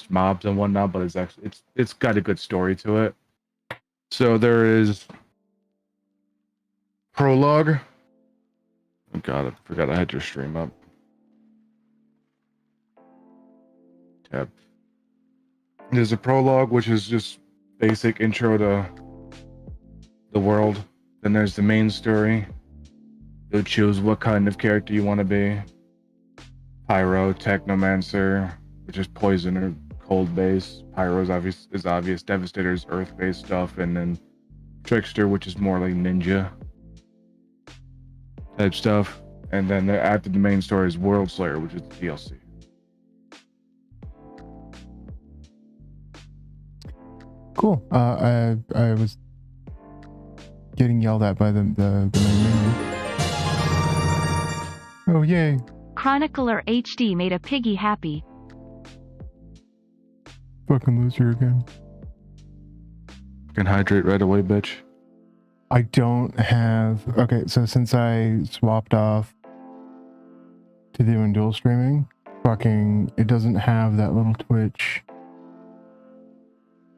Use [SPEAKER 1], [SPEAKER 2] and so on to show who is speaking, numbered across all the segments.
[SPEAKER 1] mobs and whatnot, but it's got a good story to it. So there is prologue. Oh god, I forgot I had your stream up. Tab. There's a prologue, which is just basic intro to the world. Then there's the main story. You'll choose what kind of character you want to be. Pyro, Technomancer, which is poison or cold base. Pyro is obvious. Devastator is earth based stuff, and then Trickster, which is more like ninja type stuff. And then after the main story is World Slayer, which is the DLC.
[SPEAKER 2] Cool. I was getting yelled at by the main menu. Oh yay!
[SPEAKER 3] Chronicler HD made a piggy happy.
[SPEAKER 2] Fucking loser again.
[SPEAKER 1] Can hydrate right away, bitch.
[SPEAKER 2] I don't have. Okay, so since I swapped off to doing dual streaming, fucking, it doesn't have that little Twitch.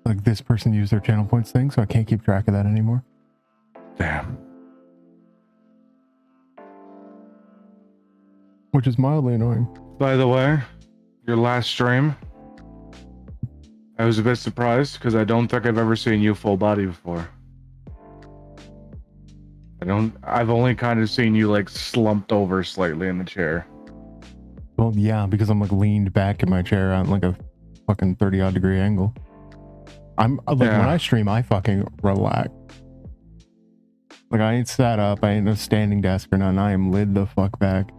[SPEAKER 2] Like this person used their channel points thing, so I can't keep track of that anymore.
[SPEAKER 1] Damn.
[SPEAKER 2] Which is mildly annoying.
[SPEAKER 1] By the way, your last stream, I was a bit surprised because I don't think I've ever seen you full body before. I've only kind of seen you like slumped over slightly in the chair.
[SPEAKER 2] Well, yeah, because I'm like leaned back in my chair on like a fucking 30-odd degree angle. I'm like, when I stream, I fucking relax. Like, I ain't sat up, I ain't no standing desk or nothing. I am laid the fuck back.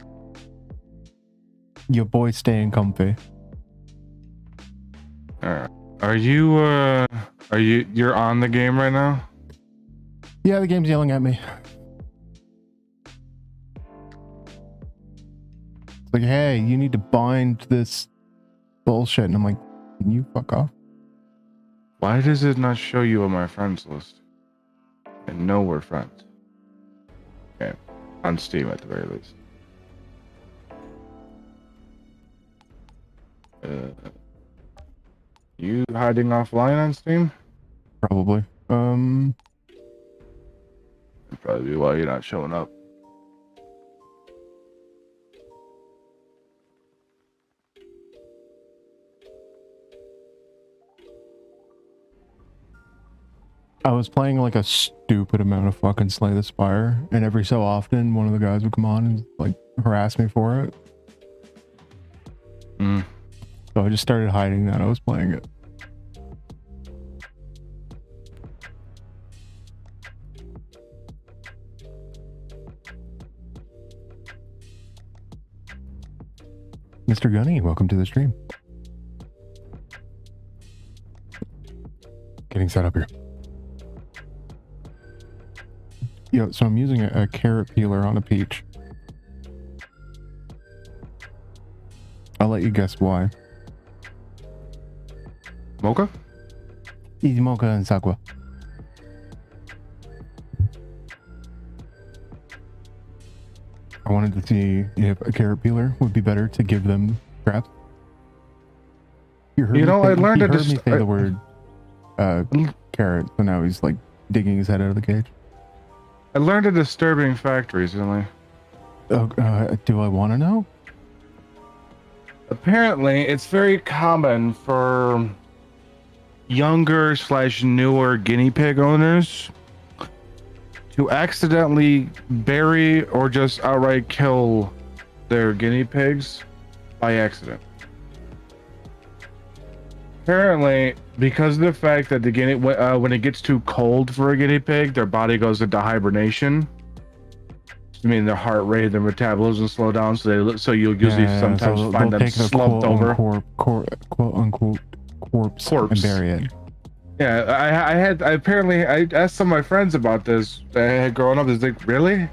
[SPEAKER 2] Your boy staying comfy.
[SPEAKER 1] Alright. You're on the game right now?
[SPEAKER 2] Yeah, the game's yelling at me. It's like, hey, you need to bind this bullshit. And I'm like, can you fuck off?
[SPEAKER 1] Why does it not show you on my friends list? I know we're friends. Okay. On Steam at the very least. You hiding offline on Steam?
[SPEAKER 2] Probably.
[SPEAKER 1] That'd probably be why you're not showing up.
[SPEAKER 2] I was playing like a stupid amount of fucking Slay the Spire, and every so often one of the guys would come on and like harass me for it. So I just started hiding that I was playing it. Mr. Gunny, welcome to the stream. Getting set up here. Yo, so I'm using a carrot peeler on a peach. I'll let you guess why.
[SPEAKER 1] Mocha?
[SPEAKER 2] Easy mocha and sakura. I wanted to see if a carrot peeler would be better to give them scraps.
[SPEAKER 1] I learned
[SPEAKER 2] he heard me say the word carrot, so now he's like digging his head out of the cage.
[SPEAKER 1] I learned a disturbing fact recently.
[SPEAKER 2] Oh, do I want to know?
[SPEAKER 1] Apparently, it's very common for younger/newer guinea pig owners to accidentally bury or just outright kill their guinea pigs by accident. Apparently, because of the fact that the guinea, when it gets too cold for a guinea pig, their body goes into hibernation. I mean, their heart rate, their metabolism slow down, so you'll usually sometimes find them slumped over.
[SPEAKER 2] Quote unquote corpse and bury it.
[SPEAKER 1] Yeah, I asked some of my friends about this that had grown up. It's like, really?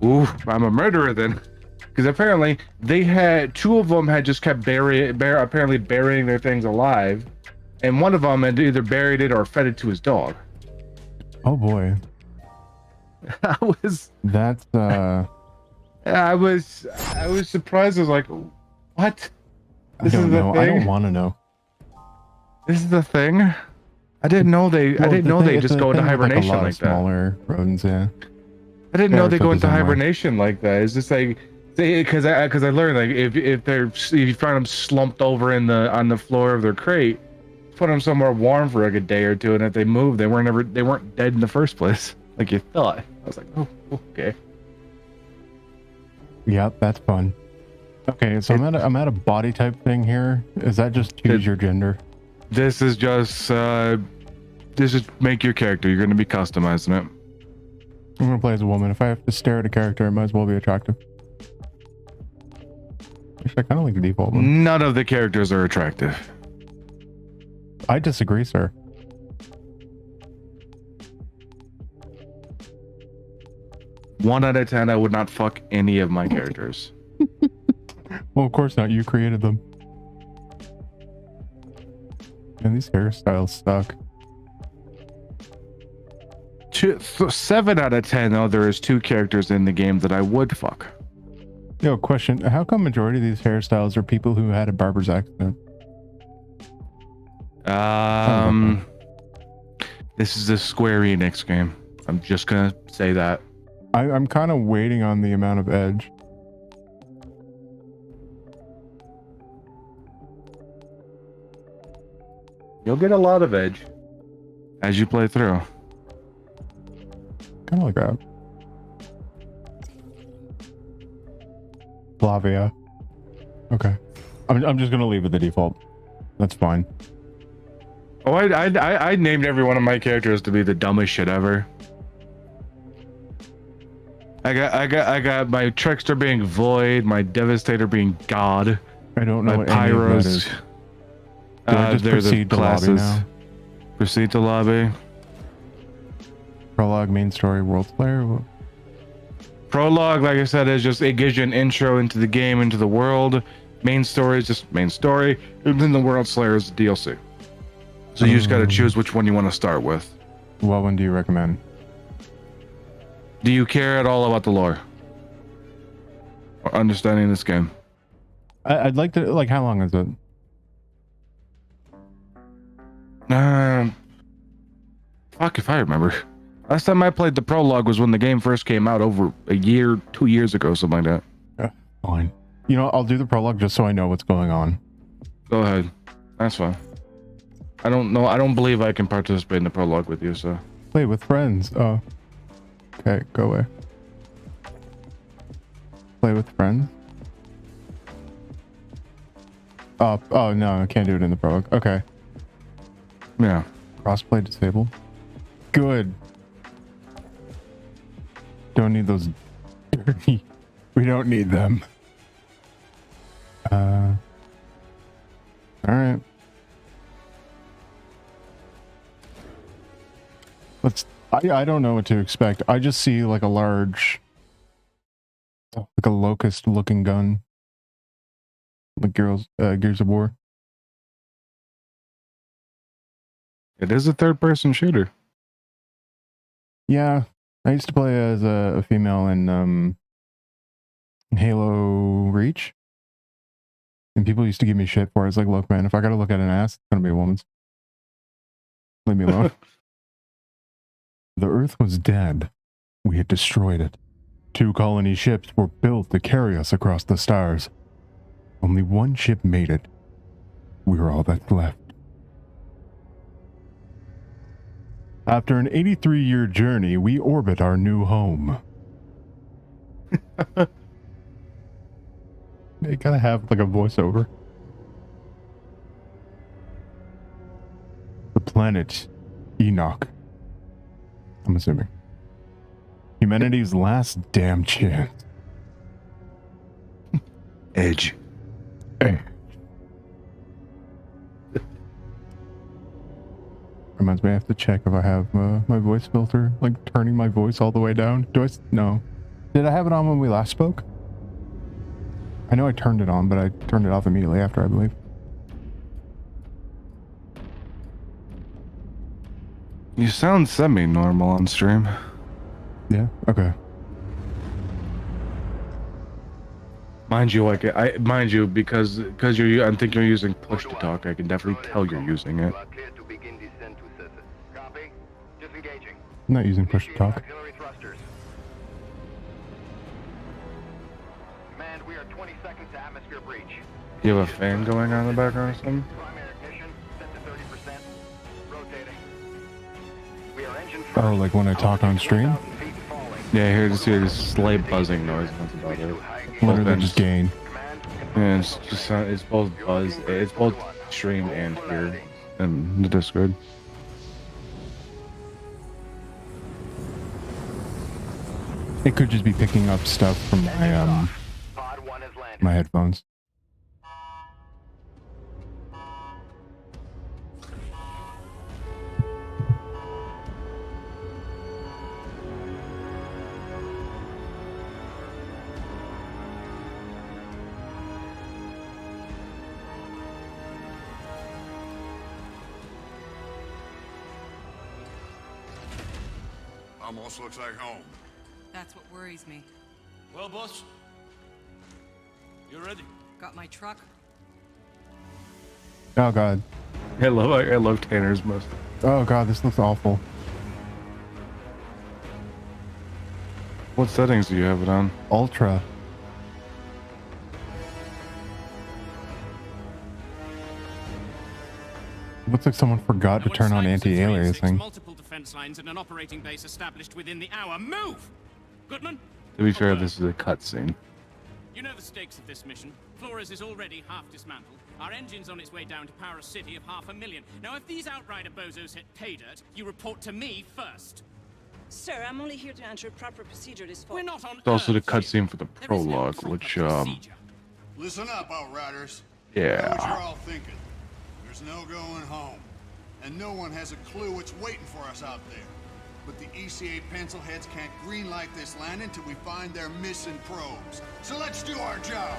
[SPEAKER 1] Ooh, I'm a murderer then. Because apparently they had, two of them had just kept apparently burying their things alive, and one of them had either buried it or fed it to his dog.
[SPEAKER 2] Oh boy.
[SPEAKER 1] I was
[SPEAKER 2] surprised.
[SPEAKER 1] I was surprised. I was like, what?
[SPEAKER 2] I don't know. I don't want to know.
[SPEAKER 1] This is the thing. I didn't know they. I didn't know they just go into hibernation like that.
[SPEAKER 2] Smaller rodents, yeah.
[SPEAKER 1] I didn't know they go into
[SPEAKER 2] the same way.
[SPEAKER 1] hibernation like that. It's just like, because I learned like if you find them slumped over on the floor of their crate, put them somewhere warm for like a day or two, and if they move, they weren't dead in the first place like you thought. I was like, oh, okay.
[SPEAKER 2] Yep, that's fun. Okay, so I'm at a body type thing here. Is that just choose your gender?
[SPEAKER 1] This is just make your character. You're going to be customizing it.
[SPEAKER 2] I'm gonna play as a woman. If I have to stare at a character, it might as well be attractive. Actually, I kind of like the default one.
[SPEAKER 1] None of the characters are attractive.
[SPEAKER 2] I disagree, sir.
[SPEAKER 1] One out of 10, I would not fuck any of my characters.
[SPEAKER 2] Well, of course not. You created them. And these hairstyles suck.
[SPEAKER 1] 7 out of 10, though, there is 2 characters in the game that I would fuck.
[SPEAKER 2] Yo, question. How come majority of these hairstyles are people who had a barber's accident?
[SPEAKER 1] This is a Square Enix game. I'm just gonna say that.
[SPEAKER 2] I'm kind of waiting on the amount of edge.
[SPEAKER 1] You'll get a lot of edge as you play through.
[SPEAKER 2] Kind of like that. Flavia. Okay. I'm just gonna leave it the default. That's fine.
[SPEAKER 1] Oh, I named every one of my characters to be the dumbest shit ever. I got my Trickster being Void, my Devastator being God.
[SPEAKER 2] I don't know
[SPEAKER 1] my
[SPEAKER 2] what any of that is.
[SPEAKER 1] Pyros.
[SPEAKER 2] Do I just
[SPEAKER 1] They're the
[SPEAKER 2] proceed to lobby
[SPEAKER 1] classes.
[SPEAKER 2] now?
[SPEAKER 1] Proceed to lobby.
[SPEAKER 2] Prologue, main story, world player.
[SPEAKER 1] Prologue, like I said, is just it gives you an intro into the game, into the world. Main story is just main story, and then the World Slayer is the DLC. So you just got to choose which one you want to start with.
[SPEAKER 2] What one do you recommend?
[SPEAKER 1] Do you care at all about the lore or understanding this game?
[SPEAKER 2] I'd like to. Like, how long is it?
[SPEAKER 1] Fuck if I remember. Last time I played the prologue was when the game first came out over a year, 2 years ago, something like that.
[SPEAKER 2] Fine. You know, I'll do the prologue just so I know what's going on.
[SPEAKER 1] Go ahead. That's fine. I don't know. I don't believe I can participate in the prologue with you, so.
[SPEAKER 2] Play with friends. Oh. Okay, go away. Play with friends? Oh no, I can't do it in the prologue. Okay.
[SPEAKER 1] Yeah.
[SPEAKER 2] Crossplay disabled. Good. Don't need those dirty. We don't need them. Alright. I don't know what to expect. I just see like a large, like a locust looking gun. Like Gears of War.
[SPEAKER 1] It is a third-person shooter.
[SPEAKER 2] Yeah, I used to play as a female in Halo Reach, and people used to give me shit for it. It's like, look, man, if I gotta look at an ass, it's gonna be a woman's. Leave me alone. The Earth was dead. We had destroyed it. 2 colony ships were built to carry us across the stars. Only one ship made it. We were all that's left. After an 83-year journey, we orbit our new home. They gotta have like a voiceover. The planet Enoch. I'm assuming. Humanity's last damn chance.
[SPEAKER 1] Edge.
[SPEAKER 2] Reminds me, I have to check if I have my voice filter, like turning my voice all the way down. No. Did I have it on when we last spoke? I know I turned it on, but I turned it off immediately after, I believe.
[SPEAKER 1] You sound semi-normal on stream.
[SPEAKER 2] Yeah? Okay.
[SPEAKER 1] Mind you, like mind you, because I think you're using push to talk. I can definitely tell you're using it.
[SPEAKER 2] I'm not using push to talk.
[SPEAKER 4] We are 20 seconds to atmosphere breach.
[SPEAKER 1] You have a fan going on in the background or something?
[SPEAKER 4] Primary ignition set to 30%. Rotating. We are engine
[SPEAKER 2] Oh, like when I talk on stream?
[SPEAKER 1] Yeah, I hear this slight buzzing noise. That's about it.
[SPEAKER 2] Literally just gain.
[SPEAKER 1] Yeah, it's just it's both buzz. It's both stream and here in the Discord.
[SPEAKER 2] It could just be picking up stuff from my my headphones.
[SPEAKER 5] Almost looks like home.
[SPEAKER 6] That's what worries me.
[SPEAKER 7] Well, boss, you ready?
[SPEAKER 6] Got my truck?
[SPEAKER 2] Oh god.
[SPEAKER 1] I love Tanner's most.
[SPEAKER 2] Oh god, this looks awful.
[SPEAKER 1] What settings do you have it on?
[SPEAKER 2] Ultra. Looks like someone forgot to turn on anti-aliasing.
[SPEAKER 7] Multiple defense lines and an operating base established within the hour. Move! Goodman?
[SPEAKER 1] To be fair, this is a cutscene.
[SPEAKER 7] You know the stakes of this mission. Flores is already half dismantled. Our engine's on its way down to power a city of 500,000. Now, if these outrider bozos hit pay dirt, you report to me first.
[SPEAKER 8] Sir, I'm only here to ensure proper procedure is followed.
[SPEAKER 7] We're not on
[SPEAKER 1] It's also the
[SPEAKER 7] Earth yet.
[SPEAKER 1] cutscene for the
[SPEAKER 7] There is no
[SPEAKER 1] prologue,
[SPEAKER 7] proper
[SPEAKER 1] which
[SPEAKER 7] procedure.
[SPEAKER 5] Listen up, Outriders. I know what
[SPEAKER 1] yeah.
[SPEAKER 5] you're all thinking. There's no going home. And no one has a clue what's waiting for us out there. But the ECA pencilheads can't greenlight this land until we find their missing probes. So let's do our job.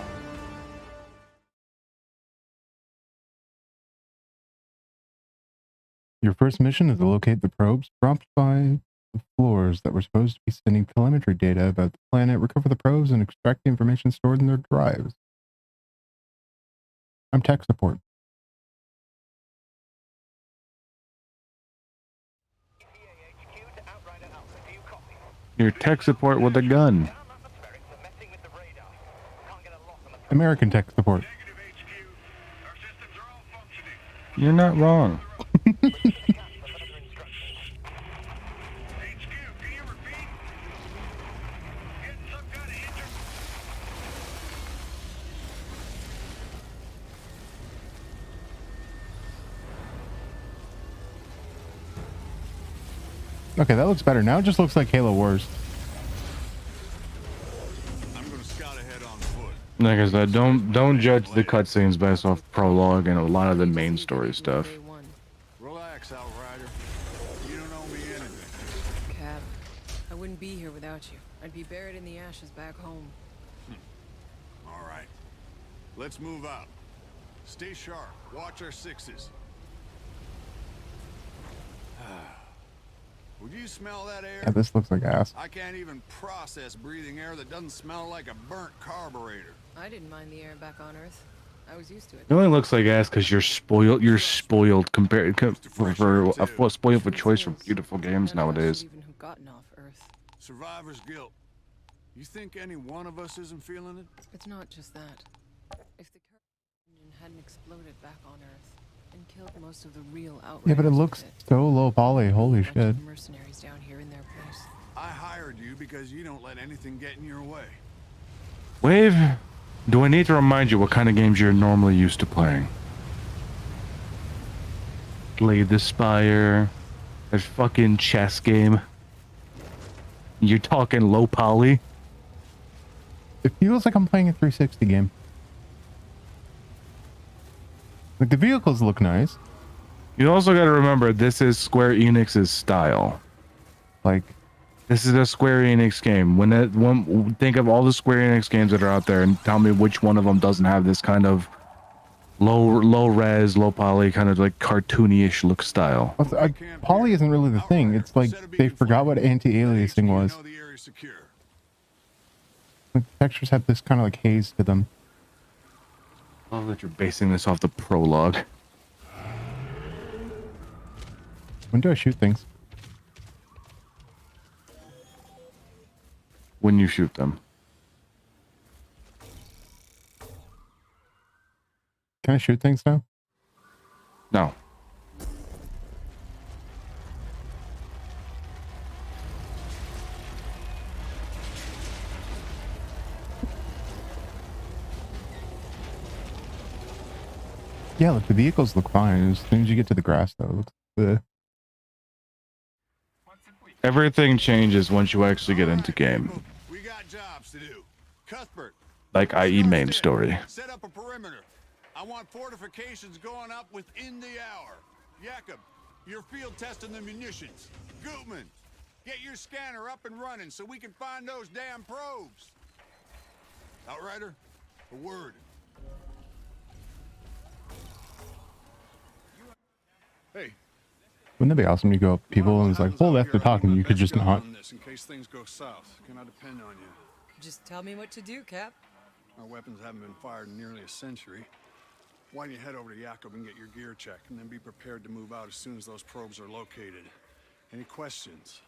[SPEAKER 2] Your first mission is to locate the probes dropped by the floors that were supposed to be sending telemetry data about the planet, recover the probes, and extract the information stored in their drives. I'm tech support.
[SPEAKER 1] Your tech support with a gun.
[SPEAKER 2] American tech support.
[SPEAKER 1] You're not wrong.
[SPEAKER 2] Okay, that looks better. Now it just looks like Halo Wars.
[SPEAKER 5] I'm gonna scout ahead on foot.
[SPEAKER 1] Like I said, don't judge the cutscenes based off prologue and a lot of the main story stuff.
[SPEAKER 5] Relax, Outrider. You don't owe me anything.
[SPEAKER 6] Cap, I wouldn't be here without you. I'd be buried in the ashes back home.
[SPEAKER 5] All right. Let's move out. Stay sharp. Watch our sixes. Would you smell that air?
[SPEAKER 2] Yeah, this looks like ass.
[SPEAKER 5] I can't even process breathing air that doesn't smell like a burnt carburetor.
[SPEAKER 6] I didn't mind the air back on Earth. I was used to it.
[SPEAKER 1] It only looks like ass because you're spoiled. You're spoiled compared for spoiled for choice for beautiful games
[SPEAKER 6] None of us
[SPEAKER 1] nowadays.
[SPEAKER 6] should even have gotten off Earth.
[SPEAKER 5] Survivor's guilt. You think any one of us isn't feeling it?
[SPEAKER 6] It's not just that. If the engine hadn't exploded back on Earth and killed most of the real outriders,
[SPEAKER 2] Yeah, but it
[SPEAKER 6] with
[SPEAKER 2] looks so low poly. Holy
[SPEAKER 6] bunch
[SPEAKER 2] shit.
[SPEAKER 6] of mercenaries down here in their place.
[SPEAKER 5] I hired you because you don't let anything get in your way.
[SPEAKER 1] Wave, do I need to remind you what kind of games you're normally used to playing? Slay the Spire, a fucking chess game. You're talking low poly.
[SPEAKER 2] It feels like I'm playing a 360 game. Like the vehicles look nice.
[SPEAKER 1] You also got to remember this is Square Enix's style.
[SPEAKER 2] Like,
[SPEAKER 1] This is a Square Enix game. Think of all the Square Enix games that are out there and tell me which one of them doesn't have this kind of low res, low poly, kind of like cartoony-ish look style.
[SPEAKER 2] poly isn't really the thing. It's like they forgot what anti-aliasing was. Like, textures have this kind of like haze to them.
[SPEAKER 1] I love that you're basing this off the prologue.
[SPEAKER 2] When do I shoot things?
[SPEAKER 1] When you shoot them.
[SPEAKER 2] Can I shoot things now?
[SPEAKER 1] No.
[SPEAKER 2] Yeah, look, the vehicles look fine. As soon as you get to the grass, though, it looks good.
[SPEAKER 1] Everything changes once you actually get into game.
[SPEAKER 5] We got jobs to do. Cuthbert.
[SPEAKER 1] Like, i.e. main story.
[SPEAKER 5] Set up a perimeter. I want fortifications going up within the hour. Jakob, you're field testing the munitions. Gutman, get your scanner up and running so we can find those damn probes. Outrider, a word. Hey.
[SPEAKER 2] Wouldn't that be awesome? You go up to people and it's like, hold after talking, you could just not.
[SPEAKER 5] In case things go south, can I depend on you?
[SPEAKER 6] Just tell me what to do, Cap.
[SPEAKER 5] Our weapons haven't been fired in nearly a century. Why don't you head over to Jakob and get your gear checked, and then be prepared to move out as soon as those probes are located. Any questions?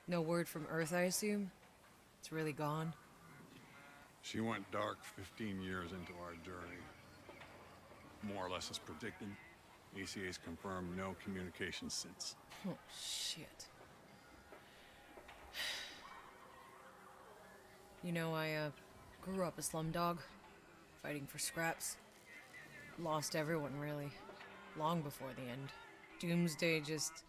[SPEAKER 6] No word from Earth, I assume? It's really gone?
[SPEAKER 5] She went dark 15 years into our journey. More or less as predicted. ECA's confirmed no communication since.
[SPEAKER 6] Oh, shit. You know, I grew up a slumdog, fighting for scraps. Lost everyone, really, long before the end. Doomsday just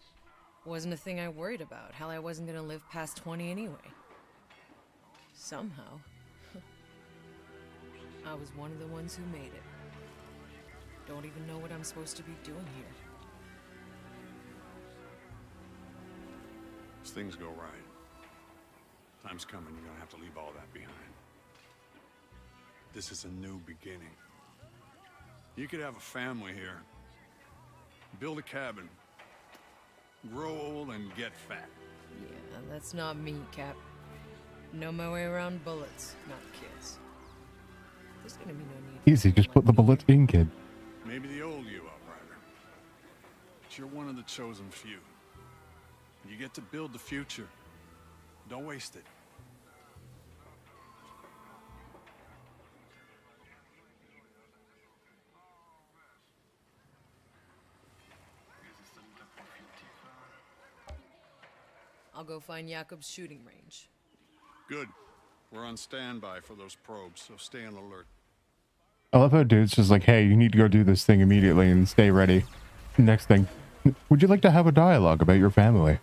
[SPEAKER 6] wasn't a thing I worried about. Hell, I wasn't gonna live past 20 anyway. Somehow, I was one of the ones who made it. Don't even know what I'm supposed to be doing here.
[SPEAKER 5] As things go right, time's coming, you're gonna have to leave all that behind. This is a new beginning. You could have a family here. Build a cabin. Grow old and get fat.
[SPEAKER 6] Yeah, that's not me, Cap. Know my way around bullets, not kids. There's gonna be no need.
[SPEAKER 2] Easy, just put the bullets in, kid.
[SPEAKER 5] Maybe the old you, Outrider. But you're one of the chosen few. You get to build the future. Don't waste it.
[SPEAKER 6] I'll go find Jakob's shooting range.
[SPEAKER 5] Good. We're on standby for those probes, so stay on alert.
[SPEAKER 2] I love how dude's just like, hey, you need to go do this thing immediately and stay ready. Next thing, would you like to have a dialogue about your family?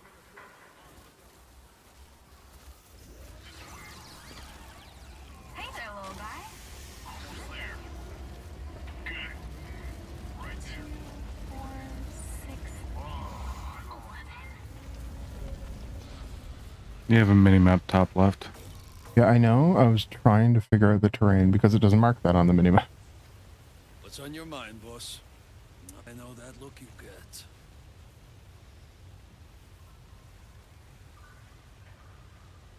[SPEAKER 9] Hey there, little guy.
[SPEAKER 5] Almost there. Good. Right there.
[SPEAKER 9] 4, 6, 11.
[SPEAKER 1] You have a mini-map top left.
[SPEAKER 2] Yeah, I know. I was trying to figure out the terrain because it doesn't mark that on the minimap.
[SPEAKER 10] What's on your mind, boss? I know that look you get.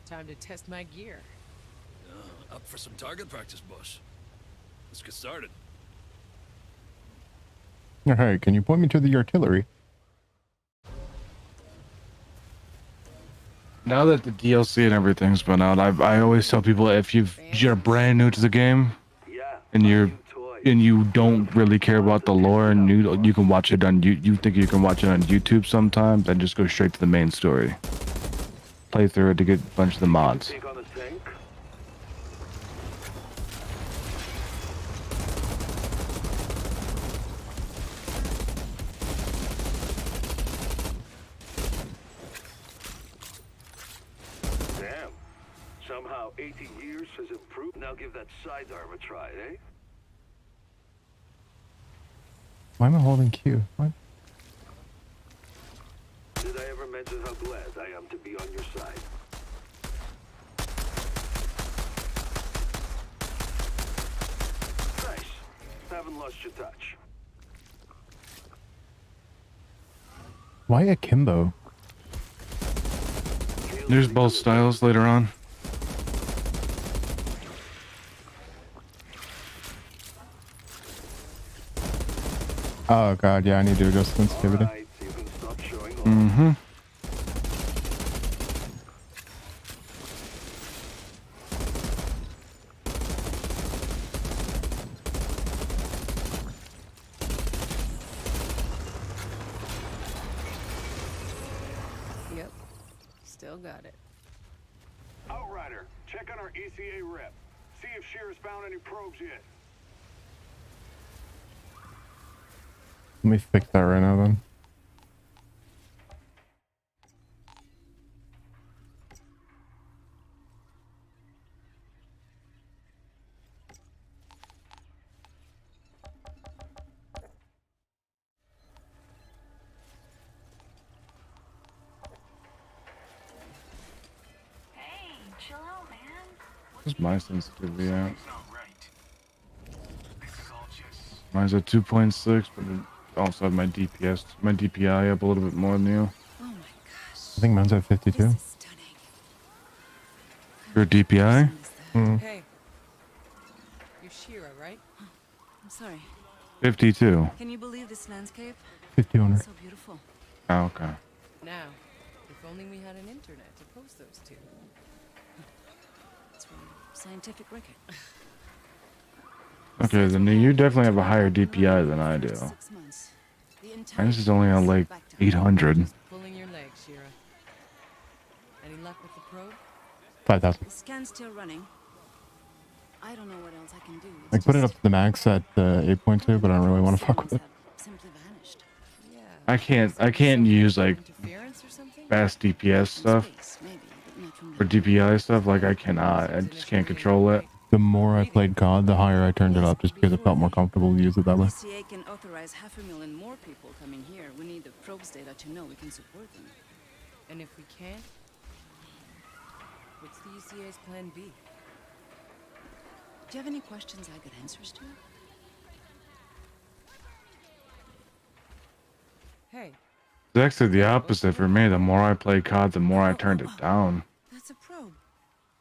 [SPEAKER 6] Time to test my gear.
[SPEAKER 10] Up for some target practice, boss. Let's get started.
[SPEAKER 2] Alright, can you point me to the artillery?
[SPEAKER 1] Now that the DLC and everything's been out, I always tell people if you're brand new to the game and you don't really care about the lore and you can watch it on you think you can watch it on YouTube sometime, then just go straight to the main story. Play through it to get a bunch of the mods.
[SPEAKER 11] Damn. Somehow 18 years has improved. Now give that sidearm a try, eh?
[SPEAKER 2] Why am I holding Q? What?
[SPEAKER 11] Did I ever mention how glad I am to be on your side? Nice. Haven't lost your touch.
[SPEAKER 2] Why akimbo?
[SPEAKER 1] There's both styles later on.
[SPEAKER 2] Oh god, yeah, I need to adjust sensitivity.
[SPEAKER 11] Alright, so you can stop showing off.
[SPEAKER 1] Mm-hmm.
[SPEAKER 6] Yep. Still got it.
[SPEAKER 11] Outrider, check on our ECA rep. See if Shearer's found any probes yet.
[SPEAKER 2] Let me fix that right now then.
[SPEAKER 9] Hey, chill out, man.
[SPEAKER 1] What's my sensitivity at? Mine's at 2.6, but I also have my DPS, my DPI up a little bit more than you.
[SPEAKER 6] Oh my gosh.
[SPEAKER 2] I think mine's at 52.
[SPEAKER 6] This is stunning.
[SPEAKER 1] Your DPI?
[SPEAKER 2] Mm.
[SPEAKER 6] Hey. You're Shira, right?
[SPEAKER 8] I'm sorry.
[SPEAKER 1] 52.
[SPEAKER 8] Can you believe this landscape?
[SPEAKER 2] 5200.
[SPEAKER 8] So beautiful.
[SPEAKER 1] Oh, okay.
[SPEAKER 6] Now, if only we had an internet to post those to.
[SPEAKER 8] It's from scientific record.
[SPEAKER 1] Okay, then you definitely have a higher DPI than I do.
[SPEAKER 8] 6 months. The entire
[SPEAKER 1] Mine is only on like 800.
[SPEAKER 6] Pulling your leg, Shira. Any luck with the probe?
[SPEAKER 2] 5000.
[SPEAKER 8] The scan's still running. I don't know what else I can do.
[SPEAKER 2] I put it up to the max at 8.2, but I don't really want to fuck with it.
[SPEAKER 8] Simply vanished.
[SPEAKER 6] Yeah.
[SPEAKER 1] I can't use like
[SPEAKER 6] Interference or something?
[SPEAKER 1] fast DPS stuff
[SPEAKER 8] Space, maybe, but not from
[SPEAKER 1] or
[SPEAKER 8] the
[SPEAKER 1] DPI stuff. Like I cannot. I just can't control it.
[SPEAKER 2] The more I played COD, the higher I turned it up, just because it felt more comfortable to use it that way.
[SPEAKER 8] ECA can authorize 500,000 more people coming here. We need the probes data to know we can support them.
[SPEAKER 6] And if we can't, what's the ECA's plan B?
[SPEAKER 8] Do you have any questions I got answers to?
[SPEAKER 6] Hey,
[SPEAKER 1] It's actually the opposite for me. The more I played COD, the more I turned it down.
[SPEAKER 8] That's a probe.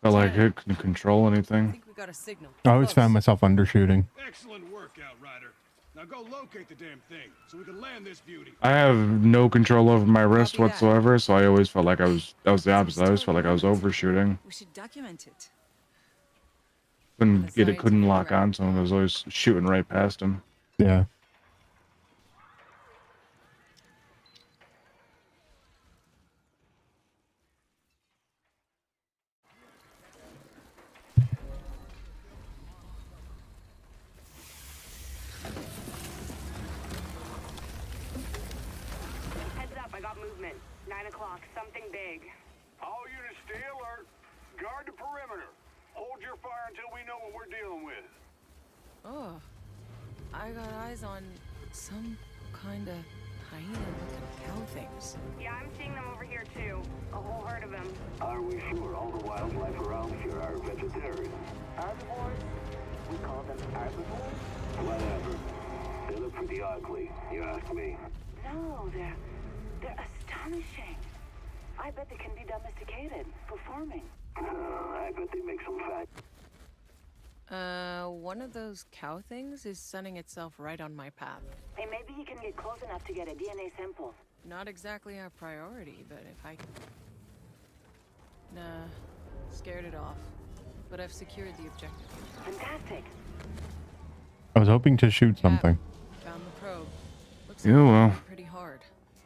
[SPEAKER 1] Felt like it couldn't control
[SPEAKER 6] I
[SPEAKER 1] anything.
[SPEAKER 6] think we got a signal.
[SPEAKER 2] I always found myself undershooting.
[SPEAKER 5] Excellent work, Outrider. Now go locate the damn thing so we can land this beauty.
[SPEAKER 1] I have no control over my wrist
[SPEAKER 6] Copy that.
[SPEAKER 1] whatsoever, so I always felt like that was the opposite. I always felt like I was overshooting.
[SPEAKER 8] We should document it.
[SPEAKER 1] Couldn't lock on to him. I was always shooting right past him.
[SPEAKER 2] Yeah.
[SPEAKER 9] Heads up, I got movement. 9 o'clock, something big.
[SPEAKER 11] All units stay alert. Guard the perimeter. Hold your fire until we know what we're dealing with.
[SPEAKER 6] Oh, I got eyes on some kind of hyena-looking cow things.
[SPEAKER 9] Yeah, I'm seeing them over here too. A whole herd of them.
[SPEAKER 11] Are we sure all the wildlife around here are vegetarian?
[SPEAKER 9] Herbivores? We call them herbivores?
[SPEAKER 11] Whatever. They look pretty ugly, you ask me.
[SPEAKER 9] No, they're astonishing. I bet they can be domesticated for farming.
[SPEAKER 11] I bet they make some fat.
[SPEAKER 6] One of those cow things is sunning itself right on my path.
[SPEAKER 9] Hey, maybe you can get close enough to get a DNA sample.
[SPEAKER 6] Not exactly our priority, but if I... Nah, scared it off. But I've secured the objective.
[SPEAKER 9] Fantastic.
[SPEAKER 2] I was hoping to shoot something.
[SPEAKER 6] Found the probe. Looks
[SPEAKER 1] Yeah,
[SPEAKER 6] like
[SPEAKER 1] well.
[SPEAKER 6] it went pretty hard,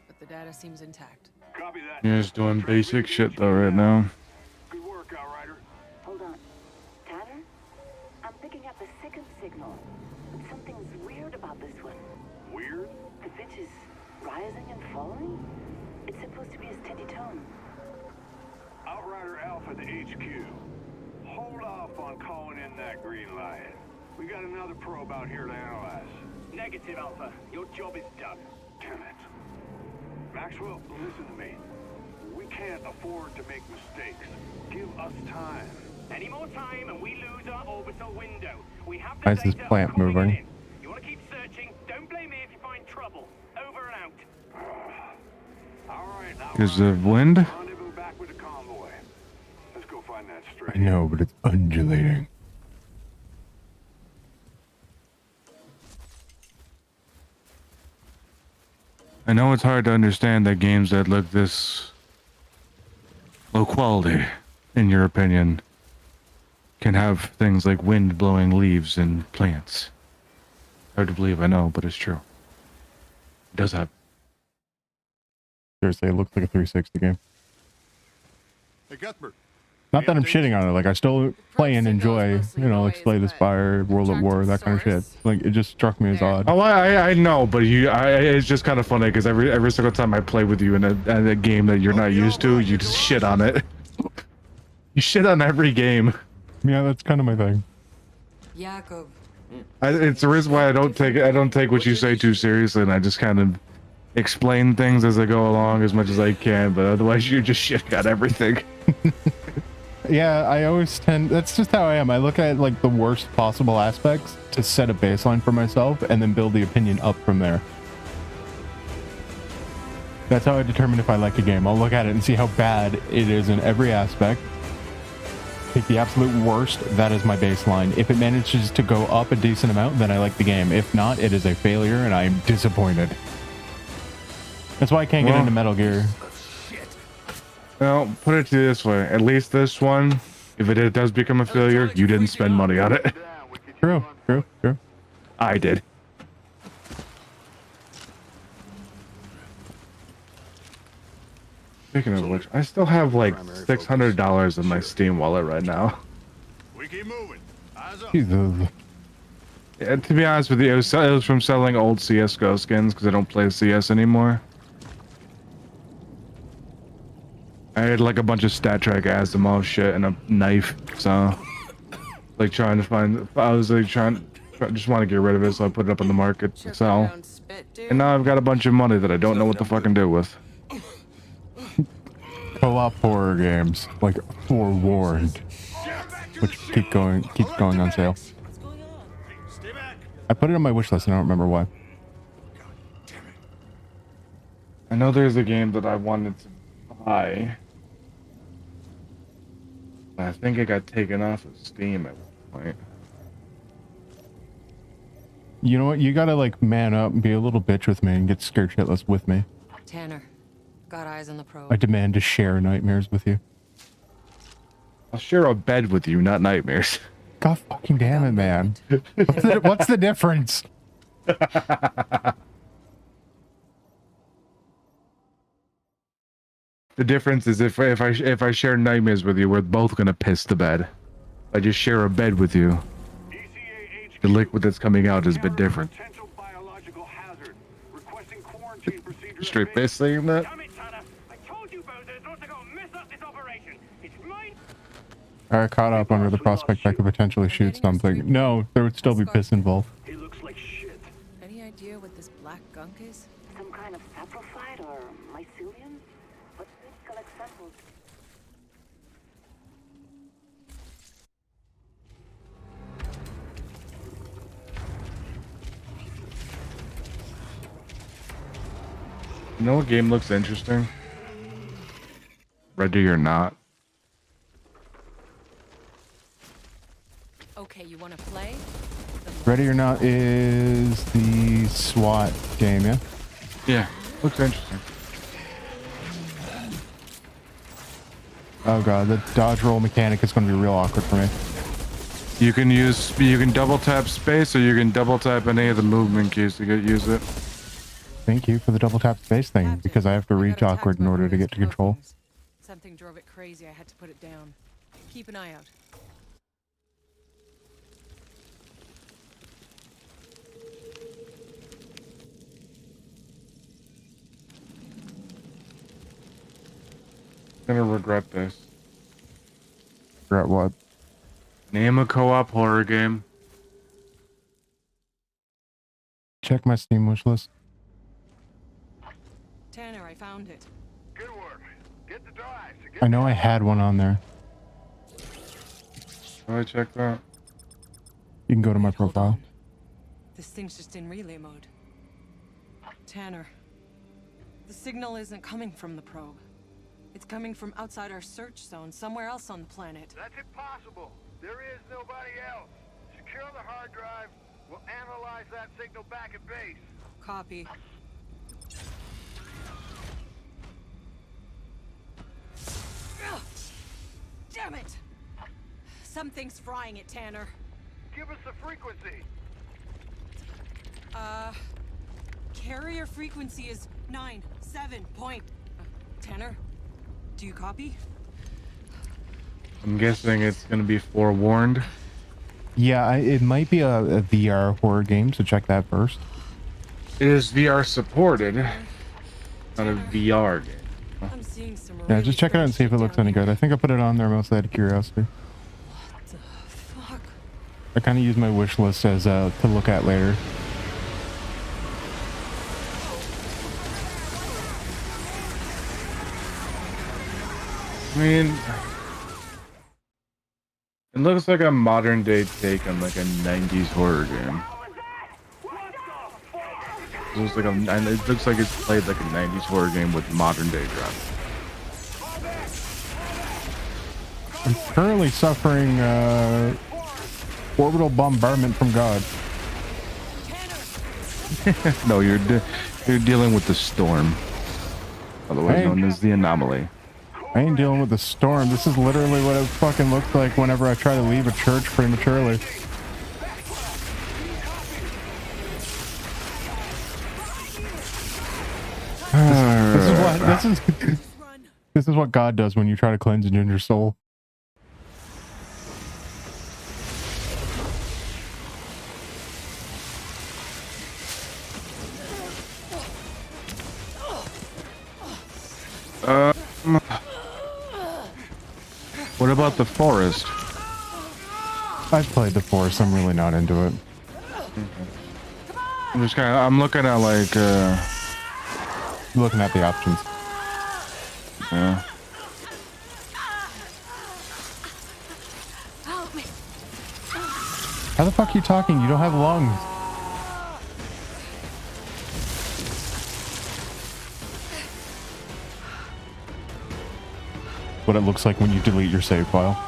[SPEAKER 6] but the data seems intact.
[SPEAKER 11] Copy that.
[SPEAKER 1] You're just doing basic shit though right now.
[SPEAKER 11] Good work, Outrider.
[SPEAKER 9] Hold on. Tanner? I'm picking up a second signal. But something's weird about this one.
[SPEAKER 11] Weird?
[SPEAKER 9] The pitch is rising and falling? It's supposed to be a steady tone.
[SPEAKER 11] Outrider Alpha to HQ. Hold off on calling in that green light. We got another probe out here to analyze.
[SPEAKER 4] Negative, Alpha. Your job is done.
[SPEAKER 11] Damn it. Maxwell, listen to me. We can't afford to make mistakes. Give us time.
[SPEAKER 4] Any more time and we lose our orbital window. We have the
[SPEAKER 2] Why is this
[SPEAKER 4] data
[SPEAKER 2] plant
[SPEAKER 4] calling it
[SPEAKER 2] moving?
[SPEAKER 4] in. You want to keep searching? Don't blame me if you find trouble. Over and out.
[SPEAKER 11] All right, now.
[SPEAKER 1] Is the wind?
[SPEAKER 11] Rendezvous back with the convoy. Let's go find that
[SPEAKER 2] I
[SPEAKER 11] straight.
[SPEAKER 2] know, but it's undulating.
[SPEAKER 1] I know it's hard to understand that games that look this low quality, in your opinion, can have things like wind blowing leaves and plants. Hard to believe, I know, but it's true. It does happen.
[SPEAKER 2] Seriously, it looks like a 360 game.
[SPEAKER 5] Hey, Cuthbert.
[SPEAKER 2] Not that I'm shitting on it. Like, I still play and enjoy, you know, like Slay the Spire, World at War, that kind of shit. Like, it just struck me as odd.
[SPEAKER 1] Oh, I know, but it's just kind of funny because every single time I play with you in a game that you're not used to, you just shit on it. You shit on every game.
[SPEAKER 2] Yeah, that's kind of my thing.
[SPEAKER 6] Jakob.
[SPEAKER 1] It's the reason why I don't take what you say too seriously, and I just kind of explain things as I go along as much as I can. But otherwise, you just shit on everything.
[SPEAKER 2] Yeah, I always tend, that's just how I am. I look at like the worst possible aspects to set a baseline for myself and then build the opinion up from there. That's how I determine if I like a game. I'll look at it and see how bad it is in every aspect. Take the absolute worst, that is my baseline. If it manages to go up a decent amount, then I like the game. If not, it is a failure and I am disappointed. That's why I can't get into Metal Gear.
[SPEAKER 1] Well, put it to you this way. At least this one, if it does become a failure, you didn't spend money on it.
[SPEAKER 2] True.
[SPEAKER 1] I did. Speaking of which, I still have like $600 in my Steam wallet right now.
[SPEAKER 5] We keep moving. Eyes up.
[SPEAKER 2] Jesus.
[SPEAKER 1] Yeah, to be honest with you, it was from selling old CSGO skins because I don't play CS anymore. I had like a bunch of stat track Asimov shit and a knife, so like trying to find. I was like just want to get rid of it, so I put it up on the market to sell. And now I've got a bunch of money that I don't know what to fucking do with.
[SPEAKER 2] Co-op horror games like Forewarned, which keeps going on sale. I put it on my wish list and I don't remember why.
[SPEAKER 1] I know there's a game that I wanted to buy. I think it got taken off of Steam at one point.
[SPEAKER 2] You know what? You gotta like man up and be a little bitch with me and get scared shitless with me.
[SPEAKER 6] Tanner, got eyes on the probe.
[SPEAKER 2] I demand to share nightmares with you.
[SPEAKER 1] I'll share a bed with you, not nightmares.
[SPEAKER 2] God fucking damn it, man. What's the difference?
[SPEAKER 1] The difference is if I share nightmares with you, we're both gonna piss the bed. I just share a bed with you. The liquid that's coming out is a bit different. Straight face saying that.
[SPEAKER 2] I caught up under the prospect I could potentially shoot something. No, there would still be piss involved.
[SPEAKER 6] He looks like shit. Any idea what this black gunk is?
[SPEAKER 9] Some kind of saprophyte or mycelium? But please collect samples.
[SPEAKER 1] You know what game looks interesting? Ready or Not.
[SPEAKER 6] Okay, you want to play?
[SPEAKER 2] Ready or Not is the SWAT game, yeah?
[SPEAKER 1] Yeah, looks interesting.
[SPEAKER 2] Oh god, the dodge roll mechanic is going to be real awkward for me.
[SPEAKER 1] You can double tap space or you can double tap any of the movement keys to use it.
[SPEAKER 2] Thank you for the double tap space thing, because I have to reach awkward in order to get to control.
[SPEAKER 6] Something drove it crazy. I had to put it down. Keep an eye out.
[SPEAKER 1] I'm gonna regret this.
[SPEAKER 2] Regret what?
[SPEAKER 1] Name a co-op horror game.
[SPEAKER 2] Check my Steam wish list.
[SPEAKER 6] Tanner, I found it.
[SPEAKER 11] Good work. Get the drive.
[SPEAKER 2] I know I had one on there.
[SPEAKER 1] Can I check that?
[SPEAKER 2] You can go to my profile.
[SPEAKER 6] This thing's just in relay mode. Tanner, the signal isn't coming from the probe. It's coming from outside our search zone, somewhere else on the planet.
[SPEAKER 11] That's impossible. There is nobody else. Secure the hard drive. We'll analyze that signal back at base.
[SPEAKER 6] Copy. Something's frying it, Tanner.
[SPEAKER 11] Give us the frequency.
[SPEAKER 6] Carrier frequency is 97 point. Tanner, do you copy?
[SPEAKER 1] I'm guessing it's gonna be forewarned.
[SPEAKER 2] Yeah, it might be a VR horror game, so check that first.
[SPEAKER 1] It is VR supported, not a VR game.
[SPEAKER 6] I'm seeing some
[SPEAKER 2] Yeah, just check it out and see if it looks any good. I think I put it on there mostly out of curiosity.
[SPEAKER 6] What the fuck?
[SPEAKER 2] I kind of use my wish list as to look at later.
[SPEAKER 1] I mean, it looks like a modern day take on like a 90s horror game. It looks like and it looks like it's played like a 90s horror game with modern day graphics.
[SPEAKER 2] I'm currently suffering orbital bombardment from God.
[SPEAKER 1] No, you're dealing with the storm, otherwise known as the anomaly.
[SPEAKER 2] I ain't dealing with the storm. This is literally what it fucking looks like whenever I try to leave a church prematurely. This is what God does when you try to cleanse your soul.
[SPEAKER 1] What about the forest?
[SPEAKER 2] I've played the forest. I'm really not into it.
[SPEAKER 1] I'm looking at like
[SPEAKER 2] looking at the options.
[SPEAKER 1] Yeah.
[SPEAKER 2] How the fuck are you talking? You don't have lungs. What it looks like when you delete your save file.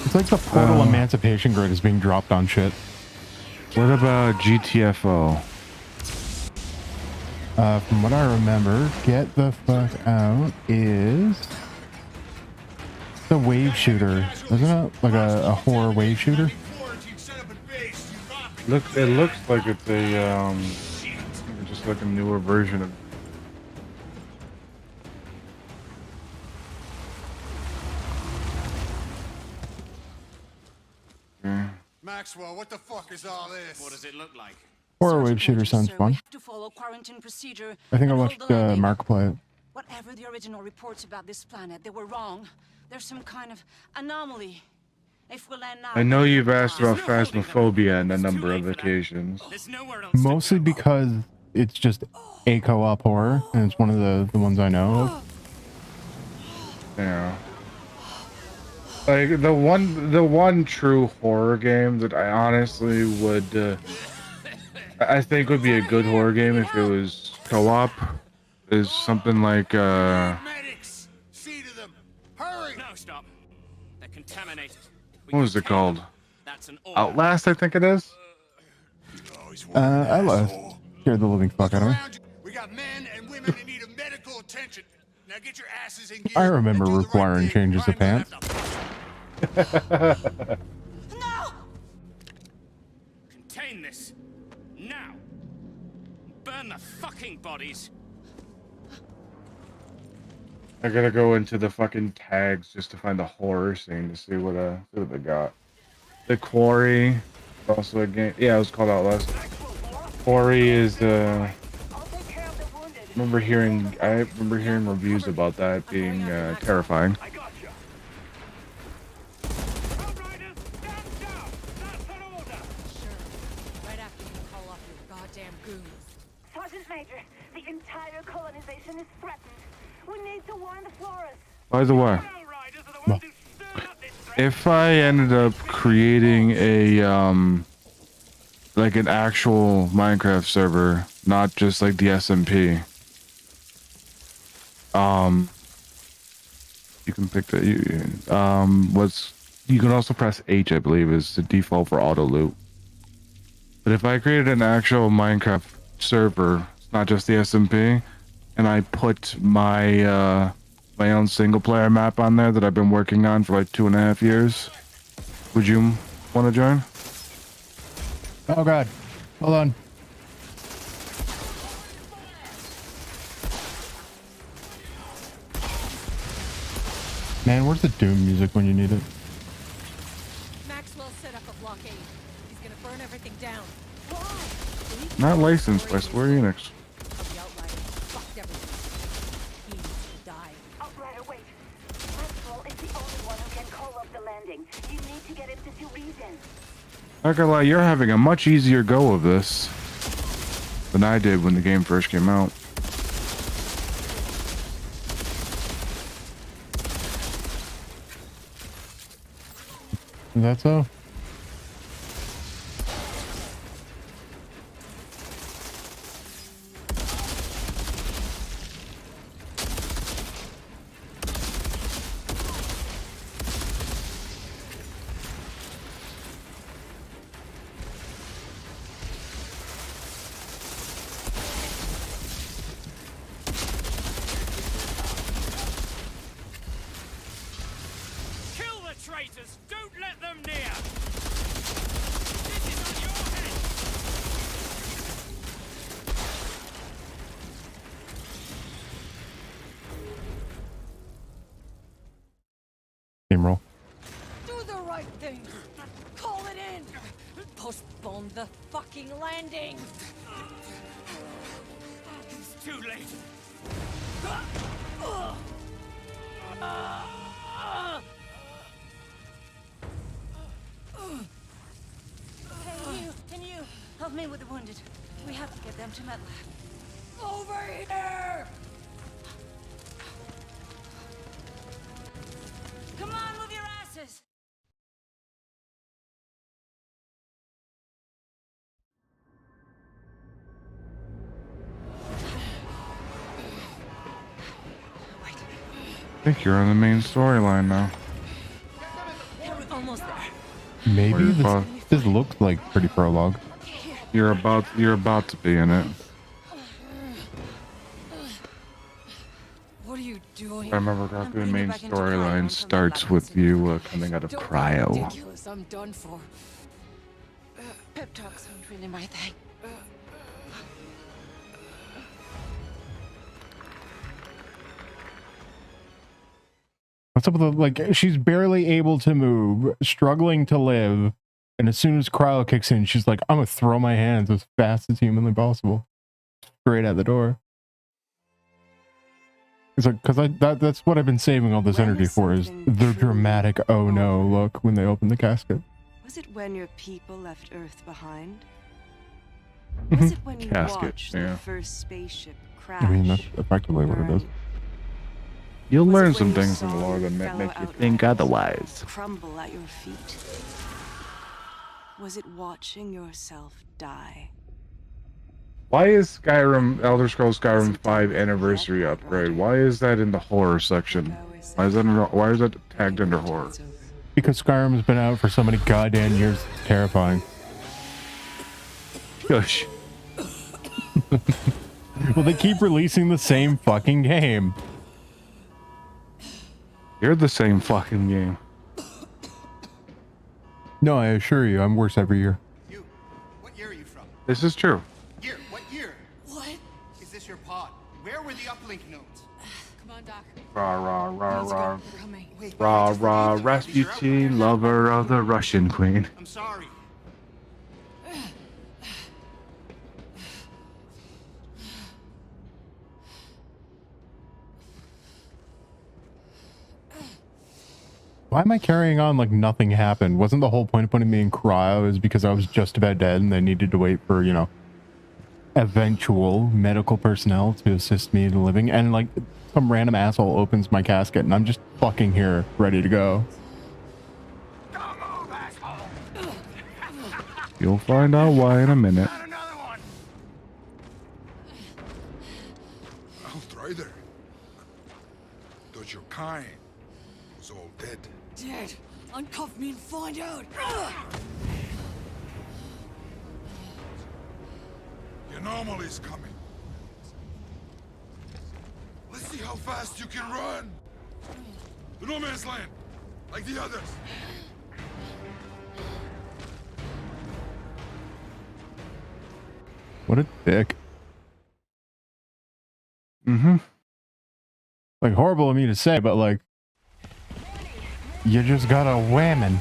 [SPEAKER 2] It's like the Portal Emancipation Grid is being dropped on shit.
[SPEAKER 1] What about GTFO?
[SPEAKER 2] From what I remember, Get the Fuck Out is the wave shooter. Isn't it like a horror wave shooter?
[SPEAKER 1] It looks like it's a just like a newer version of.
[SPEAKER 5] Maxwell, what the fuck is all this?
[SPEAKER 7] What does it look like?
[SPEAKER 2] Horror wave shooter sounds fun.
[SPEAKER 8] To follow quarantine procedure.
[SPEAKER 2] I think I watched Mark play it.
[SPEAKER 8] Whatever the original reports about this planet, they were wrong. There's some kind of anomaly. If we land now,
[SPEAKER 1] I know you've asked about Phasmophobia on a number of occasions.
[SPEAKER 2] Mostly because it's just a co-op horror, and it's one of the ones I know of.
[SPEAKER 1] Yeah. Like the one true horror game that I honestly would, I think would be a good horror game if it was co-op, is something like
[SPEAKER 5] Medics! See to them! Hurry!
[SPEAKER 7] No, stop. They're contaminated.
[SPEAKER 1] What was it called?
[SPEAKER 7] That's an order.
[SPEAKER 1] Outlast, I think it is.
[SPEAKER 2] Outlast scared the living fuck out of me.
[SPEAKER 5] We got men and women in need of medical attention. Now get your asses in gear.
[SPEAKER 2] I remember requiring changes of pants.
[SPEAKER 8] No!
[SPEAKER 7] Contain this. Now. Burn the fucking bodies.
[SPEAKER 1] I gotta go into the fucking tags just to find the horror scene to see what they got. The Quarry, also a game. Yeah, it was called Outlast. Quarry is I remember hearing reviews about that being terrifying.
[SPEAKER 6] Right after you call off your goddamn goons.
[SPEAKER 9] Sergeant Major, the entire colonization is threatened. We need to warn the Flores.
[SPEAKER 1] By the way, if I ended up creating a like an actual Minecraft server, not just like the SMP, you can pick that. You can also press H, I believe, is the default for auto loot. But if I created an actual Minecraft server, not just the SMP, and I put my my own single player map on there that I've been working on for like 2.5 years, would you want to join?
[SPEAKER 2] Oh god, hold on. Man, where's the Doom music when you need it?
[SPEAKER 6] Maxwell set up a blockade. He's gonna burn everything down.
[SPEAKER 1] Not licensed by Square Enix.
[SPEAKER 6] The Outrider fucked everything. He needs to die.
[SPEAKER 9] Outrider, wait. Maxwell is the only one who can call up the landing. You need to get him to see reason.
[SPEAKER 1] Not gonna lie, you're having a much easier go of this than I did when the game first came out.
[SPEAKER 2] Is that so?
[SPEAKER 7] Kill the traitors! Don't let them near! This is on your head!
[SPEAKER 2] Game roll.
[SPEAKER 6] Do the right thing. Call it in. Postpone the fucking landing.
[SPEAKER 7] It's too late.
[SPEAKER 8] Can you help me with the wounded? We have to get them to MedLab.
[SPEAKER 6] Over here!
[SPEAKER 8] Come on, move your asses!
[SPEAKER 1] I think you're on the main storyline now.
[SPEAKER 8] We're almost there.
[SPEAKER 2] Maybe
[SPEAKER 1] Or you're
[SPEAKER 2] this,
[SPEAKER 1] about-
[SPEAKER 2] this looks like pretty prologue.
[SPEAKER 1] You're about to be in it.
[SPEAKER 6] What are you doing?
[SPEAKER 1] I remember correctly, the
[SPEAKER 8] bringing
[SPEAKER 1] main
[SPEAKER 8] it back into cryo
[SPEAKER 1] storyline
[SPEAKER 8] until
[SPEAKER 1] starts
[SPEAKER 8] MedLab
[SPEAKER 1] with
[SPEAKER 8] comes in.
[SPEAKER 1] you coming out of
[SPEAKER 6] Don't be
[SPEAKER 1] cryo.
[SPEAKER 6] ridiculous. I'm done for.
[SPEAKER 8] Pep talks aren't really my thing.
[SPEAKER 2] What's up with the, like, she's barely able to move, struggling to live, and as soon as cryo kicks in, she's like, I'm gonna throw my hands as fast as humanly possible. Straight out the door. It's like, because that's what I've been saving all this
[SPEAKER 12] When
[SPEAKER 2] energy
[SPEAKER 12] is
[SPEAKER 2] for, is
[SPEAKER 12] something
[SPEAKER 2] the
[SPEAKER 12] truly
[SPEAKER 2] dramatic oh no look when they open the casket.
[SPEAKER 12] Was it when your people left Earth behind? Was it when you
[SPEAKER 1] Casket,
[SPEAKER 12] watched
[SPEAKER 1] yeah.
[SPEAKER 12] the first spaceship crash?
[SPEAKER 2] I mean, that's effectively what it is.
[SPEAKER 12] burn?
[SPEAKER 1] You'll
[SPEAKER 12] Was it
[SPEAKER 1] learn
[SPEAKER 12] when
[SPEAKER 1] some
[SPEAKER 12] you
[SPEAKER 1] things from the
[SPEAKER 12] saw
[SPEAKER 1] lore
[SPEAKER 12] your
[SPEAKER 1] that
[SPEAKER 12] fellow
[SPEAKER 1] make you think
[SPEAKER 12] outriders
[SPEAKER 1] otherwise.
[SPEAKER 12] crumble at your feet? Was it watching yourself die?
[SPEAKER 1] Why is Skyrim, Elder Scrolls Skyrim 5 anniversary upgrade? Why is that in the horror section? Why is that tagged under horror?
[SPEAKER 2] Because Skyrim's been out for so many goddamn years, it's terrifying.
[SPEAKER 1] Gosh.
[SPEAKER 2] Well, they keep releasing the same fucking game.
[SPEAKER 1] You're the same fucking game.
[SPEAKER 2] No, I assure you, I'm worse every year.
[SPEAKER 5] You, what year are you from?
[SPEAKER 1] This is true.
[SPEAKER 5] Year, what year?
[SPEAKER 6] What?
[SPEAKER 5] Is this your pod? Where were the uplink nodes?
[SPEAKER 6] Come on, Doc.
[SPEAKER 1] Rah, rah, rah, rah.
[SPEAKER 6] They're coming.
[SPEAKER 5] Wait,
[SPEAKER 1] Rah,
[SPEAKER 5] I just
[SPEAKER 1] rah,
[SPEAKER 5] relieved you.
[SPEAKER 1] Rasputin, lover of the Russian queen.
[SPEAKER 5] I'm sorry.
[SPEAKER 2] Why am I carrying on like nothing happened? Wasn't the whole point of putting me in cryo is because I was just about dead and they needed to wait for, you know, eventual medical personnel to assist me in living, and like some random asshole opens my casket and I'm just fucking here ready to go.
[SPEAKER 1] You'll find out why in a minute.
[SPEAKER 13] Outrider. Thought your kind was all dead.
[SPEAKER 8] Dead. Uncuff me and find out.
[SPEAKER 13] The anomaly's coming. Let's see how fast you can run. The no man's land, like the others.
[SPEAKER 2] What a dick.
[SPEAKER 1] Mm-hmm.
[SPEAKER 2] Like, horrible of me to say, but like, you just got a whammon.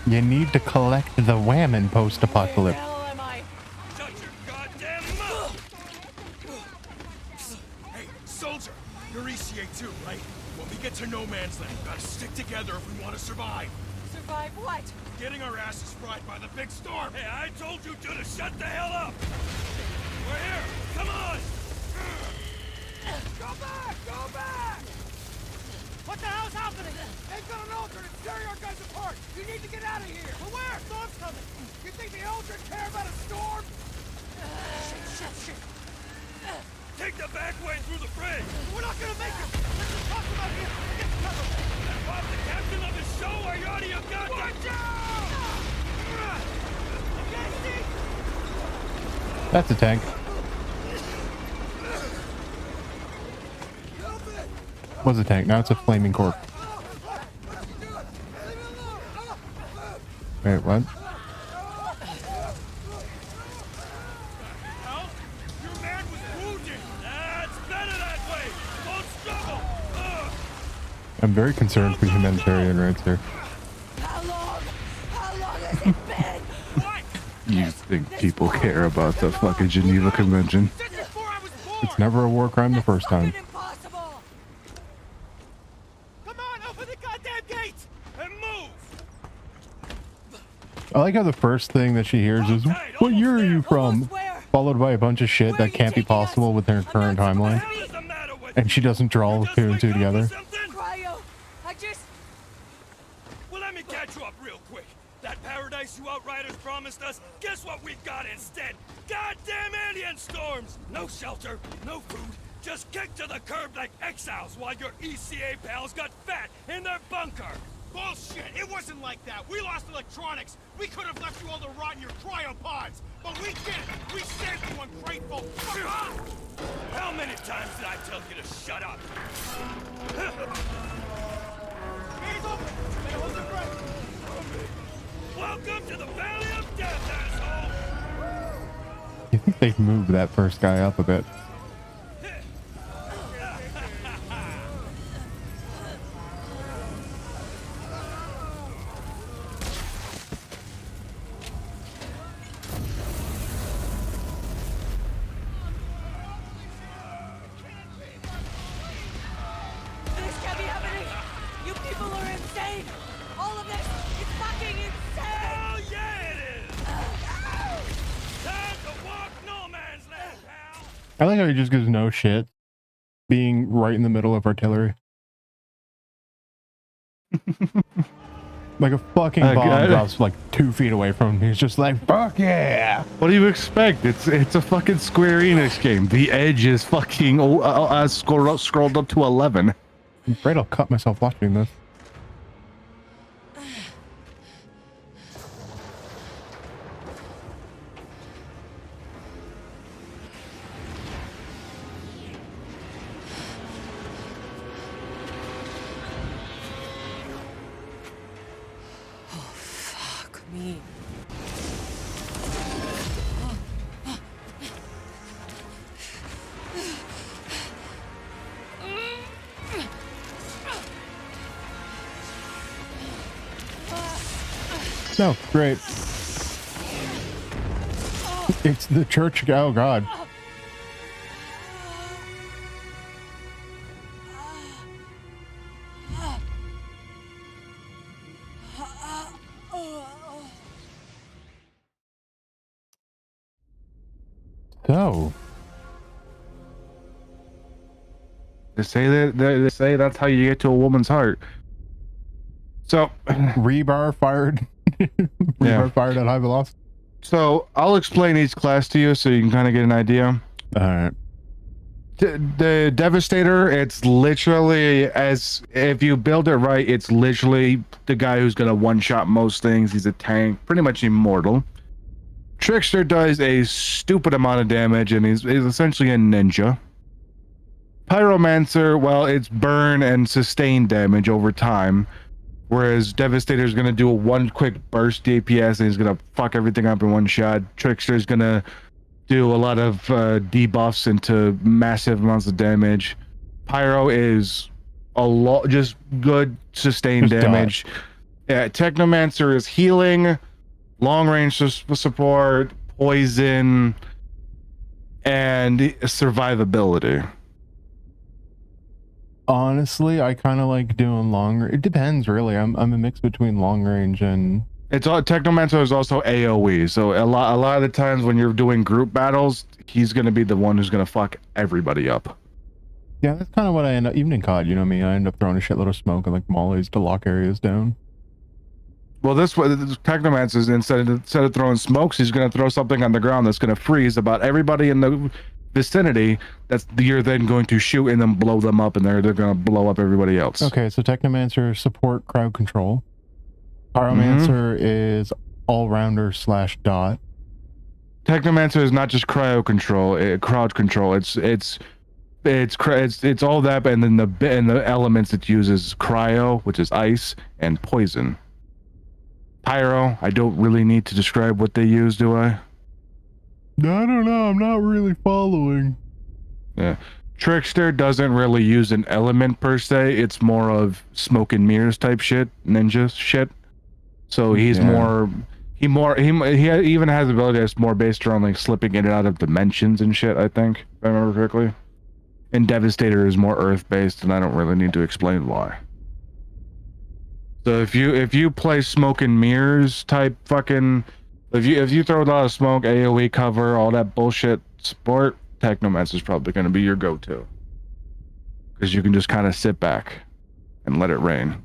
[SPEAKER 2] You need to collect the whammon post-apocalypse.
[SPEAKER 14] Hey, soldier, you're ECA too, right? When we get to no man's land, we gotta stick together if we want to survive.
[SPEAKER 8] Survive what?
[SPEAKER 14] Getting our asses fried by the big storm. Hey, I told you two to shut the hell up. We're here. Come on. Go back! Go back! What the hell's happening? They've got an Aldrin. It's tearing our guys apart. You need to get out of here. But where? Storm's coming. You think the Aldrin care about a storm? Shit. Take the back way through the bridge. We're not gonna make it. Let's just talk about here. Get cover. And Bob, the captain of the show, are you out of your goddamn... Watch out! Okay, Steve?
[SPEAKER 2] That's a tank. Was a tank, now it's a flaming corpse. Wait, what?
[SPEAKER 14] Your man was wounded. That's better that way. Don't struggle.
[SPEAKER 2] I'm very concerned for humanitarian rights here.
[SPEAKER 8] How long has it been?
[SPEAKER 1] You think people care about the fucking Geneva Convention?
[SPEAKER 2] It's never a war crime the first time. I like how the first thing that she hears is, "What year are you from?" Followed by a bunch of shit that can't be possible with her current timeline. And she doesn't draw two and two together.
[SPEAKER 8] Cryo, I just...
[SPEAKER 14] Well, let me catch you up real quick. That paradise you outriders promised us, guess what we've got instead? Goddamn alien storms! No shelter, no food, just kicked to the curb like exiles while your ECA pals got fat in their bunker. Bullshit! It wasn't like that. We lost electronics. We could have left you all to rot in your cryopods, but we didn't. We saved you, ungrateful. Fuck off! How many times did I tell you to shut up? He's open. Stay on the ground. Welcome to the Valley of Death, asshole.
[SPEAKER 2] You think they've moved that first guy up a bit? I like how he just gives no shit being right in the middle of artillery. Like a fucking bomb drops like 2 feet away from him. He's just like, fuck yeah!
[SPEAKER 1] What do you expect? It's a fucking Square Enix game. The edge is fucking scrolled up to 11.
[SPEAKER 2] I'm afraid I'll cut myself watching this.
[SPEAKER 6] Me.
[SPEAKER 2] No, great. It's the church. Oh god. So,
[SPEAKER 1] They say that's how you get to a woman's heart. So
[SPEAKER 2] rebar fired. Rebar fired at high velocity.
[SPEAKER 1] So I'll explain each class to you so you can kind of get an idea.
[SPEAKER 2] All right.
[SPEAKER 1] The Devastator, it's literally, as if you build it right, it's literally the guy who's gonna one-shot most things. He's a tank, pretty much immortal. Trickster does a stupid amount of damage, and he's essentially a ninja. Pyromancer, well, it's burn and sustain damage over time, whereas Devastator is gonna do a one quick burst DPS, and he's gonna fuck everything up in one shot. Trickster is gonna do a lot of debuffs into massive amounts of damage. Pyro is a lot, just good sustained damage. Yeah, Technomancer is healing, long range support, poison, and survivability.
[SPEAKER 2] Honestly, I kind of like doing longer. It depends, really. I'm a mix between long range and.
[SPEAKER 1] It's all Technomancer is also AoE, so a lot of the times when you're doing group battles, he's gonna be the one who's gonna fuck everybody up.
[SPEAKER 2] Yeah, that's kind of what I end up. Even in COD, you know me, I end up throwing a shitload of smoke and like mollies to lock areas down.
[SPEAKER 1] Well, this Technomancer is instead of throwing smokes, he's gonna throw something on the ground that's gonna freeze about everybody in the vicinity. That's you're then going to shoot and then blow them up, and they're gonna blow up everybody else.
[SPEAKER 2] Okay, so Technomancer support crowd control. Pyromancer is all-rounder / dot.
[SPEAKER 1] Technomancer is not just crowd control, crowd control. It's all that, and then the elements it uses cryo, which is ice, and poison. Pyro, I don't really need to describe what they use, do I?
[SPEAKER 2] I don't know. I'm not really following.
[SPEAKER 1] Yeah. Trickster doesn't really use an element per se. It's more of smoke and mirrors type shit, ninja shit. So he's he even has the ability that's more based around like slipping in and out of dimensions and shit, I think, if I remember correctly. And Devastator is more earth based, and I don't really need to explain why. So if you play smoke and mirrors type fucking, if you throw a lot of smoke, AoE cover, all that bullshit sport, Technomancer is probably going to be your go-to, because you can just kind of sit back and let it rain.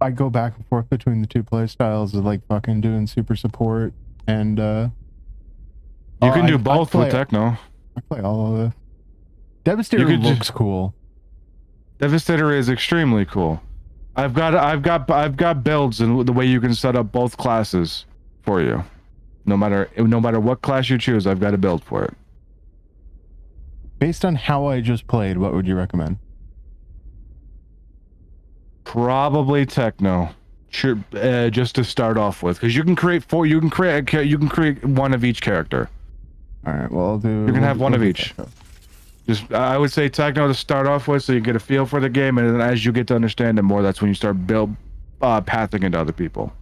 [SPEAKER 2] I go back and forth between the two play styles of like fucking doing super support and
[SPEAKER 1] you can do both with Techno.
[SPEAKER 2] I play all of it. Devastator looks cool.
[SPEAKER 1] Devastator is extremely cool. I've got builds and the way you can set up both classes for you. No matter what class you choose, I've got a build for it.
[SPEAKER 2] Based on how I just played, what would you recommend?
[SPEAKER 1] Probably Techno, sure, just to start off with, because you can create one of each character.
[SPEAKER 2] All right, well,
[SPEAKER 1] you can have one of each. Just I would say Techno to start off with, so you get a feel for the game, and then as you get to understand it more, that's when you start pathing into other people.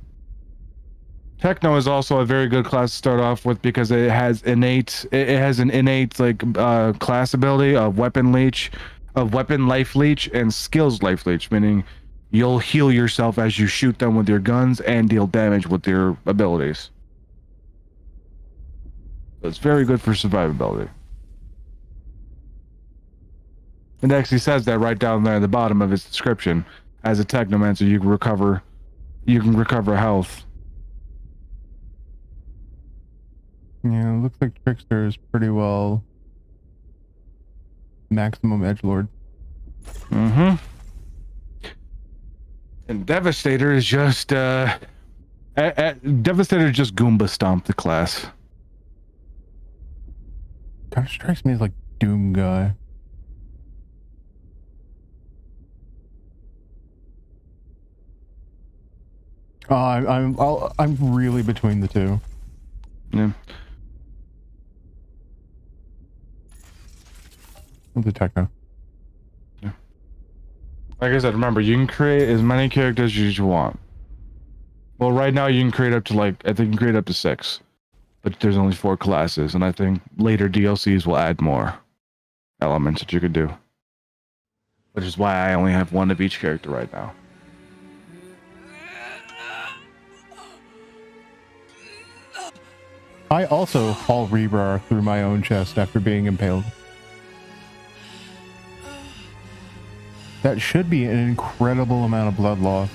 [SPEAKER 1] Techno is also a very good class to start off with because it has an innate like class ability of weapon life leech and skills life leech, meaning you'll heal yourself as you shoot them with your guns and deal damage with your abilities. So it's very good for survivability. It actually says that right down there at the bottom of its description. As a Technomancer, you can recover health.
[SPEAKER 2] Yeah, it looks like Trickster is pretty well maximum edgelord.
[SPEAKER 1] Mm-hmm. And Devastator is just Devastator just Goomba stomped the class.
[SPEAKER 2] Kind of strikes me as like Doom guy. I'm really between the two.
[SPEAKER 1] Yeah.
[SPEAKER 2] The Techno.
[SPEAKER 1] Yeah. Like I said, remember, you can create as many characters as you want. Well, right now you can create up to I think you can create up to 6. But there's only 4 classes, and I think later DLCs will add more elements that you could do. Which is why I only have 1 of each character right now.
[SPEAKER 2] I also haul rebar through my own chest after being impaled. That should be an incredible amount of blood loss.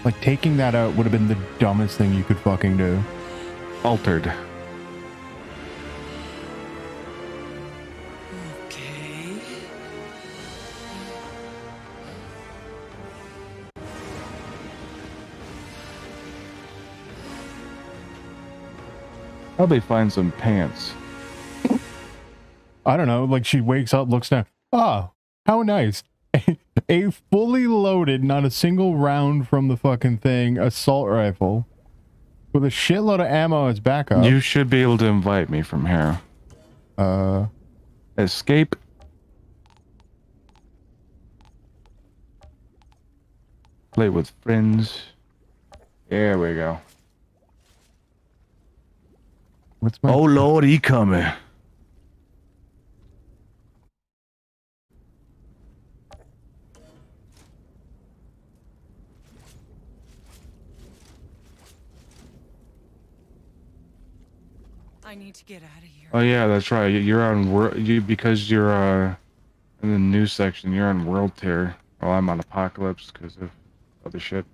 [SPEAKER 2] Like, taking that out would have been the dumbest thing you could fucking do.
[SPEAKER 1] Altered.
[SPEAKER 12] Okay.
[SPEAKER 1] Probably find some pants.
[SPEAKER 2] I don't know, like she wakes up, looks down. Oh, how nice. A fully loaded, not a single round from the fucking thing, assault rifle. With a shitload of ammo as backup.
[SPEAKER 1] You should be able to invite me from here. Escape. Play with friends. There we go.
[SPEAKER 2] What's my...
[SPEAKER 1] Oh Lord, he coming.
[SPEAKER 6] I need to get out of here.
[SPEAKER 1] Oh yeah, that's right. You're on because you're in the news section. You're on World Tier. Well, I'm on Apocalypse because of other shit.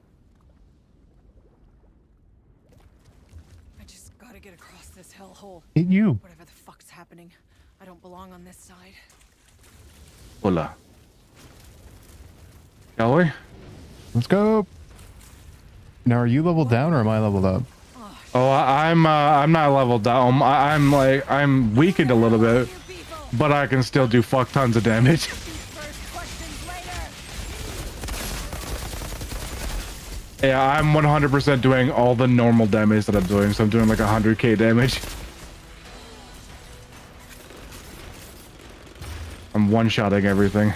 [SPEAKER 6] I just gotta get across this hellhole.
[SPEAKER 2] Hit you.
[SPEAKER 6] Whatever the fuck's happening, I don't belong on this side.
[SPEAKER 1] Hola. Shall we?
[SPEAKER 2] Let's go. Now, are you leveled down or am I leveled up?
[SPEAKER 1] Oh, I'm not leveled down. I'm weakened a little bit, but I can still do fuck tons of damage. Yeah, I'm 100% doing all the normal damage that I'm doing, so I'm doing like 100k damage. I'm one-shotting everything.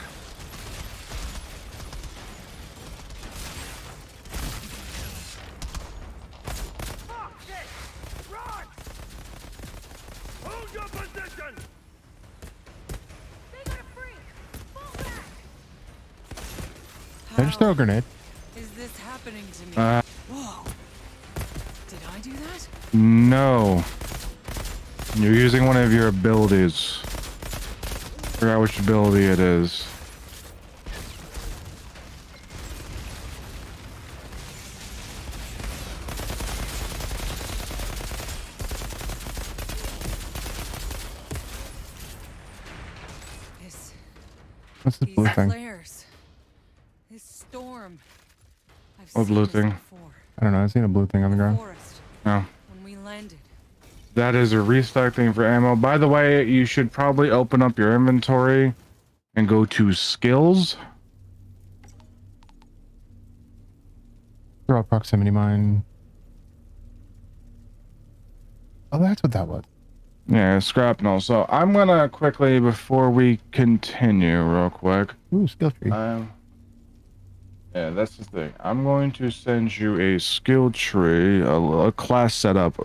[SPEAKER 2] I just throw a grenade.
[SPEAKER 6] Is this happening to me? Whoa. Did I do that?
[SPEAKER 1] No. You're using one of your abilities. Forgot which ability it is.
[SPEAKER 2] What's this blue thing?
[SPEAKER 6] Flares. This storm.
[SPEAKER 1] What blue thing?
[SPEAKER 2] I don't know. I've seen a blue thing on the ground.
[SPEAKER 1] No.
[SPEAKER 6] When we landed.
[SPEAKER 1] That is a restock thing for ammo. By the way, you should probably open up your inventory and go to skills.
[SPEAKER 2] Throw a proximity mine. Oh, that's what that was.
[SPEAKER 1] Yeah, scrapnel. So I'm gonna quickly, before we continue real quick.
[SPEAKER 2] Ooh, skill tree.
[SPEAKER 1] Yeah, that's the thing. I'm going to send you a skill tree, a class setup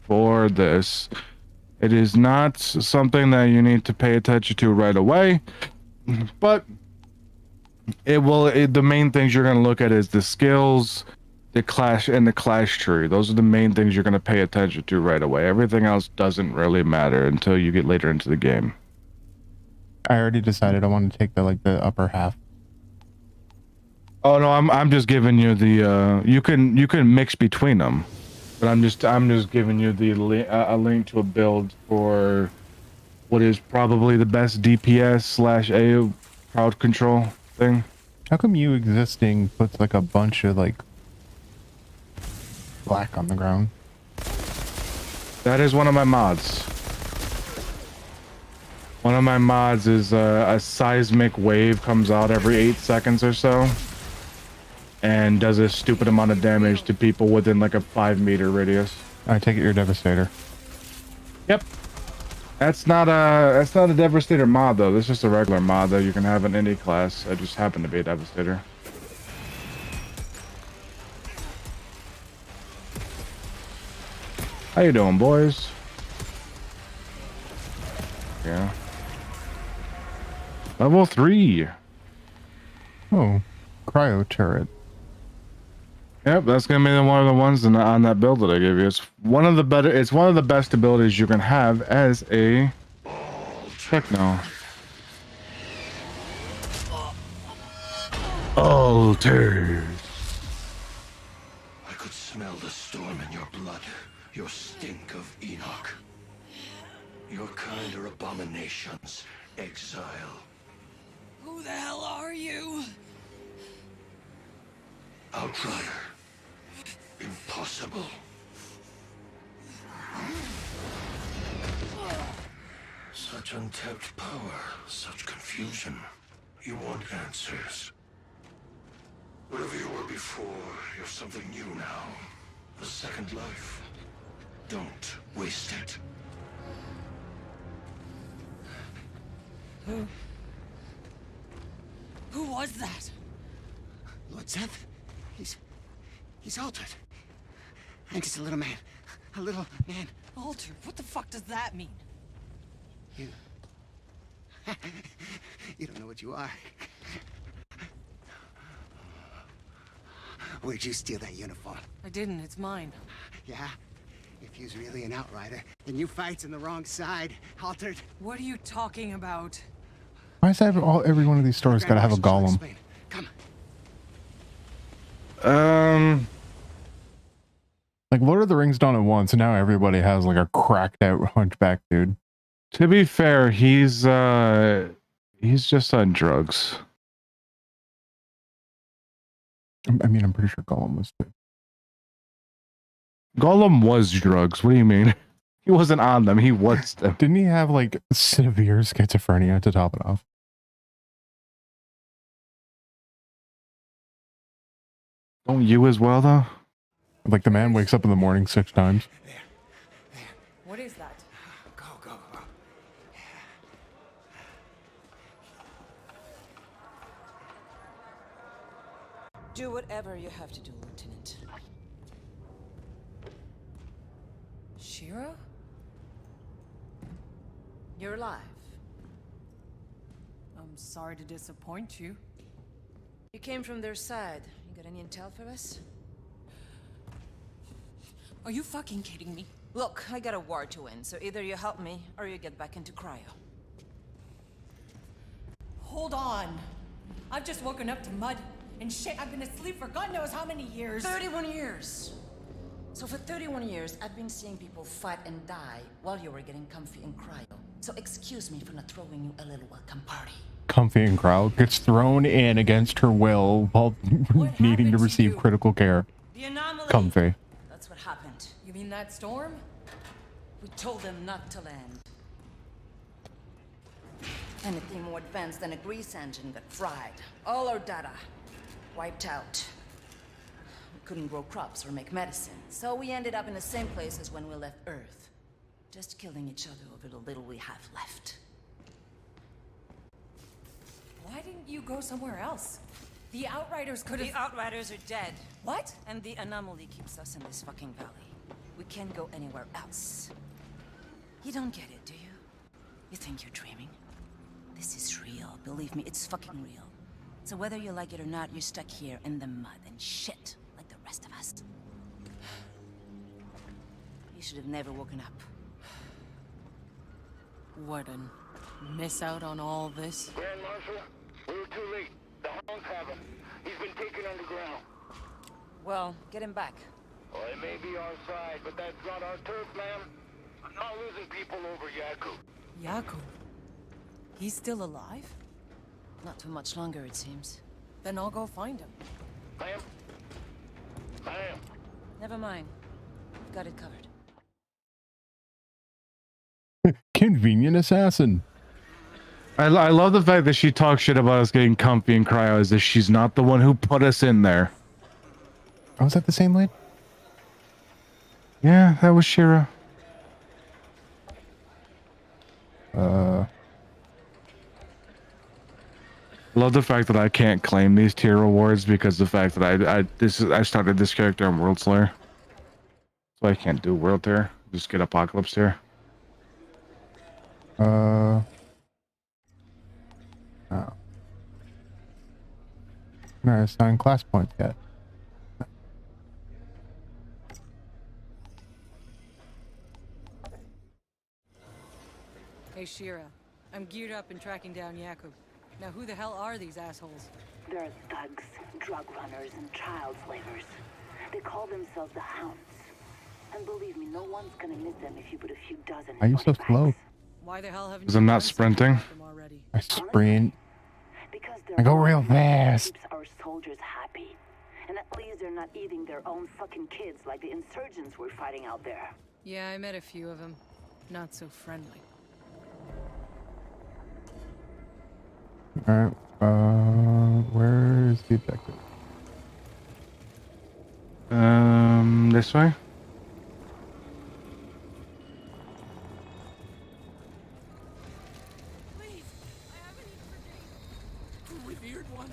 [SPEAKER 1] for this. It is not something that you need to pay attention to right away, but it will. The main things you're going to look at is the skills, the class, and the class tree. Those are the main things you're going to pay attention to right away. Everything else doesn't really matter until you get later into the game.
[SPEAKER 2] I already decided I want to take the upper half.
[SPEAKER 1] Oh no, I'm just giving you the you can mix between them, but I'm just giving you the a link to a build for what is probably the best DPS / AO crowd control thing.
[SPEAKER 2] How come you existing puts like a bunch of like black on the ground?
[SPEAKER 1] That is one of my mods. One of my mods is a seismic wave comes out every 8 seconds or so. And does a stupid amount of damage to people within like a 5-meter radius.
[SPEAKER 2] I take it you're Devastator.
[SPEAKER 1] Yep. That's not a Devastator mod though. This is just a regular mod that you can have in any class. I just happen to be a Devastator. How you doing, boys? Yeah. Level 3.
[SPEAKER 2] Oh, cryo turret.
[SPEAKER 1] Yep, that's gonna be one of the ones on that build that I gave you. It's one of the better. It's one of the best abilities you can have as a techno. Altered.
[SPEAKER 10] I could smell the storm in your blood, your stink of Enoch. Your kind are abominations, exile.
[SPEAKER 6] Who the hell are you?
[SPEAKER 10] Outrider. Impossible. Such untapped power, such confusion. You want answers. Whatever you were before, you're something new now. A second life. Don't waste it.
[SPEAKER 6] Who was that?
[SPEAKER 15] Lord Seth? He's altered. And he's a little man. A little man.
[SPEAKER 6] Altered? What the fuck does that mean?
[SPEAKER 15] You... you don't know what you are. Where'd you steal that uniform?
[SPEAKER 6] I didn't, it's mine.
[SPEAKER 15] Yeah? If you's really an outrider, then you fights on the wrong side, Altered.
[SPEAKER 6] What are you talking about?
[SPEAKER 2] Why is that every one of these stores gotta have a golem?
[SPEAKER 15] Come.
[SPEAKER 2] Like Lord of the Rings done it once, and now everybody has like a cracked out hunchback dude.
[SPEAKER 1] To be fair, he's just on drugs.
[SPEAKER 2] I mean, I'm pretty sure Gollum was too.
[SPEAKER 1] Gollum was drugs. What do you mean? He wasn't on them. He was them.
[SPEAKER 2] Didn't he have like severe schizophrenia to top it off?
[SPEAKER 1] Don't you as well, though?
[SPEAKER 2] Like the man wakes up in the morning 6 times.
[SPEAKER 6] What is that?
[SPEAKER 15] Go.
[SPEAKER 8] Do whatever you have to do, Lieutenant.
[SPEAKER 6] Shira?
[SPEAKER 8] You're alive.
[SPEAKER 6] I'm sorry to disappoint you.
[SPEAKER 8] You came from their side. You got any intel for us?
[SPEAKER 6] Are you fucking kidding me?
[SPEAKER 8] Look, I got a war to win, so either you help me, or you get back into cryo.
[SPEAKER 6] Hold on. I've just woken up to mud and shit. I've been asleep for God knows how many years.
[SPEAKER 8] 31 years. So for 31 years, I've been seeing people fight and die while you were getting comfy in cryo. So excuse me for not throwing you a little welcome party.
[SPEAKER 2] Comfy in crowd gets thrown in against her will while needing to receive critical care.
[SPEAKER 8] The anomaly.
[SPEAKER 2] Comfy.
[SPEAKER 8] That's what happened.
[SPEAKER 6] You mean that storm?
[SPEAKER 8] We told them not to land. Anything more advanced than a grease engine got fried. All our data wiped out. We couldn't grow crops or make medicine, so we ended up in the same place as when we left Earth. Just killing each other over the little we have left.
[SPEAKER 6] Why didn't you go somewhere else? The Outriders could have...
[SPEAKER 8] The Outriders are dead.
[SPEAKER 6] What?
[SPEAKER 8] And the anomaly keeps us in this fucking valley. We can't go anywhere else. You don't get it, do you? You think you're dreaming? This is real. Believe me, it's fucking real. So whether you like it or not, you're stuck here in the mud and shit like the rest of us. You should have never woken up.
[SPEAKER 6] Warden, miss out on all this?
[SPEAKER 11] Grand Marshal, we were too late. The Hounds have him. He's been taken underground.
[SPEAKER 8] Well, get him back.
[SPEAKER 11] Well, it may be our side, but that's not our turf, ma'am. I'm not losing people over Yaku.
[SPEAKER 6] Yaku? He's still alive?
[SPEAKER 8] Not too much longer, it seems.
[SPEAKER 6] Then I'll go find him.
[SPEAKER 11] Ma'am? Ma'am?
[SPEAKER 8] Never mind. We've got it covered.
[SPEAKER 2] Convenient assassin.
[SPEAKER 1] I love the fact that she talks shit about us getting comfy in cryo as if she's not the one who put us in there.
[SPEAKER 2] Oh, was that the same lady?
[SPEAKER 1] Yeah, that was Shira. Love the fact that I can't claim these tier rewards because the fact that I started this character in World Slayer, so I can't do World Tier. Just get Apocalypse Tier.
[SPEAKER 2] Oh. No, it's not in class points yet.
[SPEAKER 6] Hey, Shira. I'm geared up and tracking down Jakub. Now, who the hell are these assholes?
[SPEAKER 9] They're thugs, drug runners, and child slavers. They call themselves the Hounds. And believe me, no one's gonna miss them if you put a few dozen
[SPEAKER 2] Why are you so slow?
[SPEAKER 6] Why the hell haven't
[SPEAKER 1] Because
[SPEAKER 6] you
[SPEAKER 1] I'm not
[SPEAKER 6] done something
[SPEAKER 1] sprinting.
[SPEAKER 6] about them already?
[SPEAKER 2] I sprint.
[SPEAKER 9] Because
[SPEAKER 2] I go real fast.
[SPEAKER 9] keeps our soldiers happy. And at least they're not eating their own fucking kids like the insurgents we're fighting out there.
[SPEAKER 6] Yeah, I met a few of them. Not so friendly.
[SPEAKER 2] Alright, where's the objective?
[SPEAKER 1] This way?
[SPEAKER 7] Revered one.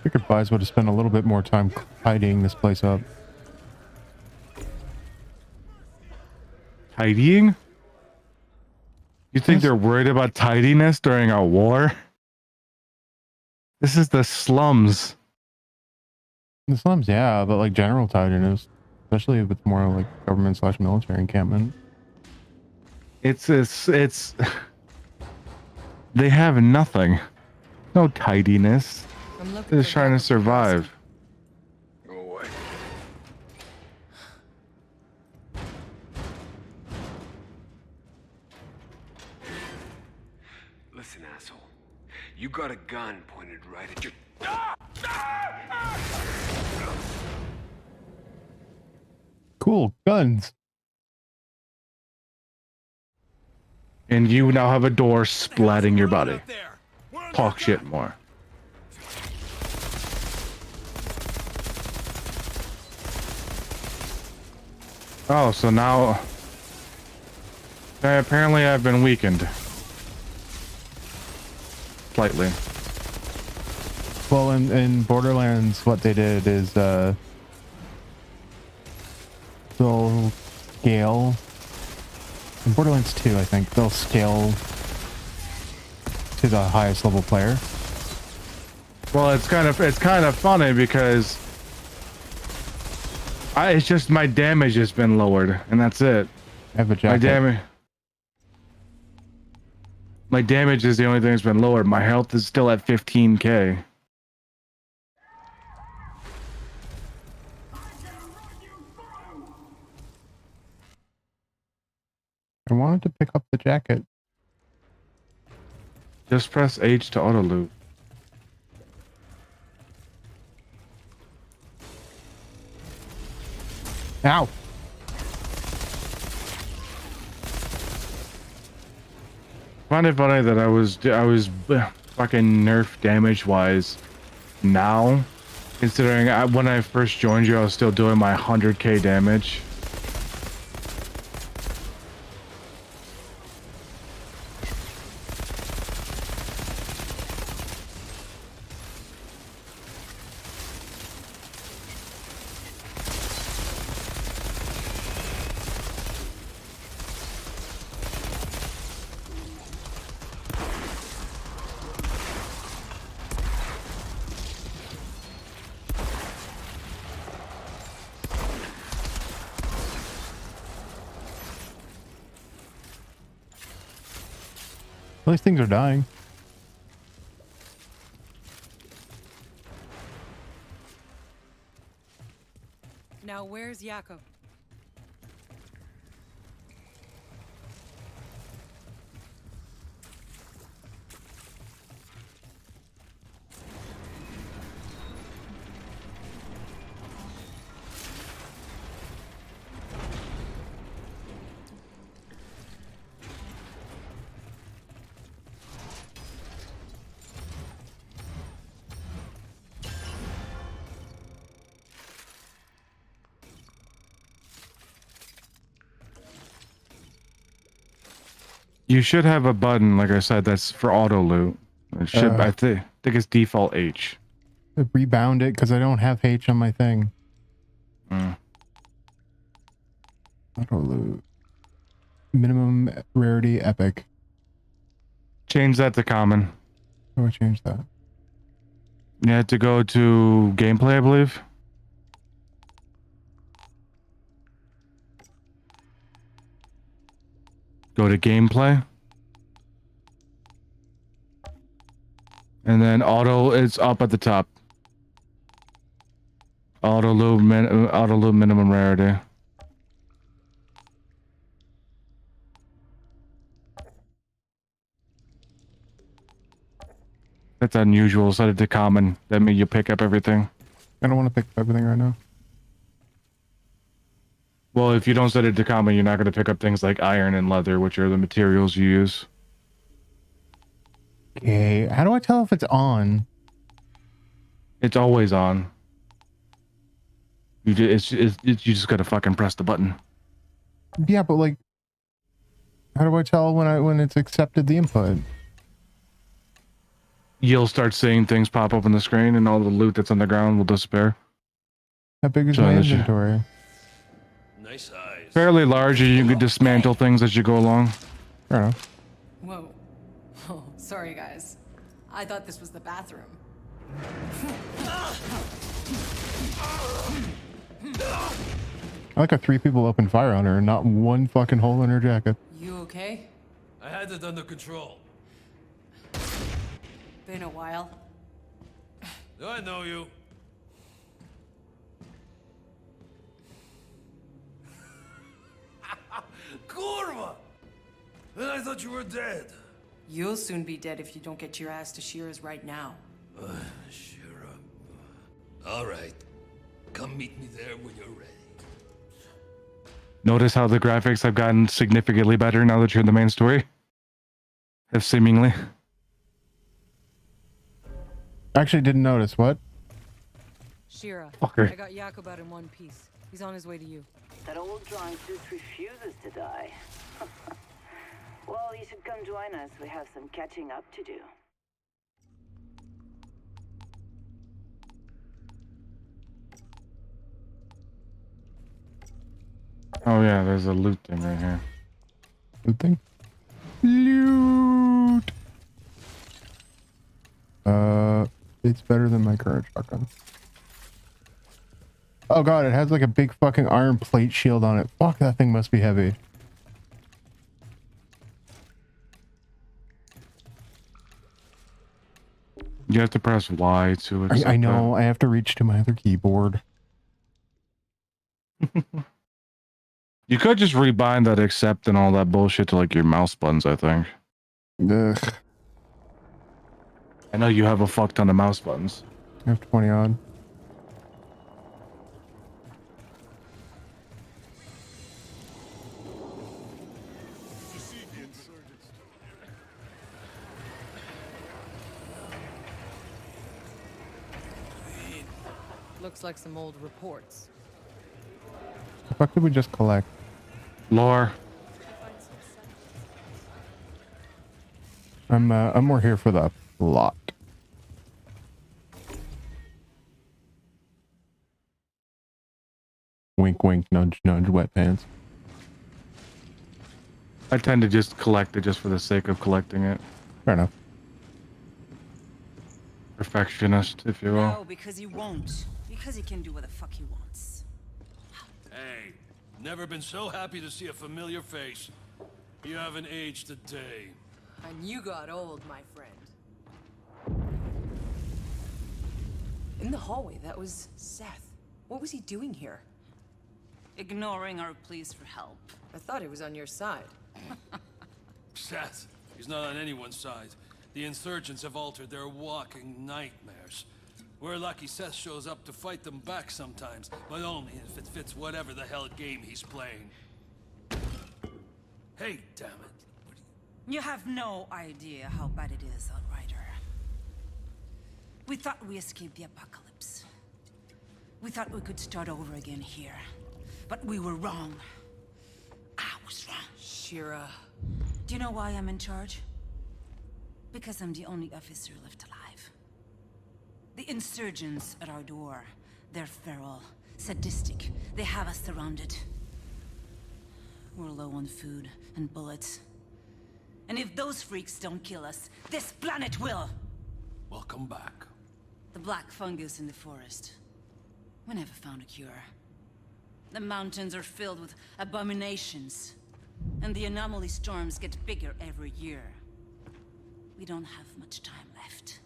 [SPEAKER 2] I could advise would have spent a little bit more time tidying this place up.
[SPEAKER 1] Tidying? You think they're worried about tidiness during a war? This is the slums.
[SPEAKER 2] The slums, yeah, but like general tidiness, especially if it's more like government/military encampment.
[SPEAKER 1] It's they have nothing. No tidiness. They're just trying to survive.
[SPEAKER 10] Go away.
[SPEAKER 16] Listen, asshole. You got a gun pointed right at your...
[SPEAKER 2] Cool, guns.
[SPEAKER 1] And you now have a door splatting your body. Talk shit more. Oh, so now... apparently I've been weakened. Slightly.
[SPEAKER 2] Well, in Borderlands, what they did is they'll scale. In Borderlands 2, I think they'll scale to the highest level player.
[SPEAKER 1] Well, it's kind of funny because it's just my damage has been lowered, and that's it.
[SPEAKER 2] I have a jacket.
[SPEAKER 1] My damage is the only thing that's been lowered. My health is still at 15k.
[SPEAKER 2] I wanted to pick up the jacket.
[SPEAKER 1] Just press H to auto loot.
[SPEAKER 2] Ow!
[SPEAKER 1] I find it funny that I was fucking nerf damage wise now, considering when I first joined you I was still doing my 100k damage.
[SPEAKER 2] At least things are dying.
[SPEAKER 6] Now, where's Jakub?
[SPEAKER 1] You should have a button, like I said, that's for auto loot. It should, I think it's default H.
[SPEAKER 2] Rebound it because I don't have H on my thing. Auto loot. Minimum rarity epic.
[SPEAKER 1] Change that to common.
[SPEAKER 2] How do I change that?
[SPEAKER 1] You had to go to gameplay, I believe. Go to gameplay. And then auto is up at the top. Auto loop minimum rarity. That's unusual. Set it to common. That means you pick up everything.
[SPEAKER 2] I don't want to pick up everything right now.
[SPEAKER 1] Well, if you don't set it to common, you're not going to pick up things like iron and leather, which are the materials you use.
[SPEAKER 2] Okay, how do I tell if it's on?
[SPEAKER 1] It's always on. You just gotta fucking press the button.
[SPEAKER 2] Yeah, but like, how do I tell when it's accepted the input?
[SPEAKER 1] You'll start seeing things pop up on the screen, and all the loot that's on the ground will disappear.
[SPEAKER 2] How big is my inventory?
[SPEAKER 14] Nice eyes.
[SPEAKER 1] Fairly large, and you can dismantle things as you go along.
[SPEAKER 2] Fair enough.
[SPEAKER 6] Whoa. Oh, sorry, guys. I thought this was the bathroom.
[SPEAKER 2] I like how 3 people opened fire on her and not one fucking hole in her jacket.
[SPEAKER 6] You okay?
[SPEAKER 14] I had it under control.
[SPEAKER 6] Been a while.
[SPEAKER 14] Do I know you? Kurva! Then I thought you were dead.
[SPEAKER 6] You'll soon be dead if you don't get your ass to Shira's right now.
[SPEAKER 14] Shira. All right. Come meet me there when you're ready.
[SPEAKER 1] Notice how the graphics have gotten significantly better now that you're in the main story? Have seemingly.
[SPEAKER 2] Actually didn't notice. What?
[SPEAKER 6] Shira,
[SPEAKER 1] Fucker.
[SPEAKER 6] I got Jakob out in one piece. He's on his way to you.
[SPEAKER 9] That old drawing just refuses to die. Well, you should come join us. We have some catching up to do.
[SPEAKER 1] Oh yeah, there's a loot thing right here.
[SPEAKER 2] Loot thing? Loot! It's better than my current shotgun. Oh god, it has like a big fucking iron plate shield on it. Fuck, that thing must be heavy.
[SPEAKER 1] You have to press Y to accept
[SPEAKER 2] I know, I have to reach to my other keyboard.
[SPEAKER 1] You could just rebind that accept and all that bullshit to like your mouse buttons, I think.
[SPEAKER 2] Ugh.
[SPEAKER 1] I know you have a fuck ton of mouse buttons.
[SPEAKER 2] I have 20 odd.
[SPEAKER 6] Looks like some old reports.
[SPEAKER 2] The fuck did we just collect?
[SPEAKER 1] Lore.
[SPEAKER 2] I'm more here for the plot. Wink, wink, nudge, nudge, wet pants.
[SPEAKER 1] I tend to just collect it just for the sake of collecting it.
[SPEAKER 2] Fair enough.
[SPEAKER 1] Perfectionist, if you will.
[SPEAKER 8] No, because he won't. Because he can do what the fuck he wants.
[SPEAKER 14] Hey, never been so happy to see a familiar face. You haven't aged a day.
[SPEAKER 6] And you got old, my friend. In the hallway, that was Seth. What was he doing here?
[SPEAKER 8] Ignoring our pleas for help.
[SPEAKER 6] I thought he was on your side.
[SPEAKER 14] Seth, he's not on anyone's side. The insurgents have altered their walking nightmares. We're lucky Seth shows up to fight them back sometimes, but only if it fits whatever the hell game he's playing. Hey, damn it.
[SPEAKER 8] You have no idea how bad it is, Outrider. We thought we escaped the apocalypse. We thought we could start over again here. But we were wrong. I was wrong.
[SPEAKER 6] Shira.
[SPEAKER 8] Do you know why I'm in charge? Because I'm the only officer left alive. The insurgents at our door, they're feral, sadistic. They have us surrounded. We're low on food and bullets. And if those freaks don't kill us, this planet will!
[SPEAKER 14] Welcome back.
[SPEAKER 8] The black fungus in the forest. We never found a cure. The mountains are filled with abominations. And the anomaly storms get bigger every year. We don't have much time left.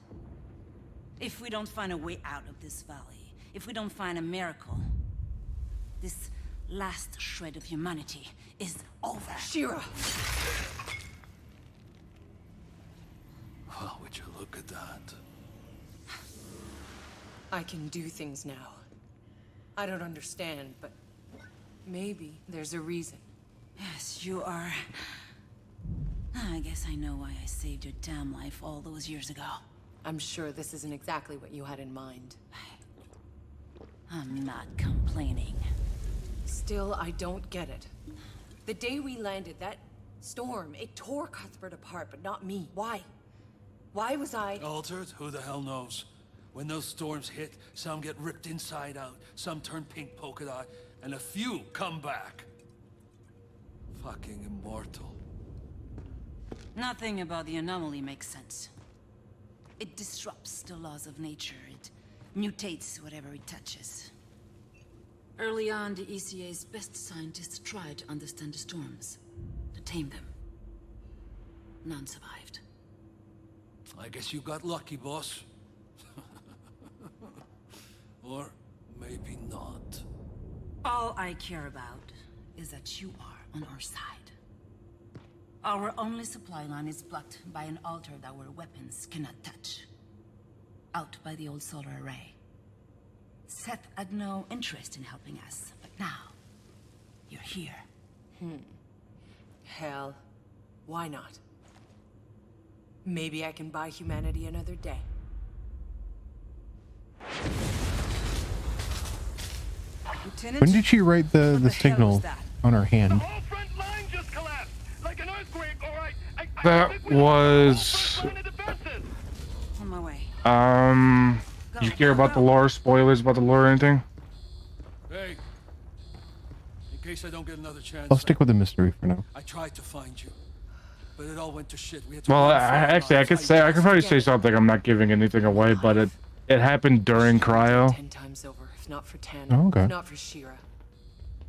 [SPEAKER 8] If we don't find a way out of this valley, if we don't find a miracle, this last shred of humanity is over.
[SPEAKER 6] Shira!
[SPEAKER 17] Well, would you look at that?
[SPEAKER 6] I can do things now. I don't understand, but maybe there's a reason.
[SPEAKER 8] Yes, you are. I guess I know why I saved your damn life all those years ago.
[SPEAKER 6] I'm sure this isn't exactly what you had in mind.
[SPEAKER 8] I'm not complaining.
[SPEAKER 6] Still, I don't get it. The day we landed, that storm, it tore Cuthbert apart, but not me. Why? Why was I...
[SPEAKER 17] Altered? Who the hell knows? When those storms hit, some get ripped inside out, some turn pink polka dot, and a few come back. Fucking immortal.
[SPEAKER 8] Nothing about the anomaly makes sense. It disrupts the laws of nature. It mutates whatever it touches. Early on, the ECA's best scientists tried to understand the storms, to tame them. None survived.
[SPEAKER 17] I guess you got lucky, boss. Or maybe not.
[SPEAKER 8] All I care about is that you are on our side. Our only supply line is blocked by an altar that our weapons cannot touch. Out by the old solar array. Seth had no interest in helping us, but now, you're here.
[SPEAKER 6] Hell, why not? Maybe I can buy humanity another day.
[SPEAKER 8] Lieutenant?
[SPEAKER 2] When did she write the signal on her hand?
[SPEAKER 1] That was...
[SPEAKER 8] On my way.
[SPEAKER 1] Did you care about the lore? Spoilers about the lore or anything?
[SPEAKER 17] Hey. In case I don't get another chance...
[SPEAKER 2] I'll stick with the mystery for now.
[SPEAKER 17] I tried to find you. But it all went to shit. We had to
[SPEAKER 1] Well, actually, I could probably say something. I'm not giving anything away, but it happened during cryo.
[SPEAKER 6] 10 times over, if not for Tanner,
[SPEAKER 2] Oh, okay.
[SPEAKER 6] if not for Shira.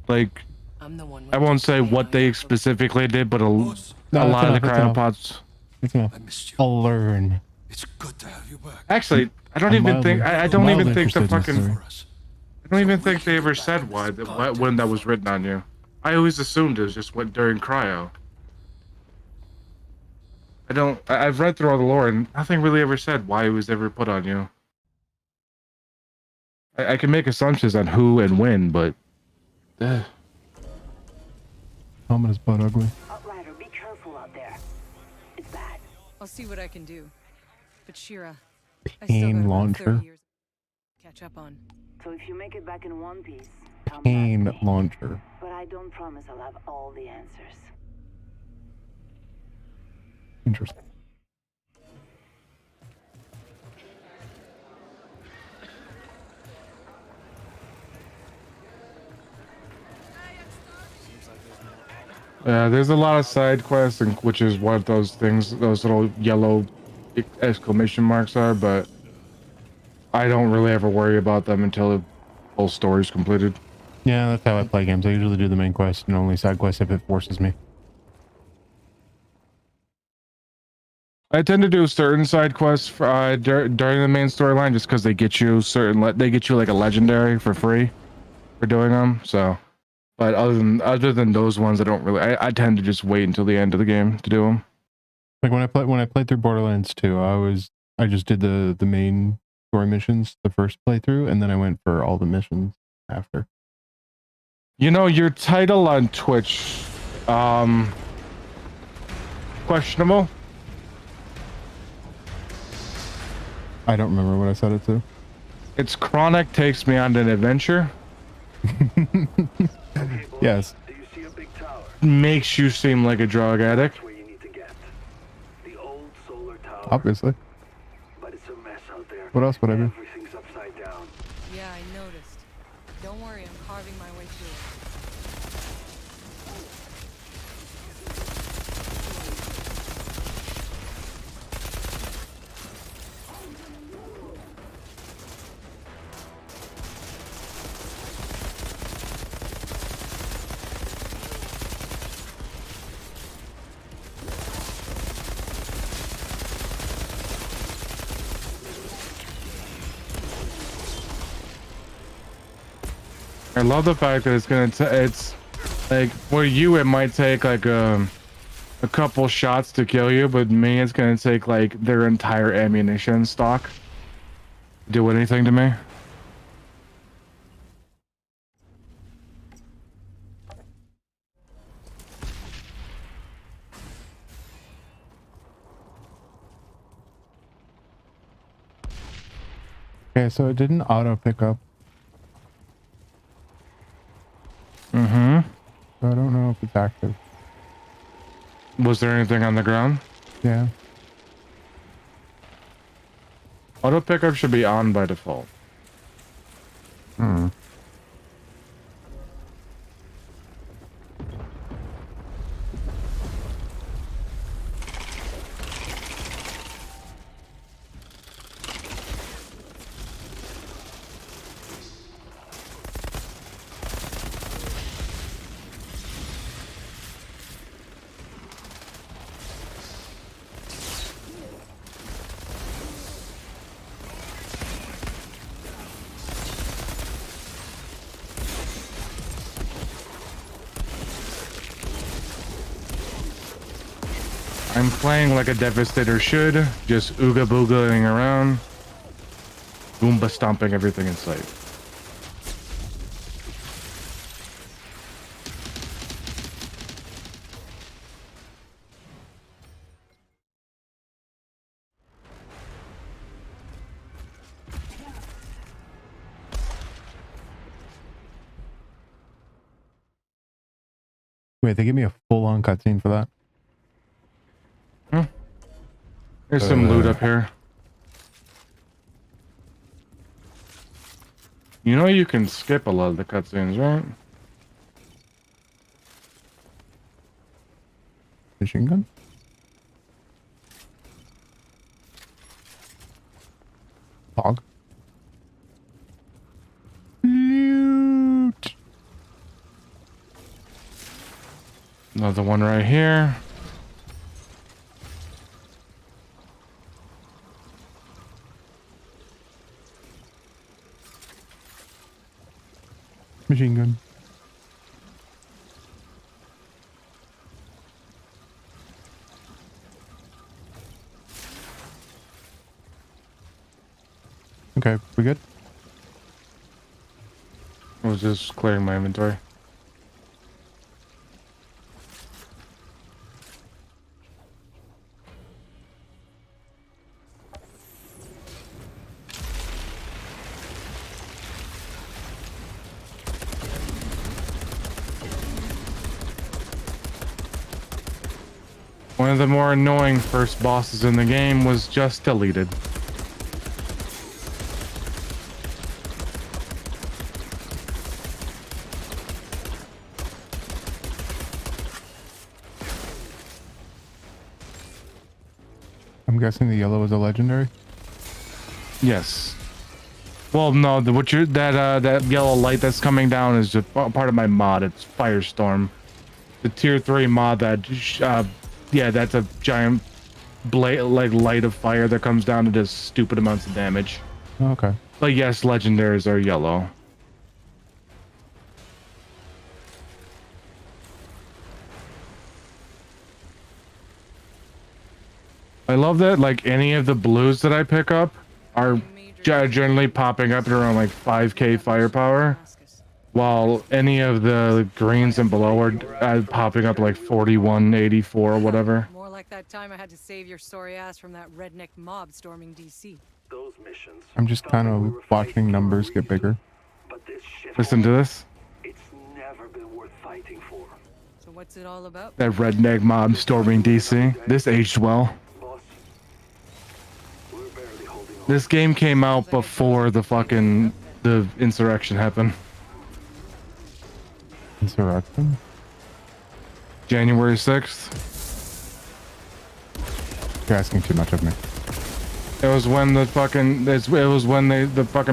[SPEAKER 1] Like,
[SPEAKER 6] I'm the one
[SPEAKER 1] I won't say what they specifically did, but a lot of the cryopods.
[SPEAKER 2] I'll learn.
[SPEAKER 17] It's good to have you back.
[SPEAKER 1] Actually, I don't even think I don't
[SPEAKER 2] mildly
[SPEAKER 1] even think the
[SPEAKER 2] interested in
[SPEAKER 1] fucking.
[SPEAKER 2] this
[SPEAKER 1] I don't even think they ever said why when that was written on you. I always assumed it was just went during cryo. I've read through all the lore and nothing really ever said why it was ever put on you. I can make assumptions on who and when, but.
[SPEAKER 2] Helmet is butt ugly.
[SPEAKER 9] Outrider, be careful out there. It's bad.
[SPEAKER 6] I'll see what I can do. But Shira, I still
[SPEAKER 2] Pain
[SPEAKER 6] got about
[SPEAKER 2] launcher.
[SPEAKER 6] 30 years to catch up on.
[SPEAKER 9] So if you make it back in one piece, come
[SPEAKER 2] Pain
[SPEAKER 9] back.
[SPEAKER 2] launcher.
[SPEAKER 9] But I don't promise I'll have all the answers.
[SPEAKER 2] Interesting.
[SPEAKER 1] Yeah, there's a lot of side quests, and which is what those things, those little yellow exclamation marks are, but I don't really ever worry about them until the whole story's completed.
[SPEAKER 2] Yeah, that's how I play games. I usually do the main quest and only side quests if it forces me.
[SPEAKER 1] I tend to do certain side quests during the main storyline just because they get you like a legendary for free for doing them. So, but other than those ones, I don't really. I tend to just wait until the end of the game to do them.
[SPEAKER 2] Like when I played through Borderlands 2, I just did the main story missions the first playthrough, and then I went for all the missions after.
[SPEAKER 1] You know, your title on Twitch, questionable.
[SPEAKER 2] I don't remember what I said it to.
[SPEAKER 1] It's Chronic Takes Me on an Adventure.
[SPEAKER 2] Yes.
[SPEAKER 1] Makes you seem like a drug addict.
[SPEAKER 2] Obviously.
[SPEAKER 11] But it's a mess out there.
[SPEAKER 2] What else would I do?
[SPEAKER 11] Everything's upside down.
[SPEAKER 6] Yeah, I noticed. Don't worry, I'm carving my way through it.
[SPEAKER 1] I love the fact that it's like for you it might take like a couple shots to kill you, but me it's gonna take like their entire ammunition stock to do anything to me.
[SPEAKER 2] Okay, so it didn't auto pick up.
[SPEAKER 1] Mm-hmm.
[SPEAKER 2] So I don't know if it's active.
[SPEAKER 1] Was there anything on the ground?
[SPEAKER 2] Yeah.
[SPEAKER 1] Auto pickup should be on by default.
[SPEAKER 2] Hmm.
[SPEAKER 1] I'm playing like a Devastator should, just ooga boogaing around, boomba stomping everything in sight.
[SPEAKER 2] Wait, they give me a full-on cutscene for that?
[SPEAKER 1] There's some loot up here. You know you can skip a lot of the cutscenes, right?
[SPEAKER 2] Machine gun? Hog. Loot.
[SPEAKER 1] Another one right here.
[SPEAKER 2] Machine gun. Okay, we good?
[SPEAKER 1] I was just clearing my inventory. One of the more annoying first bosses in the game was just deleted.
[SPEAKER 2] I'm guessing the yellow is a legendary?
[SPEAKER 1] Yes. Well, no, that yellow light that's coming down is just part of my mod. It's Firestorm, the tier 3 mod that yeah, that's a giant light of fire that comes down and does stupid amounts of damage.
[SPEAKER 2] Okay.
[SPEAKER 1] But yes, legendaries are yellow. I love that like any of the blues that I pick up are generally popping up at around like 5k firepower, while any of the greens and below are popping up like 41, 84 or whatever.
[SPEAKER 6] More like that time I had to save your sorry ass from that redneck mob storming DC.
[SPEAKER 11] Those missions.
[SPEAKER 2] I'm just kind of watching numbers get bigger.
[SPEAKER 11] But this shit.
[SPEAKER 1] Listen to this.
[SPEAKER 11] It's never been worth fighting for.
[SPEAKER 6] So what's it all about?
[SPEAKER 1] That redneck mob storming DC. This aged well. This game came out before the insurrection happened.
[SPEAKER 2] Insurrection?
[SPEAKER 1] January 6th.
[SPEAKER 2] You're asking too much of me.
[SPEAKER 1] It was when the fucking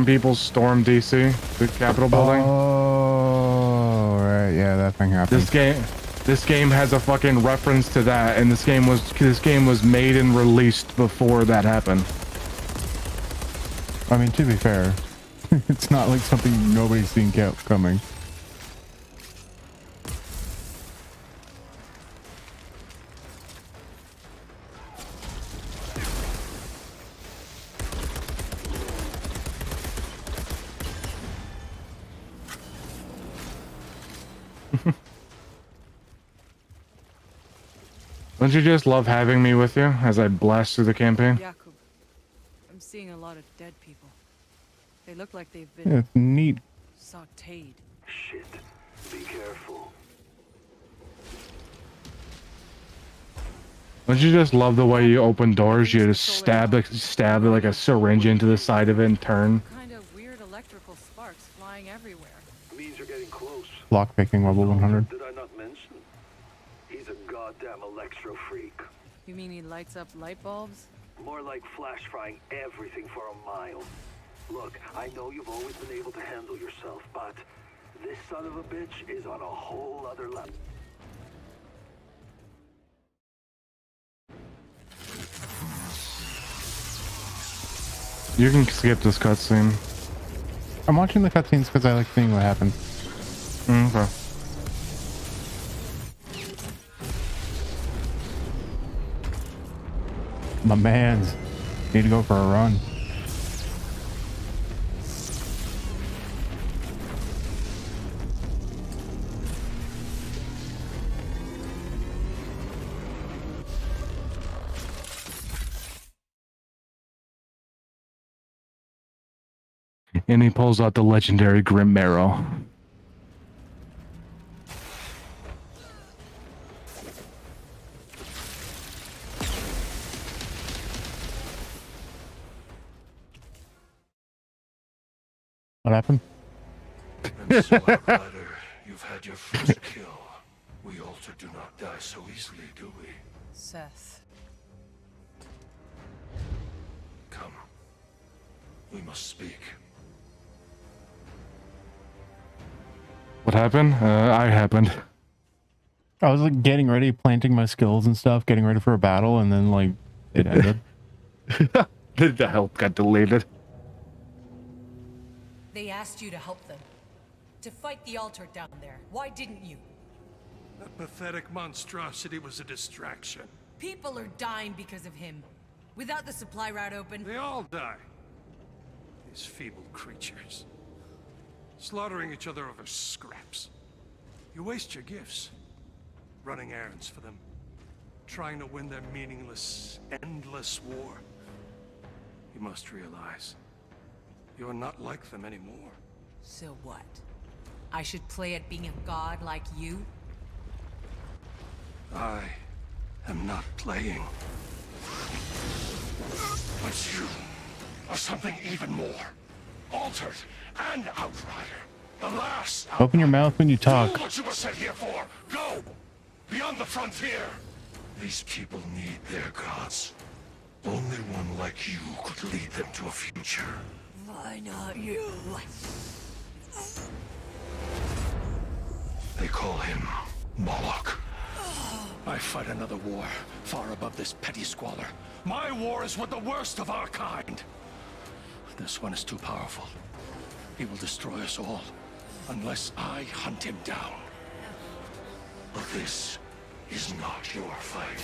[SPEAKER 1] people stormed DC, the Capitol building.
[SPEAKER 2] Oh, right, yeah, that thing happened.
[SPEAKER 1] This game has a fucking reference to that, and this game was made and released before that happened.
[SPEAKER 2] I mean, to be fair, It's not like something nobody's seen coming.
[SPEAKER 1] Don't you just love having me with you as I blast through the campaign?
[SPEAKER 12] Jakub, I'm seeing a lot of dead people. They look like they've been
[SPEAKER 2] Yeah, it's neat.
[SPEAKER 12] sautéed.
[SPEAKER 11] Shit. Be careful.
[SPEAKER 1] Don't you just love the way you open doors? You just stab like a syringe into the side of it and turn.
[SPEAKER 12] Kind of weird electrical sparks flying everywhere.
[SPEAKER 11] Means you're getting close.
[SPEAKER 2] Lockpicking level 100.
[SPEAKER 11] Did I not mention? He's a goddamn electro freak.
[SPEAKER 12] You mean he lights up light bulbs?
[SPEAKER 11] More like flash frying everything for a mile. Look, I know you've always been able to handle yourself, but this son of a bitch is on a whole other level.
[SPEAKER 1] You can skip this cutscene.
[SPEAKER 2] I'm watching the cutscenes because I like seeing what happens.
[SPEAKER 1] Okay.
[SPEAKER 2] My mans need to go for a run.
[SPEAKER 1] And he pulls out the legendary Grim Marrow.
[SPEAKER 2] What happened?
[SPEAKER 10] And so, Outrider, you've had your first kill. We Alter do not die so easily, do we?
[SPEAKER 6] Seth.
[SPEAKER 10] Come. We must speak.
[SPEAKER 1] What happened? I happened.
[SPEAKER 2] I was like getting ready, planting my skills and stuff, getting ready for a battle, and then like it ended.
[SPEAKER 1] The help got deleted.
[SPEAKER 6] They asked you to help them. To fight the altar down there. Why didn't you?
[SPEAKER 17] That pathetic monstrosity was a distraction.
[SPEAKER 6] People are dying because of him. Without the supply route open...
[SPEAKER 17] They all die. These feeble creatures. Slaughtering each other over scraps. You waste your gifts. Running errands for them. Trying to win their meaningless, endless war. You must realize, you're not like them anymore.
[SPEAKER 6] So what? I should play at being a god like you?
[SPEAKER 10] I am not playing. But you are something even more. Altered and Outrider. The last.
[SPEAKER 2] Open your mouth when you talk.
[SPEAKER 10] Do what you were sent here for. Go! Beyond the frontier. These people need their gods. Only one like you could lead them to a future.
[SPEAKER 6] Why not you?
[SPEAKER 10] They call him Moloch. I fight another war, far above this petty squalor. My war is with the worst of our kind. This one is too powerful. He will destroy us all, unless I hunt him down. But this is not your fight.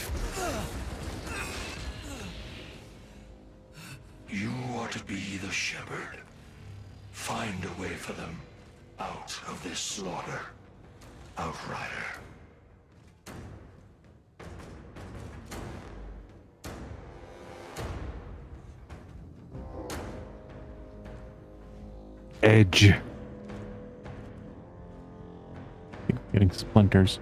[SPEAKER 10] You are to be the shepherd. Find a way for them out of this slaughter. Outrider.
[SPEAKER 1] Edge.
[SPEAKER 2] Getting splinters.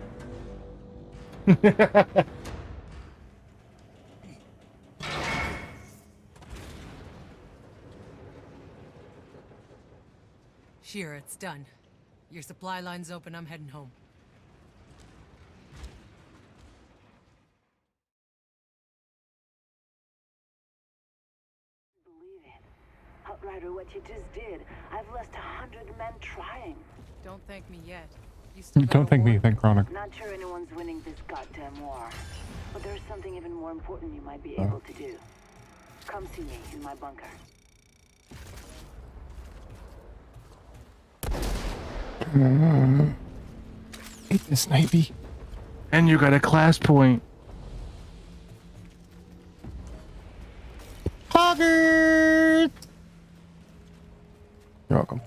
[SPEAKER 6] Shira, it's done. Your supply line's open, I'm heading home.
[SPEAKER 9] Believe it. Outrider, what you just did. I've lost 100 men trying.
[SPEAKER 12] Don't thank me yet. You still
[SPEAKER 2] Don't thank me, thank Chronic.
[SPEAKER 9] Not sure anyone's winning this goddamn war. But there's something even more important you might be able to do. Come see me in my bunker.
[SPEAKER 2] Hate this snipey.
[SPEAKER 1] And you got a class point.
[SPEAKER 2] Poggers! You're welcome.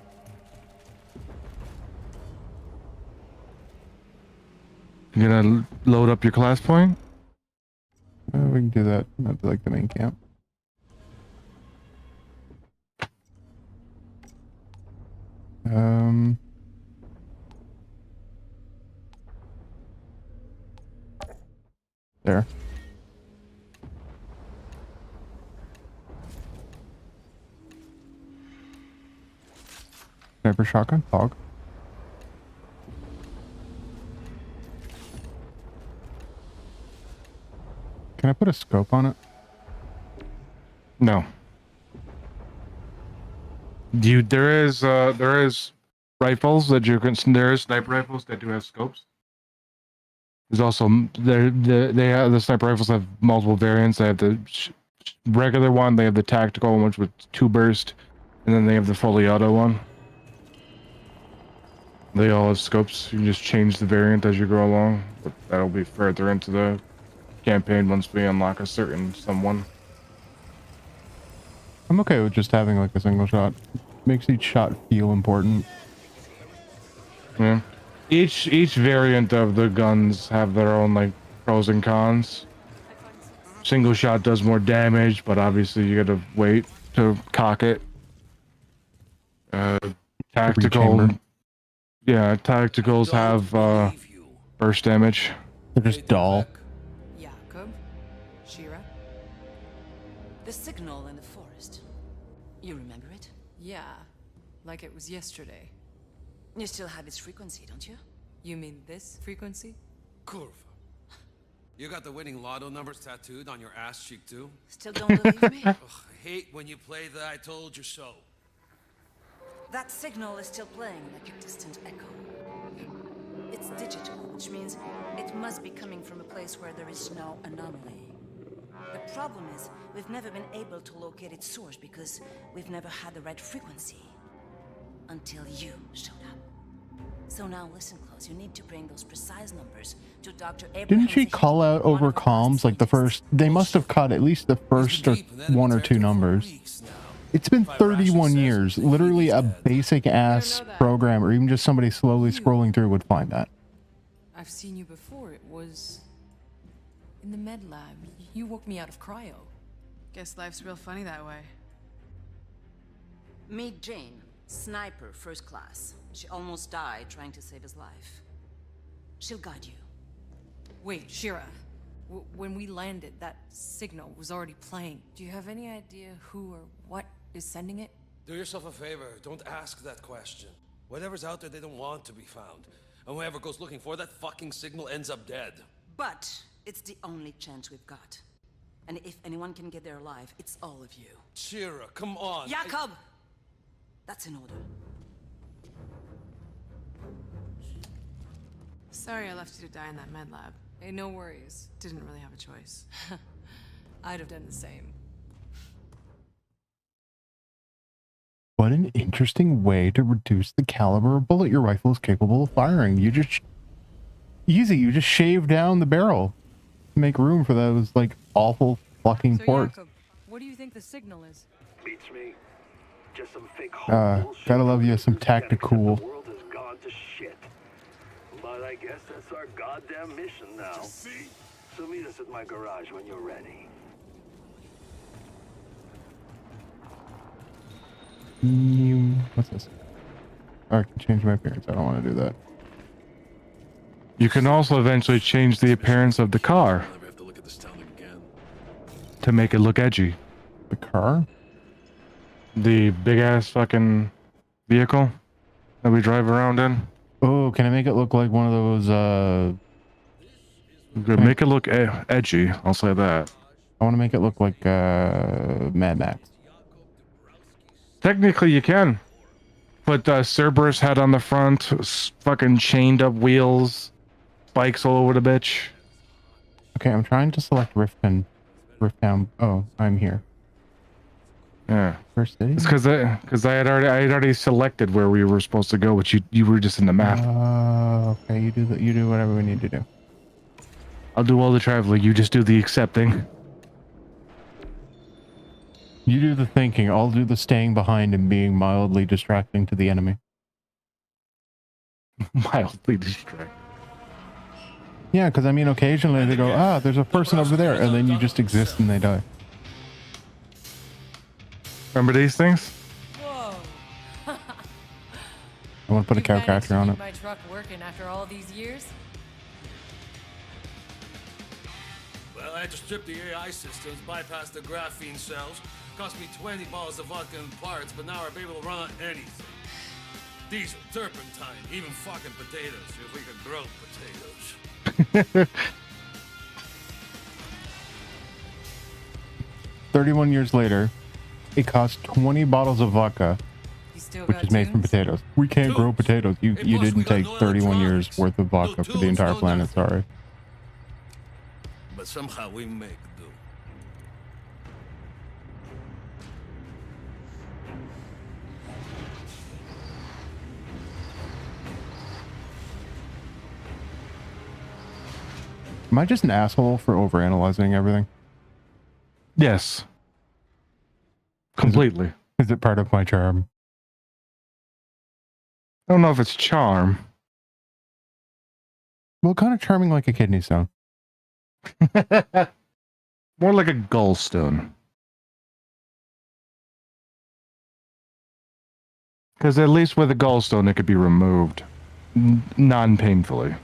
[SPEAKER 1] You gonna load up your class point?
[SPEAKER 2] We can do that at like the main camp. There. Sniper shotgun, hog. Can I put a scope on it?
[SPEAKER 1] No. There is rifles that you can. There is sniper rifles that do have scopes. There's also the sniper rifles have multiple variants. They have the regular one. They have the tactical one, which with 2 burst, and then they have the fully auto one. They all have scopes. You can just change the variant as you go along, but that'll be further into the campaign once we unlock a certain someone.
[SPEAKER 2] I'm okay with just having like a single shot. Makes each shot feel important.
[SPEAKER 1] Yeah. Each variant of the guns have their own like pros and cons. Single shot does more damage, but obviously you gotta wait to cock it. Tactical. Yeah, tacticals have burst damage.
[SPEAKER 2] They're just dull.
[SPEAKER 6] Jacob? Shira?
[SPEAKER 8] The signal in the forest. You remember it?
[SPEAKER 6] Yeah, like it was yesterday.
[SPEAKER 8] You still have its frequency, don't you?
[SPEAKER 6] You mean this frequency?
[SPEAKER 18] Curva. You got the winning lotto numbers tattooed on your ass cheek too?
[SPEAKER 8] Still don't believe me?
[SPEAKER 18] Ugh, I hate when you play the I told you so.
[SPEAKER 8] That signal is still playing like a distant echo. It's digital, which means it must be coming from a place where there is no anomaly. The problem is, we've never been able to locate its source because we've never had the right frequency. Until you showed up. So now listen close, you need to bring those precise numbers to Dr. Abraham.
[SPEAKER 2] Didn't she call out over comms like the first? They must have caught at least the first or 1 or 2 numbers. It's been 31 years. Literally a basic ass program or even just somebody slowly scrolling through would find that.
[SPEAKER 6] I've seen you before. It was in the med lab. You woke me out of cryo.
[SPEAKER 12] Guess life's real funny that way.
[SPEAKER 8] Meet Jane, sniper, first class. She almost died trying to save his life. She'll guide you.
[SPEAKER 6] Wait, Shira. When we landed, that signal was already playing. Do you have any idea who or what is sending it?
[SPEAKER 18] Do yourself a favor, don't ask that question. Whatever's out there, they don't want to be found. And whoever goes looking for that fucking signal ends up dead.
[SPEAKER 8] But it's the only chance we've got. And if anyone can get there alive, it's all of you.
[SPEAKER 18] Shira, come on.
[SPEAKER 8] Jacob! That's in order.
[SPEAKER 12] Sorry I left you to die in that med lab.
[SPEAKER 6] Hey, no worries.
[SPEAKER 12] Didn't really have a choice.
[SPEAKER 6] I'd have done the same.
[SPEAKER 2] What an interesting way to reduce the caliber of bullet your rifle is capable of firing. You just... Easy, you just shave down the barrel to make room for those, like, awful fucking ports.
[SPEAKER 6] Jacob, what do you think the signal is?
[SPEAKER 11] Beats me. Just some fake
[SPEAKER 2] Gotta love you some tactical.
[SPEAKER 11] The world has gone to shit. But I guess that's our goddamn mission now. So meet us at my garage when you're ready.
[SPEAKER 2] What's this? Oh, I can change my appearance. I don't want to do that.
[SPEAKER 1] You can also eventually change the appearance of the car to make it look edgy.
[SPEAKER 2] The car?
[SPEAKER 1] The big ass fucking vehicle that we drive around in.
[SPEAKER 2] Oh, can I make it look like one of those,
[SPEAKER 1] Make it look edgy, I'll say that.
[SPEAKER 2] I want to make it look like, Mad Max.
[SPEAKER 1] Technically, you can. Put Cerberus head on the front, fucking chained up wheels, spikes all over the bitch.
[SPEAKER 2] Okay, I'm trying to select Rift down. Oh, I'm here.
[SPEAKER 1] Yeah.
[SPEAKER 2] First city?
[SPEAKER 1] It's because I had already selected where we were supposed to go, but you were just in the map.
[SPEAKER 2] Okay, you do whatever we need to do.
[SPEAKER 1] I'll do all the traveling. You just do the accepting.
[SPEAKER 2] You do the thinking. I'll do the staying behind and being mildly distracting to the enemy.
[SPEAKER 1] Mildly distracting.
[SPEAKER 2] Yeah, because I mean, occasionally they go, there's a person over there, and then you just exist and they die.
[SPEAKER 1] Remember these things?
[SPEAKER 6] Whoa.
[SPEAKER 2] I want to put a cow catcher on it.
[SPEAKER 6] My truck working after all these years?
[SPEAKER 18] Well, I had to strip the AI systems, bypass the graphene cells. Cost me 20 bottles of vodka and parts, but now I'll be able to run on anything. Diesel, turpentine, even fucking potatoes, if we could grow potatoes.
[SPEAKER 2] 31 years later, it costs 20 bottles of vodka, which is made from potatoes. We can't grow potatoes. You didn't take 31 years worth of vodka for the entire planet, sorry.
[SPEAKER 18] But somehow we make do.
[SPEAKER 2] Am I just an asshole for overanalyzing everything?
[SPEAKER 1] Yes. Completely.
[SPEAKER 2] Is it part of my charm?
[SPEAKER 1] I don't know if it's charm.
[SPEAKER 2] Well, kind of charming like a kidney stone.
[SPEAKER 1] More like a gallstone. Because at least with a gallstone, it could be removed non-painfully.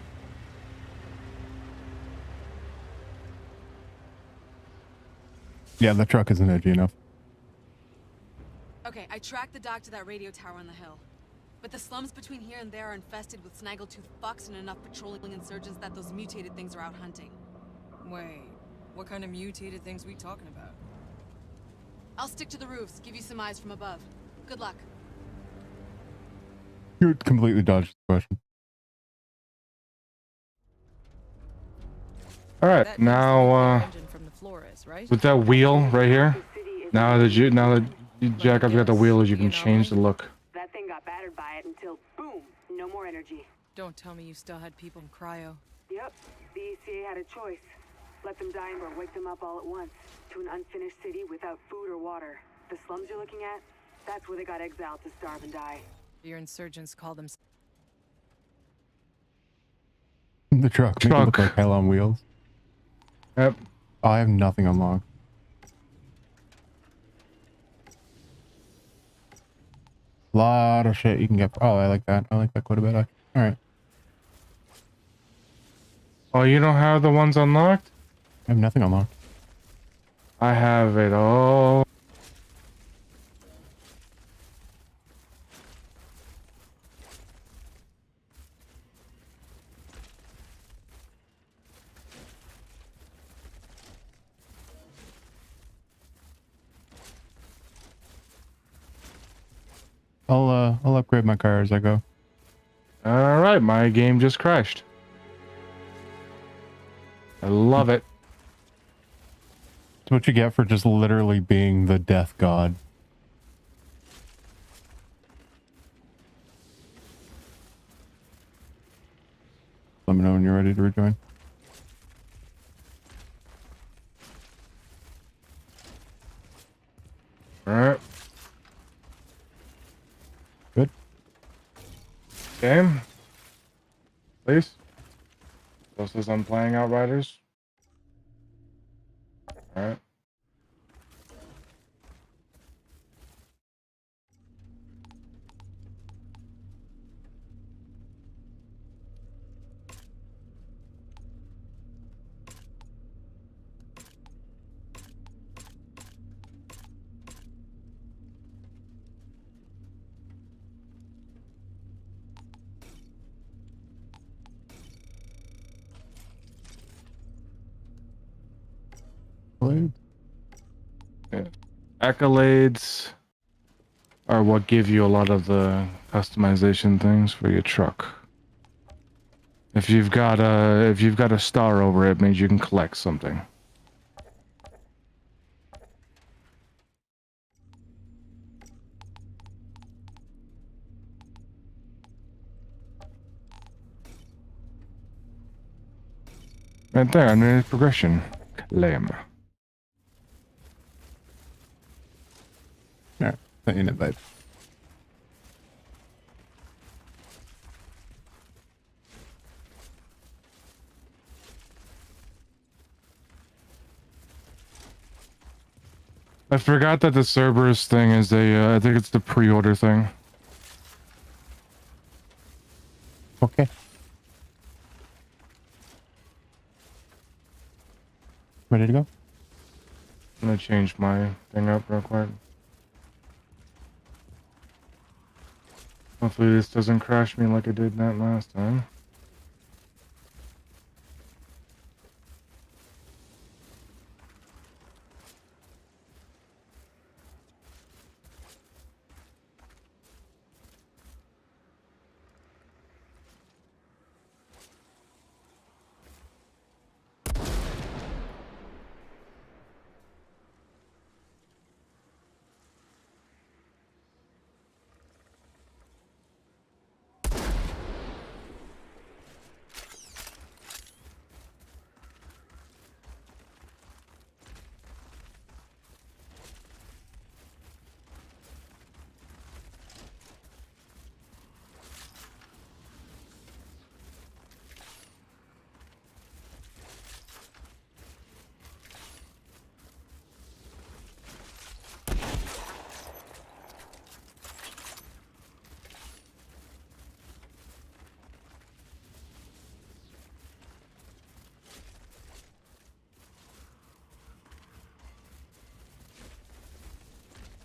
[SPEAKER 2] Yeah, the truck isn't edgy enough.
[SPEAKER 19] Okay, I tracked the dock to that radio tower on the hill. But the slums between here and there are infested with snaggletooth fucks and enough patrolling insurgents that those mutated things are out hunting.
[SPEAKER 6] Wait, what kind of mutated things we talking about?
[SPEAKER 19] I'll stick to the roofs, give you some eyes from above. Good luck.
[SPEAKER 2] You completely dodged the question.
[SPEAKER 1] All right, now with that wheel right here, now that you jack up, got the wheels, you can change the look.
[SPEAKER 9] That thing got battered by it until boom, no more energy.
[SPEAKER 6] Don't tell me you still had people in cryo.
[SPEAKER 9] Yep, the ECA had a choice: let them die or wake them up all at once to an unfinished city without food or water. The slums you're looking at, that's where they got exiled to starve and die.
[SPEAKER 6] Your insurgents call them.
[SPEAKER 2] The truck. Make it look like hell on wheels.
[SPEAKER 1] Yep.
[SPEAKER 2] Oh, I have nothing unlocked. Lot of shit you can get. Oh, I like that. I like that quite a bit. All right.
[SPEAKER 1] Oh, you don't have the ones unlocked?
[SPEAKER 2] I have nothing unlocked.
[SPEAKER 1] I have it all.
[SPEAKER 2] I'll upgrade my car as I go.
[SPEAKER 1] All right, my game just crashed. I love it.
[SPEAKER 2] It's what you get for just literally being the death god. Let me know when you're ready to rejoin.
[SPEAKER 1] All right.
[SPEAKER 2] Good.
[SPEAKER 1] Game. Please. This is I'm playing Outriders. All right. Yeah. Accolades are what give you a lot of the customization things for your truck. If you've got a star over it, it means you can collect something. Right there, under progression. Lame.
[SPEAKER 2] Alright, send you an invite.
[SPEAKER 1] I forgot that the Cerberus thing is a, I think it's the pre-order thing.
[SPEAKER 2] Okay. Ready to go?
[SPEAKER 1] I'm gonna change my thing up real quick. Hopefully this doesn't crash me like it did that last time.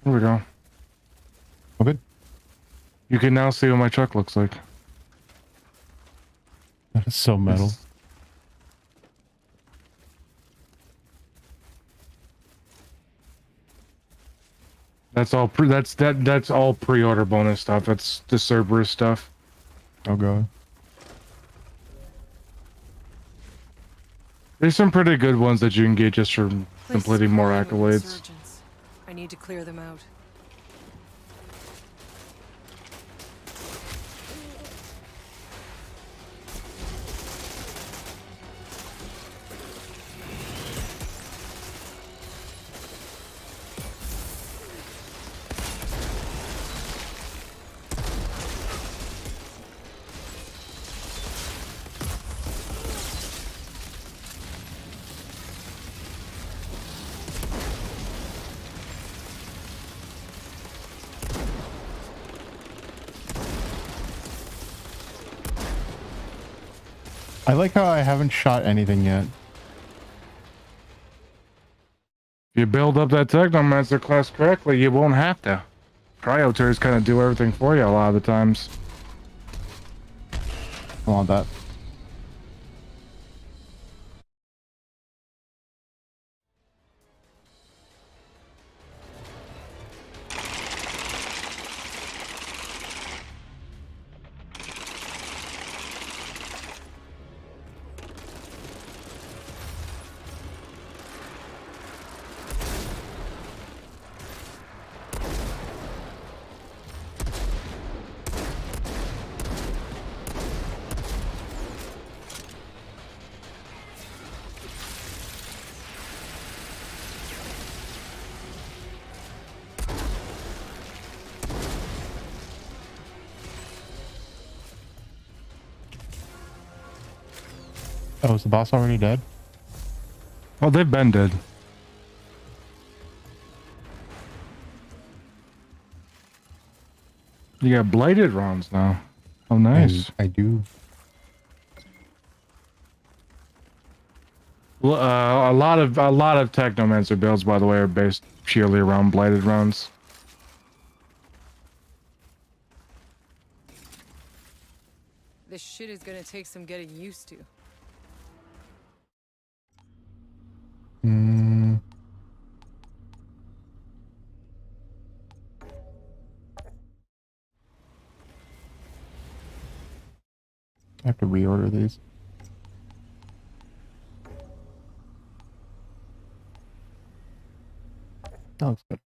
[SPEAKER 1] Here we go.
[SPEAKER 2] Oh, good.
[SPEAKER 1] You can now see what my truck looks like.
[SPEAKER 2] That is so metal.
[SPEAKER 1] That's all that's all pre-order bonus stuff. That's the Cerberus stuff.
[SPEAKER 2] Oh god.
[SPEAKER 1] There's some pretty good ones that you can get just for
[SPEAKER 6] Place is
[SPEAKER 1] completing more
[SPEAKER 6] crawling with
[SPEAKER 1] accolades.
[SPEAKER 6] insurgents. I need to clear them out.
[SPEAKER 2] I like how I haven't shot anything yet.
[SPEAKER 1] If you build up that Technomancer class correctly, you won't have to. Cryoturds kind of do everything for you a lot of the times.
[SPEAKER 2] I want that. Oh, is the boss already dead?
[SPEAKER 1] Oh, they've been dead. You got blighted rounds now. Oh, nice.
[SPEAKER 2] I do.
[SPEAKER 1] Well, a lot of Technomancer builds, by the way, are based purely around blighted rounds.
[SPEAKER 6] This shit is gonna take some getting used to.
[SPEAKER 2] Hmm. I have to reorder these. That looks good.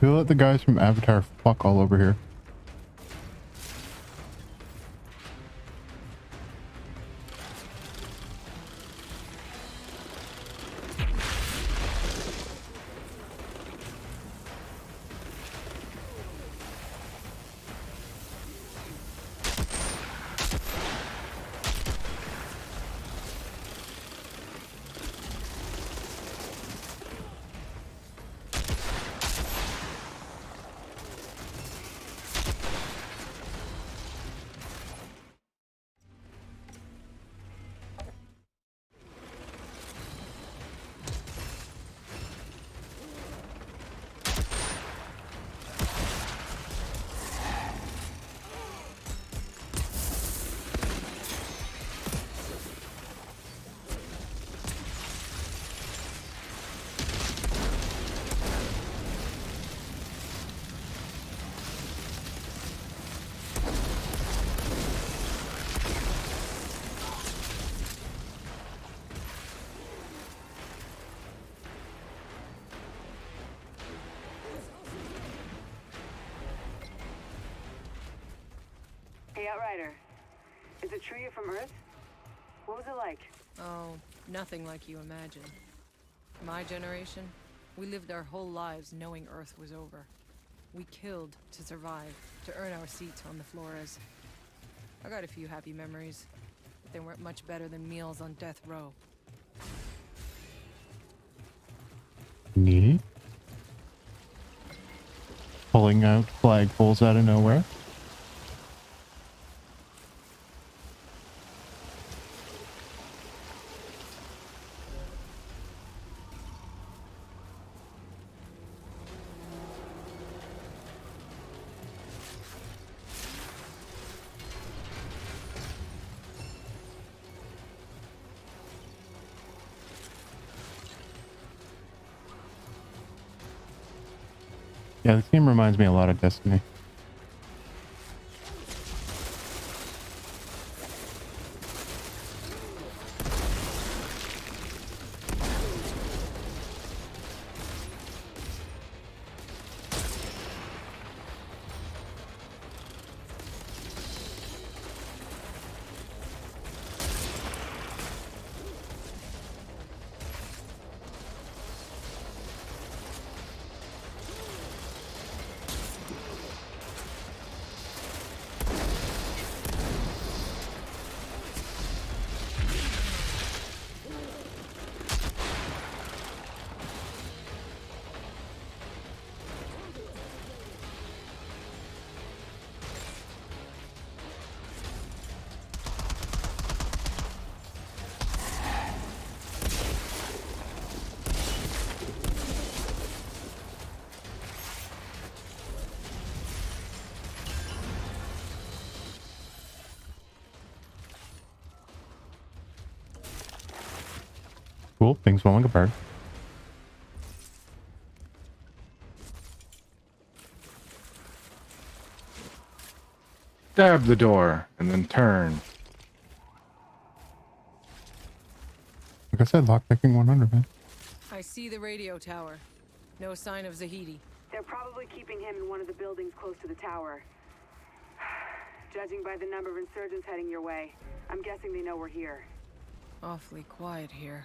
[SPEAKER 2] We let the guys from Avatar fuck all over here.
[SPEAKER 9] Hey, Outrider. Is the tree from Earth? What was it like?
[SPEAKER 6] Oh, nothing like you imagine. My generation, we lived our whole lives knowing Earth was over. We killed to survive, to earn our seats on the Flores. I got a few happy memories, but they weren't much better than meals on death row.
[SPEAKER 2] Neat. Pulling out flagpoles out of nowhere. Yeah, the team reminds me a lot of Destiny. Cool, things falling apart.
[SPEAKER 1] Stab the door and then turn.
[SPEAKER 2] Like I said, lockpicking 100, man.
[SPEAKER 6] I see the radio tower. No sign of Zahidi.
[SPEAKER 9] They're probably keeping him in one of the buildings close to the tower. Judging by the number of insurgents heading your way, I'm guessing they know we're here.
[SPEAKER 6] Awfully quiet here.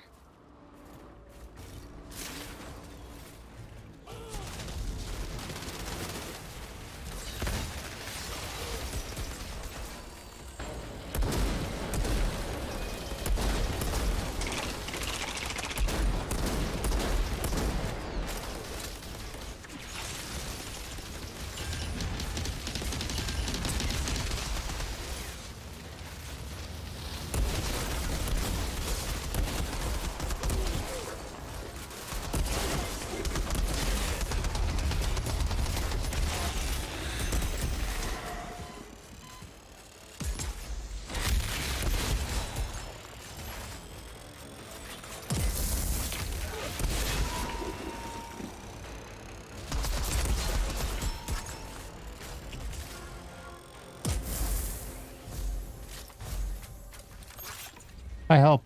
[SPEAKER 2] I help.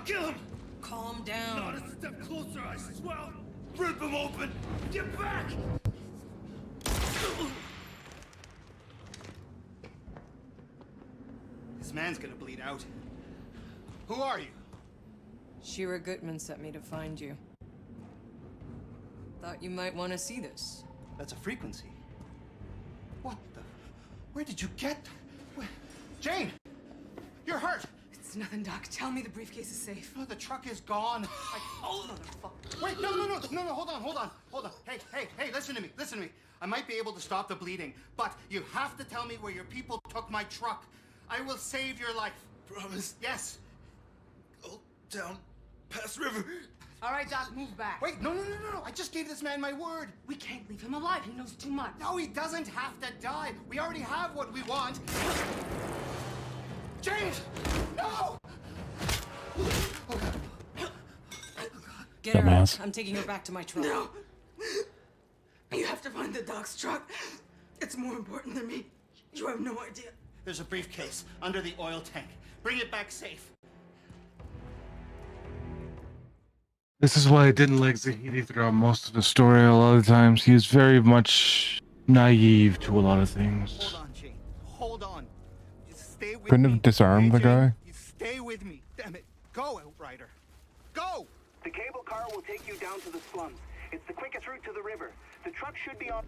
[SPEAKER 14] Kill him!
[SPEAKER 6] Calm down.
[SPEAKER 14] Not a step closer, I swear! I'll rip him open! Get back!
[SPEAKER 15] This man's gonna bleed out. Who are you?
[SPEAKER 6] Shira Gutman sent me to find you. Thought you might want to see this.
[SPEAKER 15] That's a frequency. What the? Where did you get? Jane! You're hurt!
[SPEAKER 19] It's nothing, Doc. Tell me the briefcase is safe.
[SPEAKER 15] No, the truck is gone. Motherfucker. Wait, no, hold on. Hey, listen to me. I might be able to stop the bleeding, but you have to tell me where your people took my truck. I will save your life.
[SPEAKER 14] Promise?
[SPEAKER 15] Yes.
[SPEAKER 14] Go down past river.
[SPEAKER 19] All right, Doc, move back.
[SPEAKER 15] Wait, no. I just gave this man my word.
[SPEAKER 19] We can't leave him alive. He knows too much.
[SPEAKER 15] No, he doesn't have to die. We already have what we want. James! No!
[SPEAKER 6] Get her out. I'm taking her back to my truck.
[SPEAKER 19] No! You have to find the Doc's truck. It's more important than me. You have no idea.
[SPEAKER 15] There's a briefcase under the oil tank. Bring it back safe.
[SPEAKER 1] This is why I didn't like Zahidi throughout most of the story. A lot of times, he is very much naive to a lot of things.
[SPEAKER 15] Hold on, Jane. Hold on. You stay with
[SPEAKER 2] Couldn't
[SPEAKER 15] me.
[SPEAKER 2] have disarmed the guy.
[SPEAKER 15] You stay with me. Damn it. Go, Outrider. Go!
[SPEAKER 4] The cable car will take you down to the slums. It's the quickest route to the river. The truck should be on...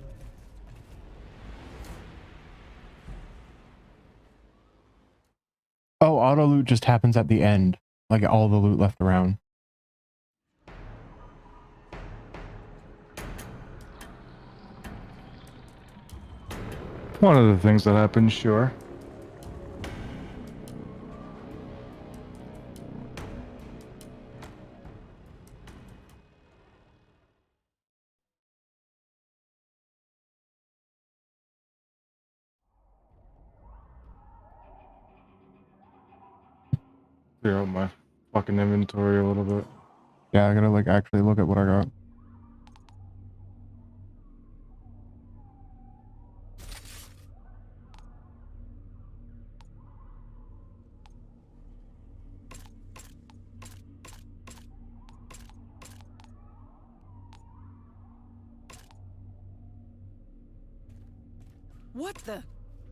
[SPEAKER 2] Oh, auto loot just happens at the end. Like all the loot left around.
[SPEAKER 1] One of the things that happens, sure. Clear out my fucking inventory a little bit.
[SPEAKER 2] Yeah, I gotta like actually look at what I got.
[SPEAKER 6] What the?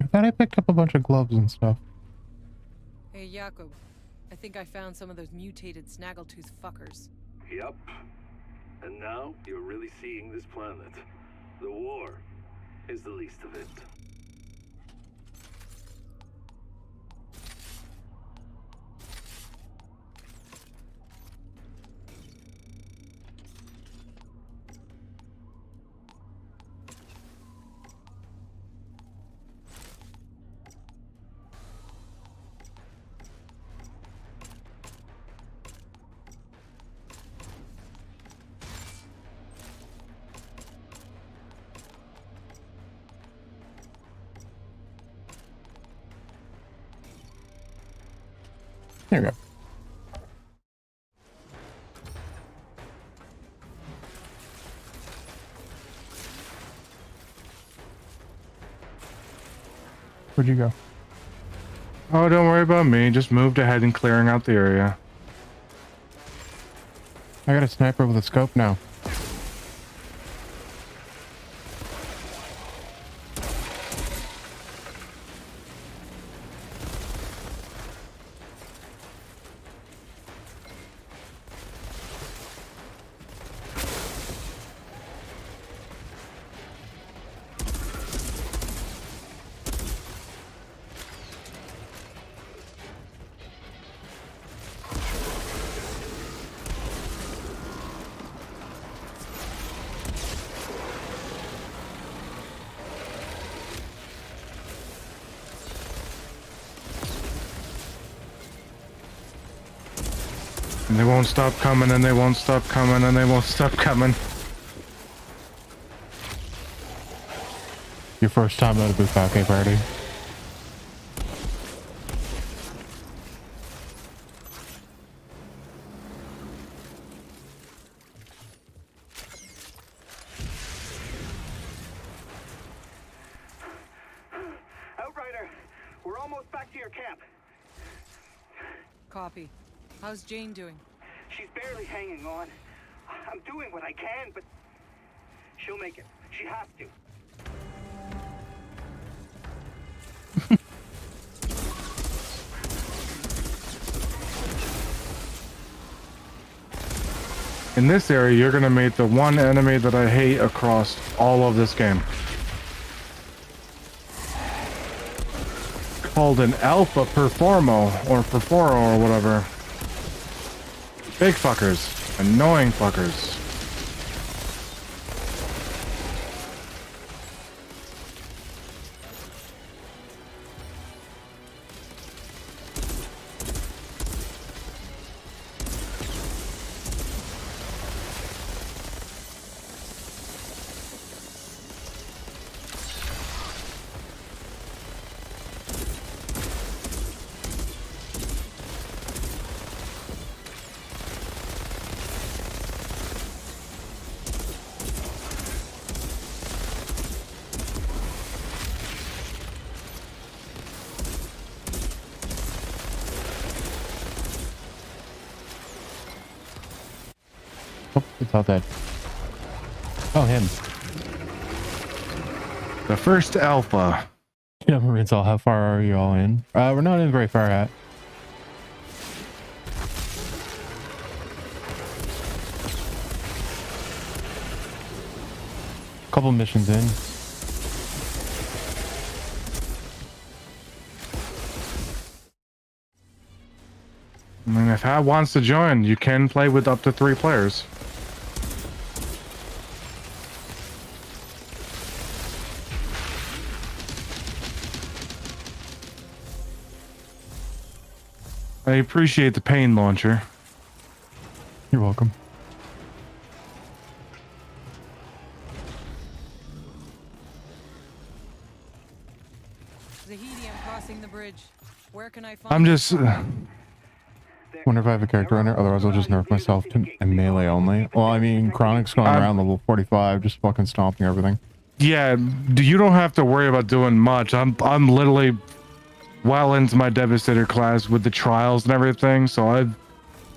[SPEAKER 2] I thought I picked up a bunch of gloves and stuff.
[SPEAKER 6] Hey, Jakob. I think I found some of those mutated snaggletooth fuckers.
[SPEAKER 11] Yep. And now you're really seeing this planet. The war is the least of it.
[SPEAKER 2] There we go. Where'd you go?
[SPEAKER 1] Oh, don't worry about me. Just moved ahead and clearing out the area.
[SPEAKER 2] I got a sniper with a scope now.
[SPEAKER 1] And they won't stop coming, and they won't stop coming, and they won't stop coming.
[SPEAKER 2] Your first time at a bukkake party.
[SPEAKER 4] Outrider, we're almost back to your camp.
[SPEAKER 6] Copy. How's Jane doing?
[SPEAKER 4] She's barely hanging on. I'm doing what I can, but she'll make it. She has to.
[SPEAKER 1] In this area, you're gonna meet the one enemy that I hate across all of this game. Called an Alpha Performo, or Perforo, or whatever. Big fuckers. Annoying fuckers.
[SPEAKER 2] Oh, it's all dead. Oh, him.
[SPEAKER 1] The first Alpha.
[SPEAKER 2] Yeah, it's all. How far are you all in? We're not in very far at. Couple missions in.
[SPEAKER 1] I mean, if Hat wants to join, you can play with up to 3 players. I appreciate the pain launcher.
[SPEAKER 2] You're welcome.
[SPEAKER 6] Zahidi, I'm crossing the bridge. Where can I find?
[SPEAKER 1] I'm just...
[SPEAKER 2] Wonder if I have a character runner, otherwise I'll just nerf myself to a melee only. Well, I mean, Chronic's going around level 45, just fucking stomping everything.
[SPEAKER 1] Yeah, you don't have to worry about doing much. I'm literally well into my Devastator class with the trials and everything, so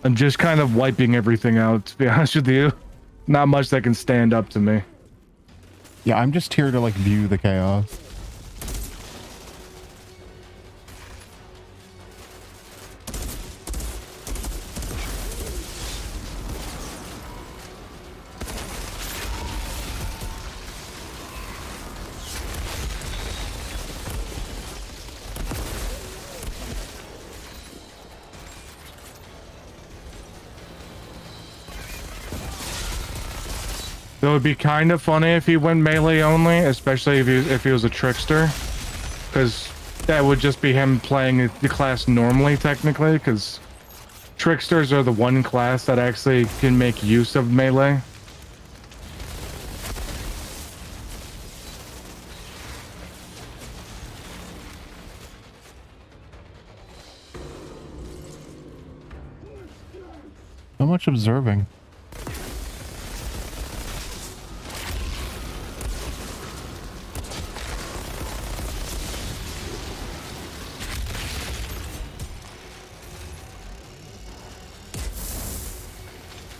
[SPEAKER 1] I'm just kind of wiping everything out, to be honest with you. Not much that can stand up to me.
[SPEAKER 2] Yeah, I'm just here to like view the chaos.
[SPEAKER 1] It would be kind of funny if he went melee only, especially if he was a trickster, because that would just be him playing the class normally, technically, because tricksters are the one class that actually can make use of melee.
[SPEAKER 2] So much observing.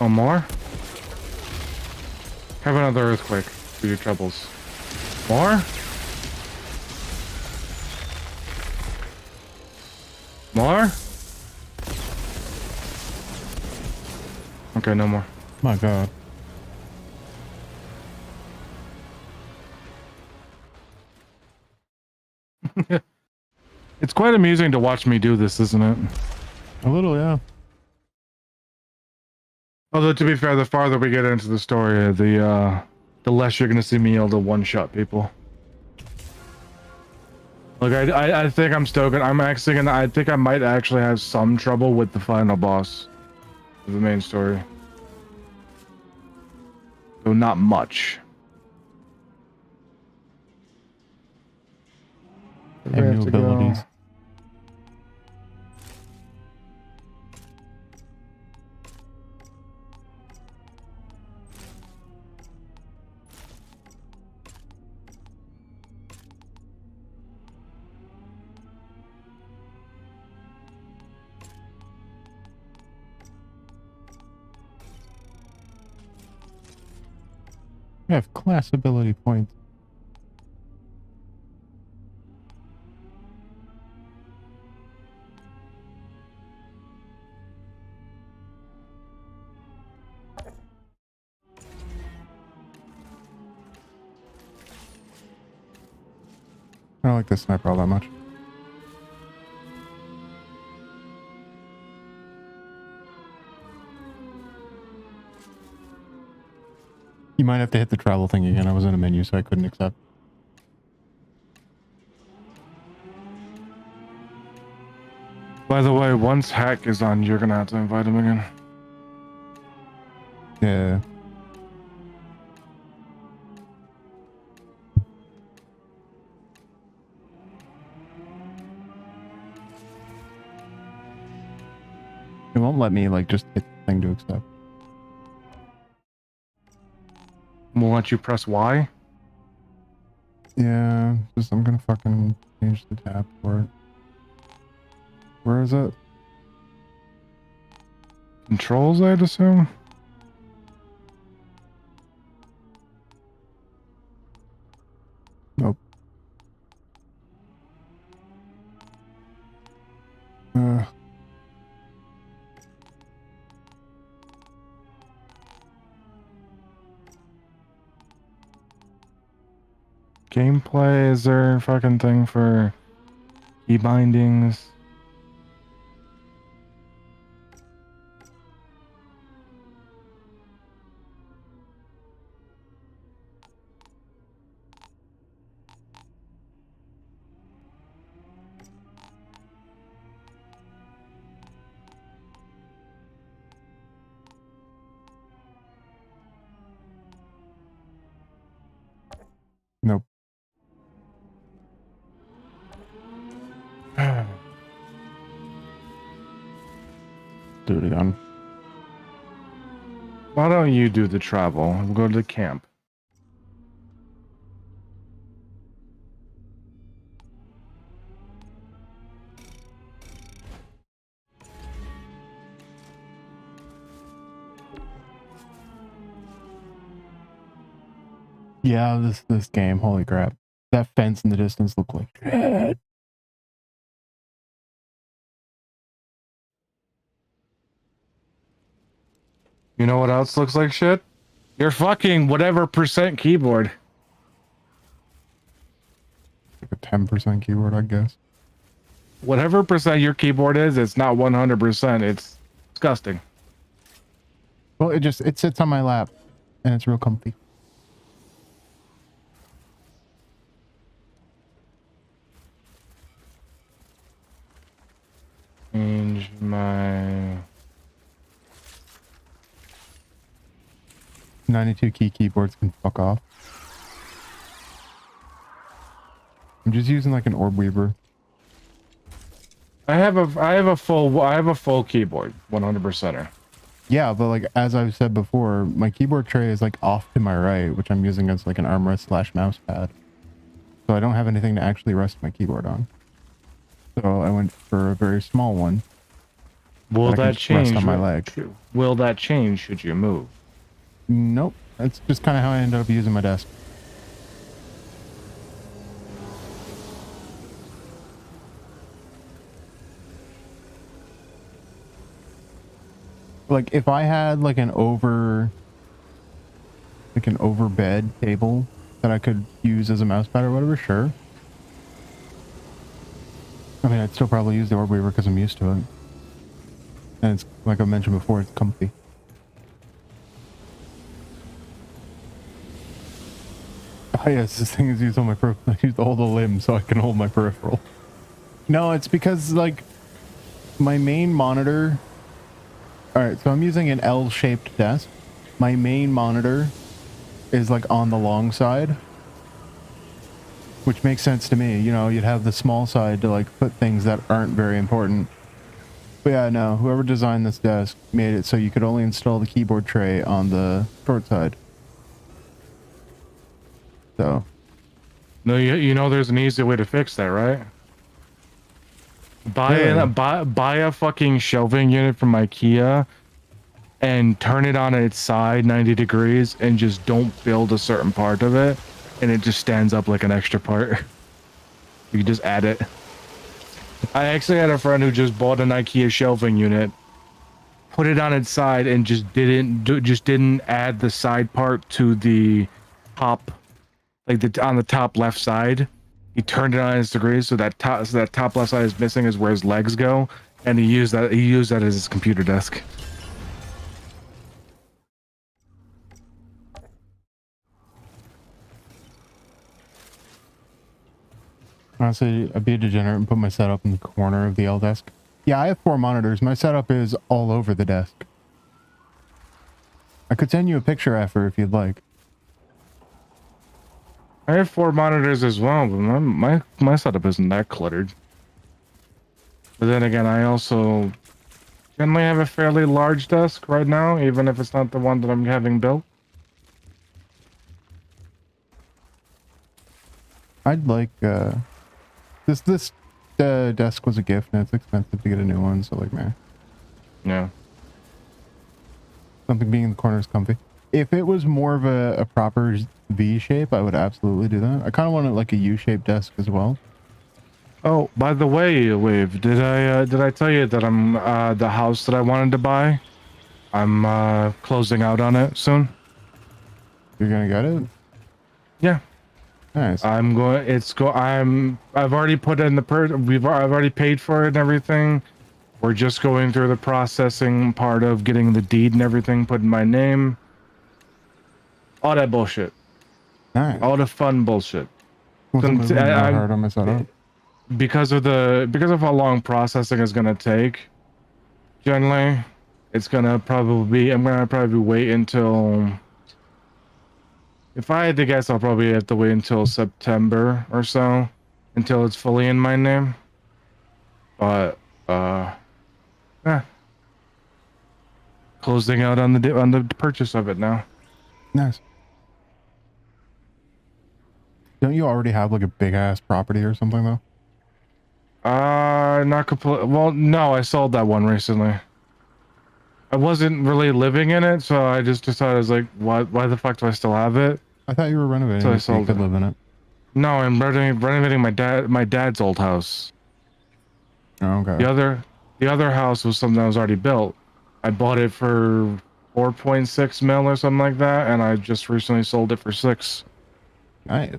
[SPEAKER 1] Oh, more? Have another earthquake for your troubles. More? More? Okay, no more.
[SPEAKER 2] My god.
[SPEAKER 1] It's quite amusing to watch me do this, isn't it?
[SPEAKER 2] A little, yeah.
[SPEAKER 1] Although, to be fair, the farther we get into the story, the less you're gonna see me able to one-shot people. Look, I think I'm still gonna... I think I might actually have some trouble with the final boss of the main story. Though not much.
[SPEAKER 2] And new abilities. I have class ability points. I don't like this sniper all that much. You might have to hit the travel thing again. I was in a menu, so I couldn't accept.
[SPEAKER 1] By the way, once Hack is on, you're gonna have to invite him again.
[SPEAKER 2] Yeah. It won't let me, like, just hit the thing to accept.
[SPEAKER 1] We'll let you press Y.
[SPEAKER 2] Yeah, just I'm gonna fucking change the tab for it. Where is it?
[SPEAKER 1] Controls, I'd assume.
[SPEAKER 2] Nope.
[SPEAKER 1] Gameplay, is there a fucking thing for key bindings?
[SPEAKER 2] Nope. Do it again.
[SPEAKER 1] Why don't you do the travel? We'll go to the camp.
[SPEAKER 2] Yeah, this game, holy crap. That fence in the distance looked like shit.
[SPEAKER 1] You know what else looks like shit? Your fucking whatever percent keyboard.
[SPEAKER 2] Like a 10% keyboard, I guess.
[SPEAKER 1] Whatever percent your keyboard is, it's not 100%. It's disgusting.
[SPEAKER 2] Well, it sits on my lap and it's real comfy.
[SPEAKER 1] Change my
[SPEAKER 2] 92 keyboards can fuck off. I'm just using like an orb weaver.
[SPEAKER 1] I have a full keyboard, 100%er.
[SPEAKER 2] Yeah, but like as I've said before, my keyboard tray is like off to my right, which I'm using as like an armrest / mouse pad. So I don't have anything to actually rest my keyboard on. So I went for a very small one.
[SPEAKER 1] Will that change?
[SPEAKER 2] Rest on my leg.
[SPEAKER 1] Will that change should you move?
[SPEAKER 2] Nope. That's just kind of how I ended up using my desk. Like if I had like an over bed table that I could use as a mouse pad or whatever, sure. I mean, I'd still probably use the orb weaver because I'm used to it. And it's, like I mentioned before, it's comfy. Oh yes, this thing is used on my peripheral. I used all the limbs so I can hold my peripheral. No, it's because, like, my main monitor... Alright, so I'm using an L-shaped desk. My main monitor is, like, on the long side. Which makes sense to me. You know, you'd have the small side to, like, put things that aren't very important. But yeah, no, whoever designed this desk made it so you could only install the keyboard tray on the short side. So.
[SPEAKER 1] No, you know there's an easy way to fix that, right? Buy a fucking shelving unit from IKEA and turn it on its side 90 degrees and just don't build a certain part of it, and it just stands up like an extra part. You can just add it. I actually had a friend who just bought an IKEA shelving unit, put it on its side, and just didn't add the side part to the top, like on the top left side. He turned it on its degrees so that top left side is missing, is where his legs go, and he used that as his computer desk.
[SPEAKER 2] Honestly, I'd be a degenerate and put my setup in the corner of the L desk. Yeah, I have 4 monitors. My setup is all over the desk. I could send you a picture after if you'd like.
[SPEAKER 1] I have 4 monitors as well, but my setup isn't that cluttered. But then again, I also generally have a fairly large desk right now, even if it's not the one that I'm having built.
[SPEAKER 2] I'd like, this desk was a gift and it's expensive to get a new one, so like, man.
[SPEAKER 1] Yeah.
[SPEAKER 2] Something being in the corner is comfy. If it was more of a proper V shape, I would absolutely do that. I kind of want it like a U-shaped desk as well.
[SPEAKER 1] Oh, by the way, Wave, did I tell you that I'm the house that I wanted to buy? I'm closing out on it soon.
[SPEAKER 2] You're gonna get it?
[SPEAKER 1] Yeah.
[SPEAKER 2] Nice.
[SPEAKER 1] I've already put in the I've already paid for it and everything. We're just going through the processing part of getting the deed and everything put in my name. All that bullshit.
[SPEAKER 2] Nice.
[SPEAKER 1] All the fun bullshit.
[SPEAKER 2] Hard on my setup.
[SPEAKER 1] Because of how long processing is gonna take, generally, I'm gonna probably wait until, if I had to guess, I'll probably have to wait until September or so, until it's fully in my name. But, closing out on the purchase of it now.
[SPEAKER 2] Nice. Don't you already have like a big ass property or something though?
[SPEAKER 1] Not complete. Well, no, I sold that one recently. I wasn't really living in it, so I just decided, I was like, why the fuck do I still have it?
[SPEAKER 2] I thought you were renovating
[SPEAKER 1] So I
[SPEAKER 2] it so you
[SPEAKER 1] sold
[SPEAKER 2] could
[SPEAKER 1] it.
[SPEAKER 2] live in it.
[SPEAKER 1] No, I'm renovating my dad's old house.
[SPEAKER 2] Oh, okay.
[SPEAKER 1] The other house was something that was already built. I bought it for 4.6 mil or something like that, and I just recently sold it for 6.
[SPEAKER 2] Nice.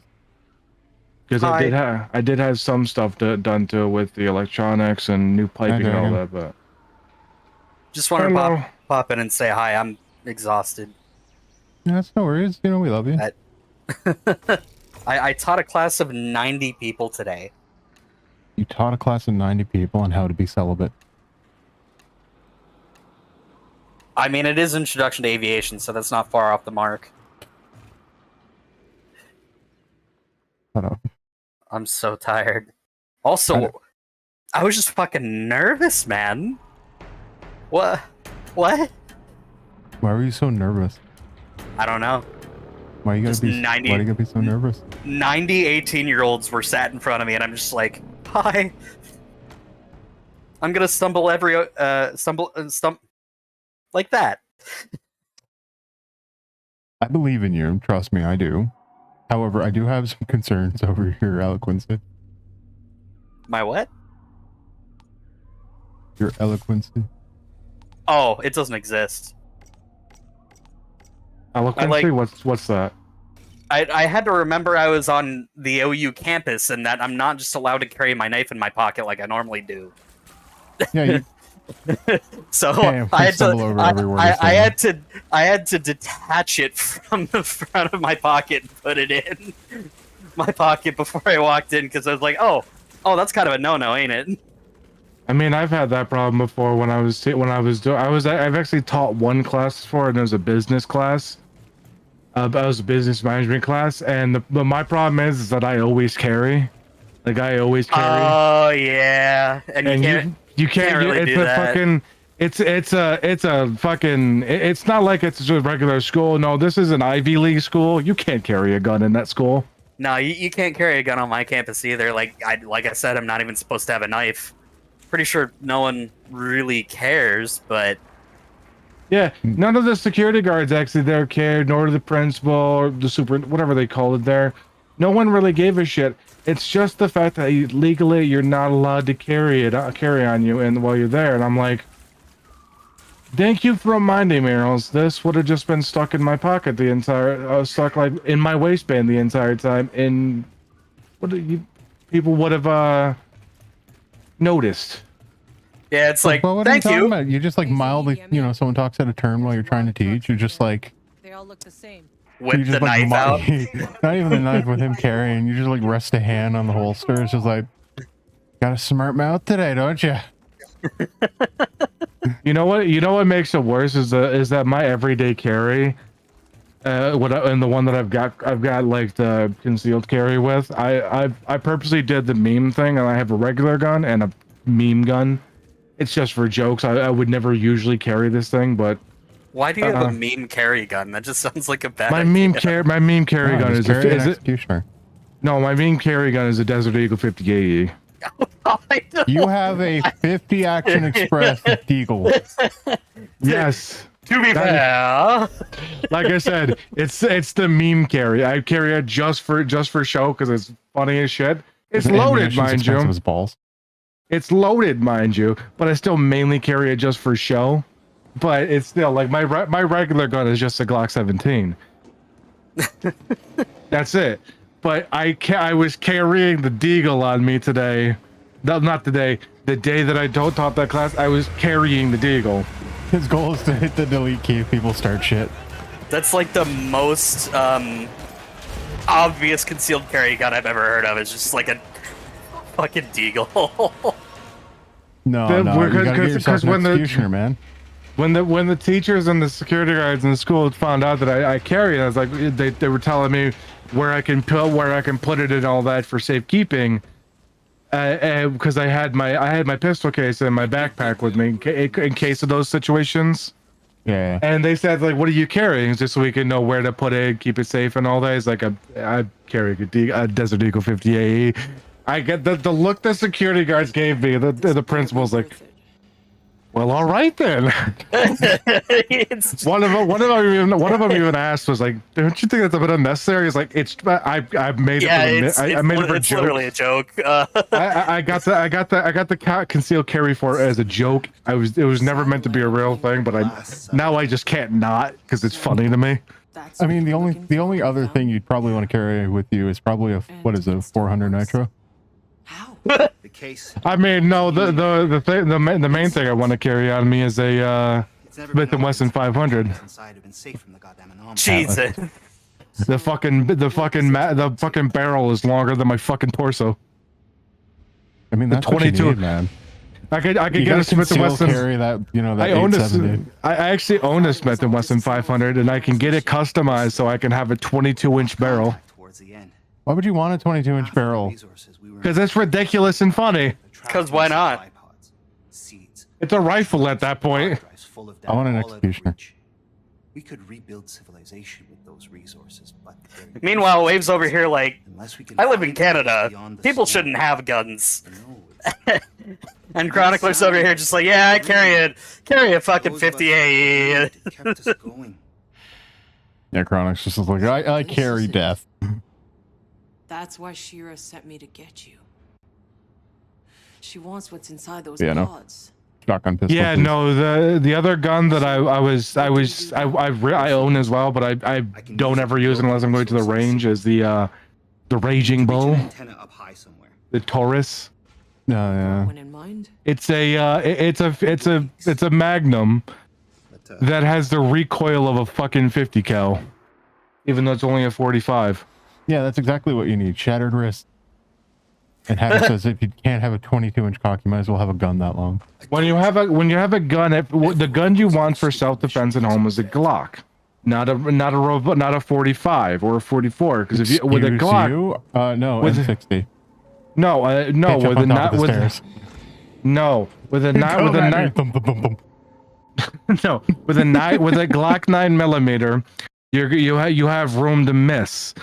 [SPEAKER 1] Because I did have some stuff done to it with the electronics and new piping and all that, but
[SPEAKER 20] Just wanted to pop in and say hi. I'm exhausted.
[SPEAKER 2] Yeah, that's no worries. You know we love you.
[SPEAKER 20] I taught a class of 90 people today.
[SPEAKER 2] You taught a class of 90 people on how to be celibate.
[SPEAKER 20] I mean, it is Introduction to Aviation, so that's not far off the mark.
[SPEAKER 2] Shut up.
[SPEAKER 20] I'm so tired. Also, I was just fucking nervous, man. What? What?
[SPEAKER 2] Why were you so nervous?
[SPEAKER 20] I don't know.
[SPEAKER 2] Why you gotta be? Why do you gotta be so nervous?
[SPEAKER 20] 90 18-year-olds were sat in front of me, and I'm just like, hi. I'm gonna stumble like that.
[SPEAKER 2] I believe in you. Trust me, I do. However, I do have some concerns over your eloquency.
[SPEAKER 20] My what?
[SPEAKER 2] Your eloquency.
[SPEAKER 20] Oh, it doesn't exist.
[SPEAKER 1] Eloquency? What's that?
[SPEAKER 20] I had to remember I was on the OU campus and that I'm not just allowed to carry my knife in my pocket like I normally do.
[SPEAKER 2] Yeah, you...
[SPEAKER 20] So
[SPEAKER 2] Damn,
[SPEAKER 20] I had to detach it from the front of my pocket and put it in my pocket before I walked in because I was like, oh, that's kind of a no-no, ain't it?
[SPEAKER 1] I mean, I've had that problem before when I've actually taught one class before, and it was a business class. It was a business management class, and my problem is that I always carry. Like, I always carry.
[SPEAKER 20] Oh yeah, and
[SPEAKER 1] you can't
[SPEAKER 20] really
[SPEAKER 1] it's
[SPEAKER 20] do
[SPEAKER 1] a
[SPEAKER 20] that.
[SPEAKER 1] fucking it's a fucking it's not like it's just a regular school. No, this is an Ivy League school. You can't carry a gun in that school.
[SPEAKER 20] No, you can't carry a gun on my campus either. Like I said, I'm not even supposed to have a knife. Pretty sure no one really cares, but
[SPEAKER 1] Yeah, none of the security guards actually there cared, nor the principal or the super, whatever they call it there. No one really gave a shit. It's just the fact that legally you're not allowed to carry on you and while you're there. And I'm like, thank you for reminding me, or else this would have just been stuck in my pocket the entire, stuck like in my waistband the entire time. And people would have noticed.
[SPEAKER 20] Yeah, it's like,
[SPEAKER 2] what
[SPEAKER 20] thank
[SPEAKER 2] are you
[SPEAKER 20] you.
[SPEAKER 2] talking about? You just like mildly, someone talks out of turn while you're trying to teach. You're just like,
[SPEAKER 6] They all look the same.
[SPEAKER 20] With the knife out.
[SPEAKER 2] Not even the knife with him carrying. You just like rest a hand on the holster. It's just like, got a smart mouth today, don't you?
[SPEAKER 1] You know what makes it worse is that my everyday carry, and the one that I've got like the concealed carry with. I purposely did the meme thing, and I have a regular gun and a meme gun. It's just for jokes. I would never usually carry this thing, but
[SPEAKER 20] Why do you have a meme carry gun? That just sounds like a bad
[SPEAKER 1] my
[SPEAKER 20] idea.
[SPEAKER 1] meme carry gun is
[SPEAKER 2] carry an
[SPEAKER 1] is it?
[SPEAKER 2] executioner.
[SPEAKER 1] No, my meme carry gun is a Desert Eagle 50 AE.
[SPEAKER 2] You have a 50 Action Express Deagle.
[SPEAKER 1] Yes.
[SPEAKER 20] To be fair,
[SPEAKER 1] like I said, it's the meme carry. I carry it just for show because it's funny as shit. It's loaded, mind you.
[SPEAKER 2] As balls.
[SPEAKER 1] It's loaded, mind you, but I still mainly carry it just for show. But it's still like my regular gun is just a Glock 17. That's it. But I was carrying the Deagle on me today. No, not today. The day that I taught that class, I was carrying the Deagle.
[SPEAKER 2] His goal is to hit the delete key if people start shit.
[SPEAKER 20] That's like the most obvious concealed carry gun I've ever heard of. It's just like a fucking Deagle.
[SPEAKER 2] No, you gotta get yourself an executioner, man.
[SPEAKER 1] When the teachers and the security guards in the school found out that I carry it, I was like, they were telling me where I can put it and all that for safekeeping, because I had my pistol case in my backpack with me in case of those situations.
[SPEAKER 2] Yeah.
[SPEAKER 1] And they said, like, what are you carrying, just so we can know where to put it, keep it safe and all that. It's like I carry a Desert Eagle 50 AE. I get the look the security guards gave me. The principal's like, well, all right then. One of them even asked, was like, don't you think that's a bit unnecessary? He's like, I made it. I made it for a joke.
[SPEAKER 20] Literally a joke.
[SPEAKER 1] I got the concealed carry for it as a joke. It was never meant to be a real thing, but now I just can't not because it's funny to me.
[SPEAKER 2] I mean, the only other thing you'd probably want to carry with you is probably a 400 nitro.
[SPEAKER 15] The case.
[SPEAKER 1] I mean, no, the main thing I want to carry on me is a Smith & Wesson 500.
[SPEAKER 20] Jesus.
[SPEAKER 1] The fucking barrel is longer than my fucking torso.
[SPEAKER 2] I mean, that's 22, what you need, man.
[SPEAKER 1] I could get a Smith & Wesson.
[SPEAKER 2] Carry that, that
[SPEAKER 1] I own I actually own a Smith & Wesson 500, and I can get it customized so I can have a 22-inch barrel.
[SPEAKER 2] Why would you want a 22-inch barrel?
[SPEAKER 1] Because it's ridiculous and funny.
[SPEAKER 20] Because why not?
[SPEAKER 1] It's a rifle at that point.
[SPEAKER 2] I want an executioner.
[SPEAKER 15] We could rebuild civilization with those resources, but
[SPEAKER 20] Meanwhile, Wave's over here like, I live in Canada. People shouldn't have guns. And Chronicler's over here just like, yeah, I carry a fucking 50 AE.
[SPEAKER 2] Yeah, Chronic's just like, I carry death.
[SPEAKER 12] That's why Shira sent me to get you. She wants what's inside those
[SPEAKER 2] Yeah, no.
[SPEAKER 12] pods.
[SPEAKER 2] Shotgun pistol.
[SPEAKER 1] Yeah,
[SPEAKER 2] please.
[SPEAKER 1] no, the other gun that I own as well, but I don't ever use it unless I'm going to the range is the Raging Bull, the Taurus.
[SPEAKER 2] No, yeah.
[SPEAKER 12] One in mind?
[SPEAKER 1] It's a Magnum that has the recoil of a fucking 50 cal, even though it's only a 45.
[SPEAKER 2] Yeah, that's exactly what you need. Shattered wrist. And Habit says if you can't have a 22-inch cock, you might as well have a gun that long.
[SPEAKER 1] When you have a gun, the gun you want for self-defense at home is a Glock, not a 45 or a 44. Because if you with a Glock,
[SPEAKER 2] no, with M60.
[SPEAKER 1] No, with a Glock 9mm, you have room to miss.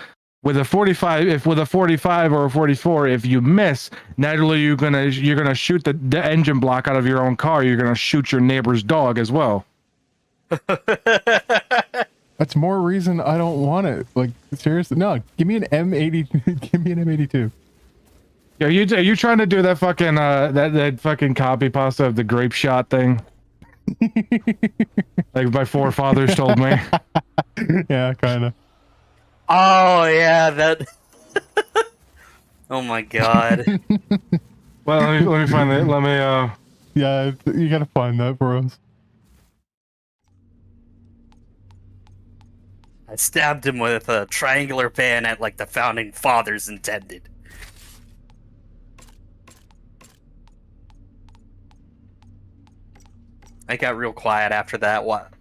[SPEAKER 1] With a 45, with a 45 or a 44, if you miss, not only you're gonna shoot the engine block out of your own car, you're gonna shoot your neighbor's dog as well.
[SPEAKER 2] That's more reason I don't want it. Like, seriously, no. Give me an M80. Give me an M82.
[SPEAKER 1] Yeah, are you trying to do that fucking that fucking copy pasta of the grape shot thing? Like my forefathers told me.
[SPEAKER 2] Yeah, kind of.
[SPEAKER 20] Oh yeah, that. Oh my god.
[SPEAKER 1] Well, let me find it. Let me
[SPEAKER 2] Yeah, you gotta find that for us.
[SPEAKER 20] I stabbed him with a triangular bayonet like the founding fathers intended. I got real quiet after that. What?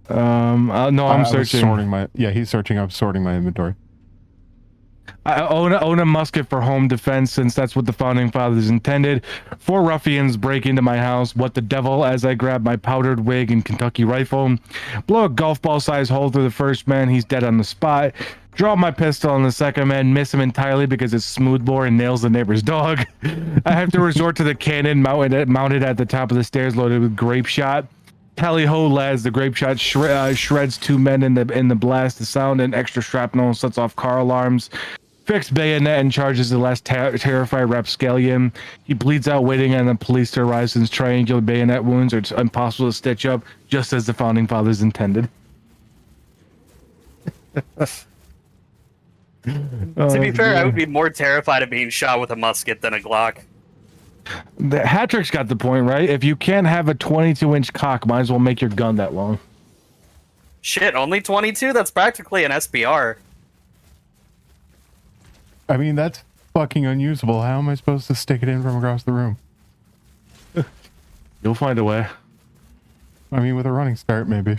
[SPEAKER 1] no, I'm searching.
[SPEAKER 2] Sorting my. Yeah, he's searching. I'm sorting my inventory.
[SPEAKER 1] I own a musket for home defense, since that's what the founding fathers intended. 4 ruffians break into my house. What the devil? As I grab my powdered wig and Kentucky rifle, blow a golf ball size hole through the first man. He's dead on the spot. Draw my pistol on the second man, miss him entirely because it's smoothbore and nails the neighbor's dog. I have to resort to the cannon mounted at the top of the stairs, loaded with grape shot. Tally ho, lads! The grape shot shreds 2 men in the blast. The sound and extra shrapnel sets off car alarms. Fixed bayonet and charges the last terrified rapscallion. He bleeds out, waiting on the police to arrive, since triangular bayonet wounds are impossible to stitch up, just as the founding fathers intended.
[SPEAKER 20] To be fair, I would be more terrified of being shot with a musket than a Glock.
[SPEAKER 1] The Hattrick's got the point, right? If you can't have a 22-inch cock, might as well make your gun that long.
[SPEAKER 20] Shit, only 22? That's practically an SBR.
[SPEAKER 2] I mean, that's fucking unusable. How am I supposed to stick it in from across the room?
[SPEAKER 1] You'll find a way.
[SPEAKER 2] I mean, with a running start, maybe.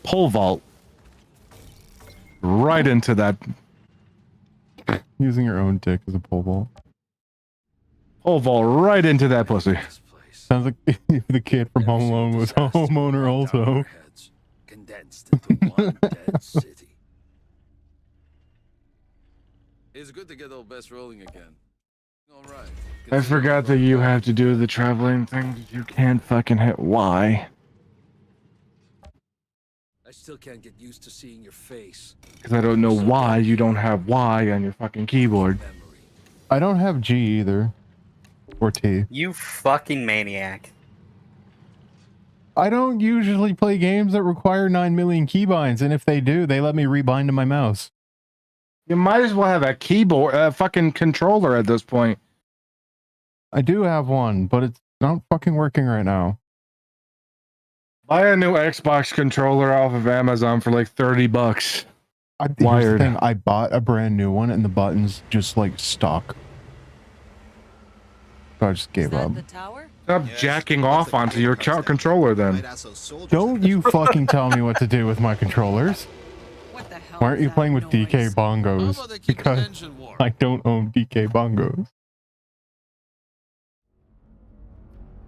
[SPEAKER 1] Pole vault. Right into that.
[SPEAKER 2] Using your own dick as a pole vault.
[SPEAKER 1] Pole vault right into that pussy.
[SPEAKER 2] Sounds like the kid from Home Alone was a homeowner also.
[SPEAKER 13] Condensed into one dead city. It's good to get old Bess rolling again. All right.
[SPEAKER 1] I forgot that you have to do the traveling thing. You can't fucking hit Y.
[SPEAKER 13] I still can't get used to seeing your face.
[SPEAKER 1] Because I don't know why you don't have Y on your fucking keyboard.
[SPEAKER 2] I don't have G either. Or T.
[SPEAKER 20] You fucking maniac.
[SPEAKER 2] I don't usually play games that require 9 million keybinds, and if they do, they let me rebind to my mouse.
[SPEAKER 1] You might as well have a keyboard, a fucking controller at this point.
[SPEAKER 2] I do have one, but it's not fucking working right now.
[SPEAKER 1] Buy a new Xbox controller off of Amazon for like $30.
[SPEAKER 2] Here's the
[SPEAKER 1] Wired.
[SPEAKER 2] thing, I bought a brand new one and the buttons just like stuck. So I just gave up.
[SPEAKER 1] Stop jacking off onto your controller then.
[SPEAKER 2] Don't you fucking tell me what to do with my controllers. Why aren't you playing with DK bongos? Because I don't own DK bongos.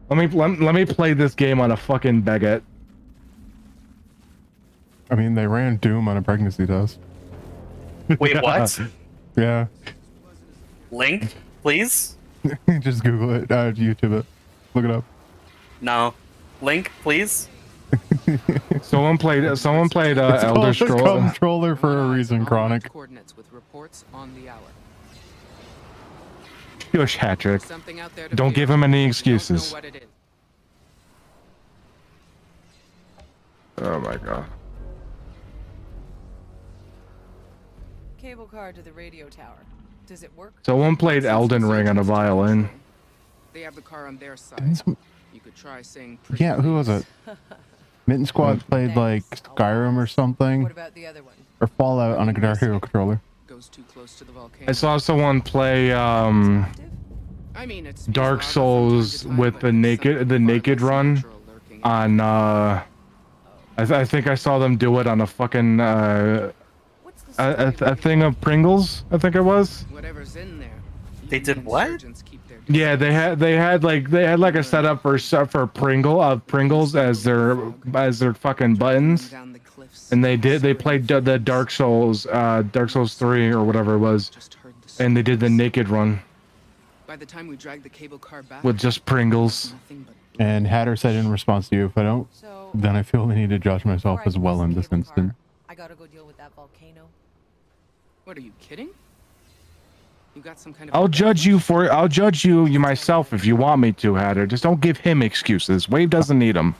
[SPEAKER 1] Let me play this game on a fucking baguette.
[SPEAKER 2] I mean, they ran Doom on a pregnancy test.
[SPEAKER 20] Wait, what?
[SPEAKER 2] Yeah.
[SPEAKER 20] Link, please?
[SPEAKER 2] Just Google it, YouTube it. Look it up.
[SPEAKER 20] No. Link, please?
[SPEAKER 1] Someone played
[SPEAKER 2] It's
[SPEAKER 1] Elder
[SPEAKER 2] called
[SPEAKER 1] Scrolls.
[SPEAKER 2] controller for a reason, Chronic.
[SPEAKER 21] Coordinates with reports on the hour.
[SPEAKER 1] Shush, Hattrick.
[SPEAKER 21] Something out there to
[SPEAKER 1] Don't give him any excuses.
[SPEAKER 21] what it is.
[SPEAKER 1] Oh my god.
[SPEAKER 6] Cable car to the radio tower. Does it work?
[SPEAKER 1] Someone played Elden Ring on a violin.
[SPEAKER 21] They have the car on their side. You could try saying.
[SPEAKER 2] Yeah, who was it? Mitten Squad played like Skyrim or something.
[SPEAKER 6] What about the other one?
[SPEAKER 2] Or Fallout on a Guitar Hero controller.
[SPEAKER 21] Goes too close to the volcano.
[SPEAKER 1] I saw someone play
[SPEAKER 21] I mean, it's
[SPEAKER 1] Dark Souls with the naked run on I think I saw them do it on a fucking a thing of Pringles, I think it was.
[SPEAKER 21] Whatever's in there.
[SPEAKER 20] They did what?
[SPEAKER 1] Yeah, they had like a setup for Pringles as their fucking buttons. And they played the Dark Souls 3 or whatever it was. And they did the naked run
[SPEAKER 21] By the time we dragged the cable car back
[SPEAKER 1] with just Pringles.
[SPEAKER 21] nothing but
[SPEAKER 2] And Hatter said in response to you, if I don't, then I feel the need to judge myself as well in this instant.
[SPEAKER 6] I gotta go deal with that volcano.
[SPEAKER 21] What, are you kidding? You got some kind of...
[SPEAKER 1] I'll judge you for it. I'll judge you myself if you want me to, Hatter. Just don't give him excuses. Wave doesn't need them.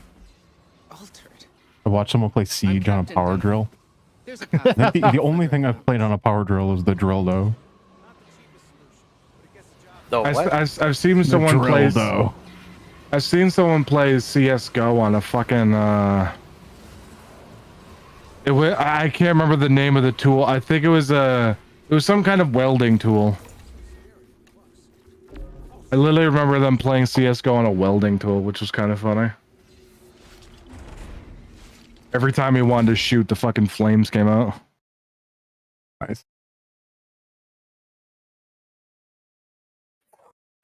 [SPEAKER 2] I watched someone play Siege on a power drill. I think the only thing I've played on a power drill is the drill though.
[SPEAKER 1] I've seen someone play. I've seen someone play CS:GO on a fucking. I can't remember the name of the tool. I think it was some kind of welding tool. I literally remember them playing CS:GO on a welding tool, which was kind of funny. Every time he wanted to shoot, the fucking flames came out.
[SPEAKER 2] Nice.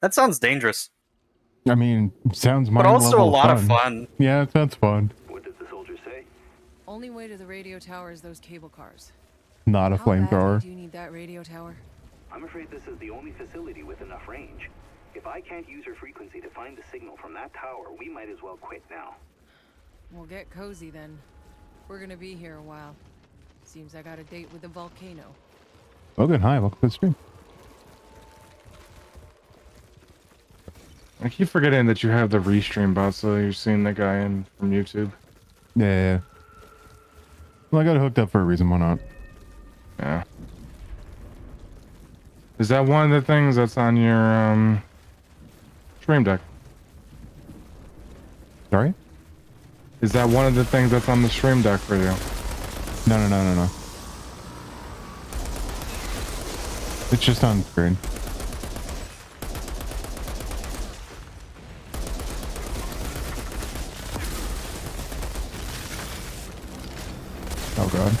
[SPEAKER 20] That sounds dangerous.
[SPEAKER 2] I mean, sounds
[SPEAKER 20] but also a lot of fun.
[SPEAKER 2] Yeah, it sounds fun.
[SPEAKER 11] What did the soldier say?
[SPEAKER 6] Only way to the radio tower is those cable cars.
[SPEAKER 2] Not a
[SPEAKER 6] How badly
[SPEAKER 2] flamethrower.
[SPEAKER 6] do you need that radio tower?
[SPEAKER 4] I'm afraid this is the only facility with enough range. If I can't use her frequency to find the signal from that tower, we might as well quit now.
[SPEAKER 6] We'll get cozy then. We're gonna be here a while. Seems I got a date with the volcano.
[SPEAKER 2] Logan, hi, welcome to the stream.
[SPEAKER 1] I keep forgetting that you have the restream bot, so you're seeing the guy in from YouTube.
[SPEAKER 2] Yeah. Well, I got it hooked up for a reason. Why not?
[SPEAKER 1] Yeah. Is that one of the things that's on your stream deck?
[SPEAKER 2] Sorry?
[SPEAKER 1] Is that one of the things that's on the stream deck for you?
[SPEAKER 2] No. It's just on screen. Oh god.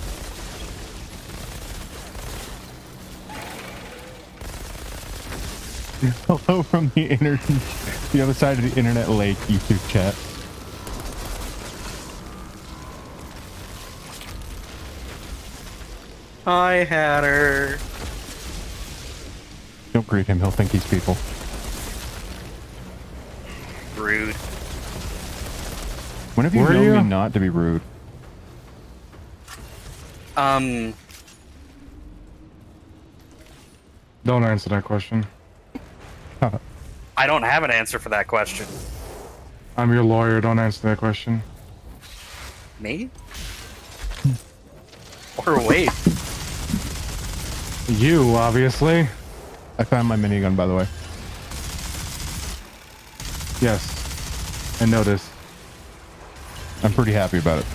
[SPEAKER 2] Hello from the the other side of the internet lake YouTube chat.
[SPEAKER 20] Hi, Hatter.
[SPEAKER 2] Don't greet him, he'll think he's people.
[SPEAKER 20] Rude.
[SPEAKER 2] When have you known me not to be rude?
[SPEAKER 1] Don't answer that question.
[SPEAKER 20] I don't have an answer for that question.
[SPEAKER 1] I'm your lawyer. Don't answer that question.
[SPEAKER 20] Me? Or wait.
[SPEAKER 1] You, obviously.
[SPEAKER 2] I found my minigun, by the way.
[SPEAKER 1] Yes. I noticed.
[SPEAKER 2] I'm pretty happy about it.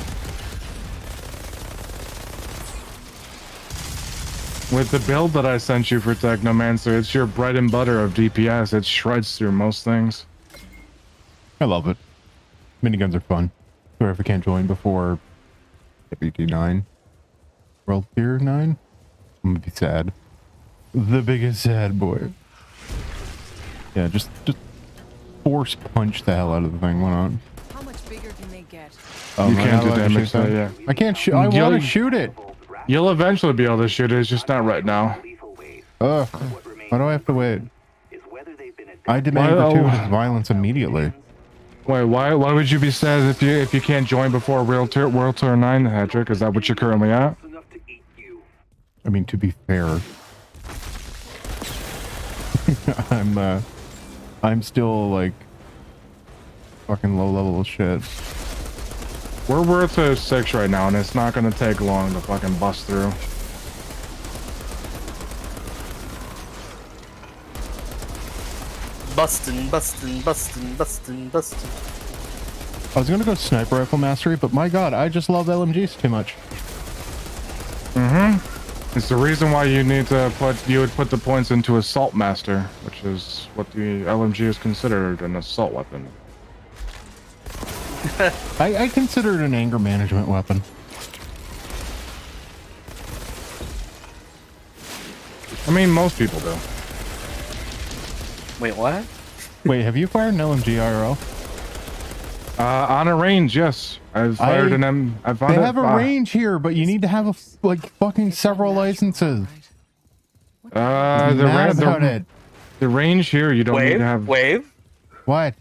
[SPEAKER 1] With the build that I sent you for Technomancer, it's your bread and butter of DPS. It shreds through most things.
[SPEAKER 2] I love it. Miniguns are fun. Sorry if I can't join before WD9. World Tier 9? I'm gonna be sad. The biggest sad boy. Yeah, just force punch the hell out of the thing. Why not?
[SPEAKER 6] How much bigger can they get?
[SPEAKER 1] You can't do damage to it, yeah.
[SPEAKER 2] I can't shoot. I want to shoot it.
[SPEAKER 1] You'll eventually be able to shoot it. It's just not right now.
[SPEAKER 2] Ugh. Why do I have to wait? I demand gratuitous violence immediately.
[SPEAKER 1] Wait, why would you be sad if you can't join before World Tour 9, Patrick? Is that what you're currently at?
[SPEAKER 2] I mean, to be fair, I'm still like fucking low level shit.
[SPEAKER 1] We're worth a 6 right now, and it's not gonna take long to fucking bust through.
[SPEAKER 20] Bustin'.
[SPEAKER 2] I was gonna go sniper rifle mastery, but my god, I just love LMGs too much.
[SPEAKER 1] It's the reason why you would put the points into assault master, which is what the LMG is considered an assault weapon.
[SPEAKER 2] I consider it an anger management weapon.
[SPEAKER 1] I mean, most people do.
[SPEAKER 20] Wait, what?
[SPEAKER 2] Wait, have you fired an LMG IRL?
[SPEAKER 1] On a range, yes. I've fired an M. I've
[SPEAKER 2] They have a range here, but you need to have fucking several licenses.
[SPEAKER 1] The range here, you don't need to have.
[SPEAKER 20] Wave.
[SPEAKER 2] What?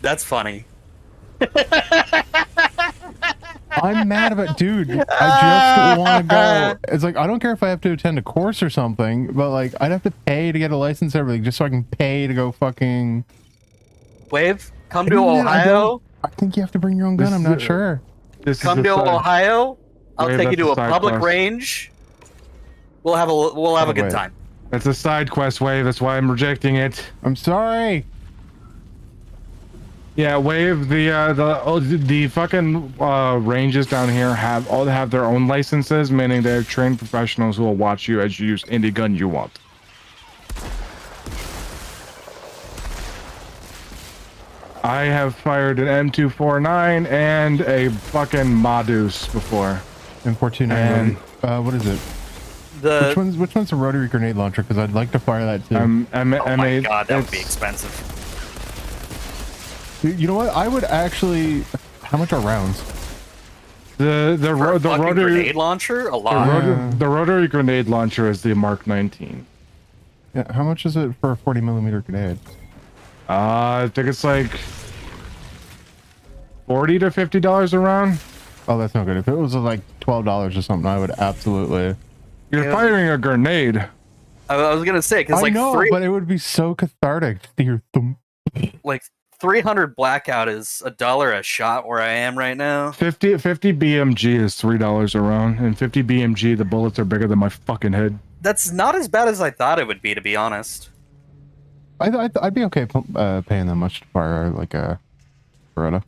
[SPEAKER 20] That's funny.
[SPEAKER 2] I'm mad about, dude. I just want to go. It's like I don't care if I have to attend a course or something, but like I'd have to pay to get a license and everything just so I can pay to go fucking.
[SPEAKER 20] Wave, come to Ohio.
[SPEAKER 2] I think you have to bring your own gun. I'm not sure.
[SPEAKER 20] Come to Ohio. I'll
[SPEAKER 1] Wave,
[SPEAKER 20] take you
[SPEAKER 1] that's
[SPEAKER 20] to
[SPEAKER 1] a
[SPEAKER 20] a
[SPEAKER 1] side
[SPEAKER 20] public
[SPEAKER 1] quest.
[SPEAKER 20] range. We'll have a good
[SPEAKER 1] wait.
[SPEAKER 20] time.
[SPEAKER 1] It's a side quest, Wave. That's why I'm rejecting it.
[SPEAKER 2] I'm sorry.
[SPEAKER 1] Yeah, Wave. The fucking ranges down here all have their own licenses, meaning they're trained professionals who will watch you as you use any gun you want. I have fired an M249 and a fucking Madus before.
[SPEAKER 2] M429.
[SPEAKER 1] And
[SPEAKER 2] what is it? Which one's a rotary grenade launcher? Because I'd like to fire that too.
[SPEAKER 20] Oh my god, that would be expensive.
[SPEAKER 2] You know what? I would actually. How much are rounds?
[SPEAKER 1] The rotary
[SPEAKER 20] grenade launcher, a lot.
[SPEAKER 1] The rotary grenade launcher is the Mark 19.
[SPEAKER 2] Yeah, how much is it for a 40mm grenade?
[SPEAKER 1] I think it's like $40 to $50 a round.
[SPEAKER 2] Oh, that's not good. If it was like $12 or something, I would absolutely.
[SPEAKER 1] You're firing a grenade.
[SPEAKER 20] I was gonna say because like
[SPEAKER 2] I know, but it would be so cathartic to hear thump.
[SPEAKER 20] Like 300 blackout is $1 a shot where I am right now.
[SPEAKER 1] 50 BMG is $3 a round, and 50 BMG the bullets are bigger than my fucking head.
[SPEAKER 20] That's not as bad as I thought it would be, to be honest.
[SPEAKER 2] I'd be okay paying that much to fire like a Beretta.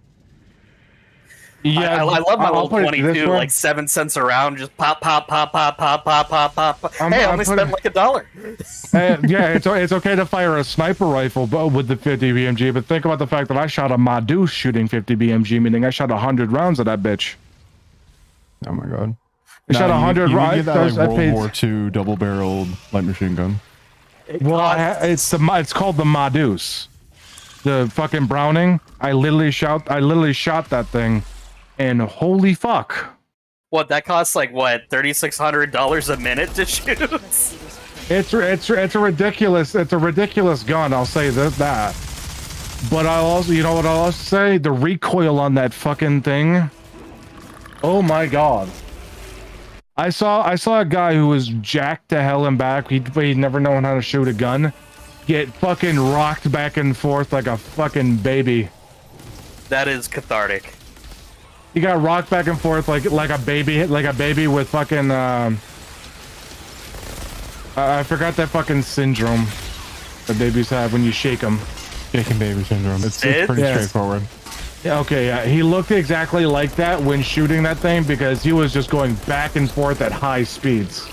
[SPEAKER 1] Yeah,
[SPEAKER 20] I love my
[SPEAKER 1] I'll
[SPEAKER 20] little
[SPEAKER 1] put it this
[SPEAKER 20] 22,
[SPEAKER 1] way.
[SPEAKER 20] like 7 cents a round, just pop, pop, pop, pop, pop, pop, pop, pop, pop. Hey, I only spent like $1.
[SPEAKER 1] Yeah, it's okay to fire a sniper rifle with the 50 BMG, but think about the fact that I shot a Madus shooting 50 BMG, meaning I shot 100 rounds of that bitch.
[SPEAKER 2] Oh my god!
[SPEAKER 1] I shot 100
[SPEAKER 2] You
[SPEAKER 1] rounds.
[SPEAKER 2] get that like World War II double-barreled light machine gun.
[SPEAKER 1] Well, it's called the Madus, the fucking Browning. I literally shot that thing, and holy fuck!
[SPEAKER 20] What, that costs like what, $3,600 a minute to shoot?
[SPEAKER 1] It's a ridiculous gun. I'll say that. But I'll also, you know what I'll also say? The recoil on that fucking thing. Oh my god! I saw a guy who was jacked to hell and back. He'd never known how to shoot a gun. Get fucking rocked back and forth like a fucking baby.
[SPEAKER 20] That is cathartic.
[SPEAKER 1] He got rocked back and forth like a baby with fucking I forgot that fucking syndrome that babies have when you shake them.
[SPEAKER 2] Shaking baby syndrome. It's pretty straightforward.
[SPEAKER 1] Yeah, okay, yeah. He looked exactly like that when shooting that thing because he was just going back and forth at high speeds.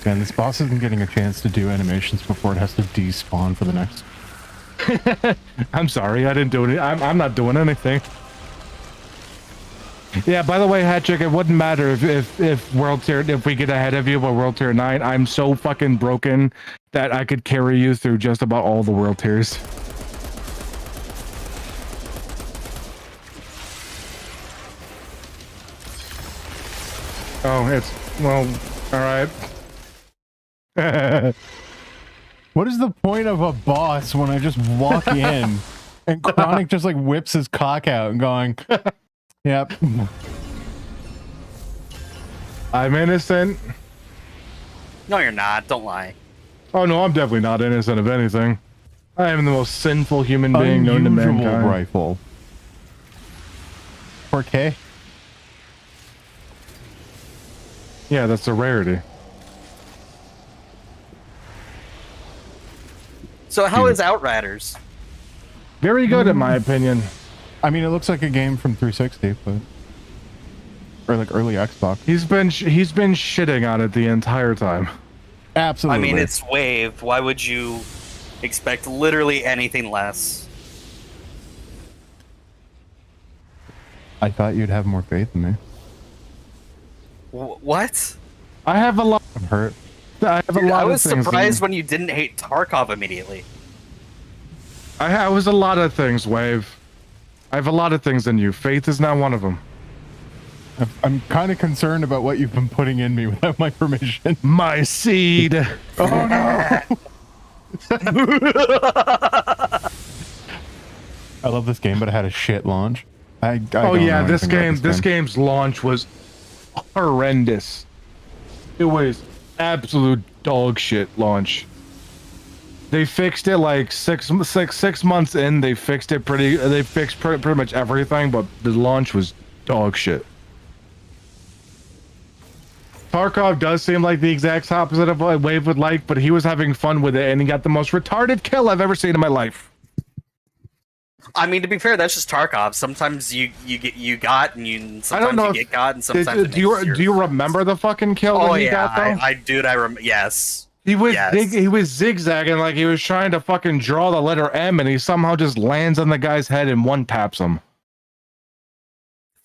[SPEAKER 2] Man, this boss isn't getting a chance to do animations before it has to despawn for the next.
[SPEAKER 1] I'm sorry, I didn't do any. I'm not doing anything. Yeah, by the way, Hatchick, it wouldn't matter if we get ahead of you by World Tier 9. I'm so fucking broken that I could carry you through just about all the World Tiers. Oh, alright.
[SPEAKER 2] What is the point of a boss when I just walk in and Chronic just like whips his cock out and going, yep.
[SPEAKER 1] I'm innocent.
[SPEAKER 20] No, you're not. Don't lie.
[SPEAKER 1] Oh no, I'm definitely not innocent of anything. I am the most sinful human being known to
[SPEAKER 2] Unusual
[SPEAKER 1] mankind.
[SPEAKER 2] rifle. 4K?
[SPEAKER 1] Yeah, that's a rarity.
[SPEAKER 20] So how is Outriders?
[SPEAKER 1] Very good, in my opinion.
[SPEAKER 2] I mean, it looks like a game from 360, but or like early Xbox.
[SPEAKER 1] He's been shitting on it the entire time.
[SPEAKER 2] Absolutely.
[SPEAKER 20] I mean, it's Wave. Why would you expect literally anything less?
[SPEAKER 2] I thought you'd have more faith in me.
[SPEAKER 20] What?
[SPEAKER 1] I have a lot.
[SPEAKER 2] I'm hurt.
[SPEAKER 1] I have a
[SPEAKER 20] Dude,
[SPEAKER 1] lot
[SPEAKER 20] I
[SPEAKER 1] of
[SPEAKER 20] was
[SPEAKER 1] things.
[SPEAKER 20] surprised when you didn't hate Tarkov immediately.
[SPEAKER 1] I was a lot of things, Wave. I have a lot of things in you. Faith is not one of them.
[SPEAKER 2] I'm kind of concerned about what you've been putting in me without my permission.
[SPEAKER 1] My seed.
[SPEAKER 2] Oh no! I love this game, but it had a shit launch. I
[SPEAKER 1] Oh
[SPEAKER 2] don't
[SPEAKER 1] yeah,
[SPEAKER 2] know
[SPEAKER 1] this
[SPEAKER 2] anything about
[SPEAKER 1] this game's launch was horrendous. It was absolute dog shit launch. They fixed it like six months in. They fixed it They fixed pretty much everything, but the launch was dog shit. Tarkov does seem like the exact opposite of what Wave would like, but he was having fun with it, and he got the most retarded kill I've ever seen in my life.
[SPEAKER 20] I mean, to be fair, that's just Tarkov. Sometimes you got, and sometimes
[SPEAKER 1] I don't know
[SPEAKER 20] you get got, and sometimes
[SPEAKER 1] do you remember the fucking kill?
[SPEAKER 20] Oh
[SPEAKER 1] that he
[SPEAKER 20] yeah,
[SPEAKER 1] got, though?
[SPEAKER 20] I dude, I remember. Yes,
[SPEAKER 1] he was
[SPEAKER 20] yes.
[SPEAKER 1] he was zigzagging like he was trying to fucking draw the letter M, and he somehow just lands on the guy's head and one taps him.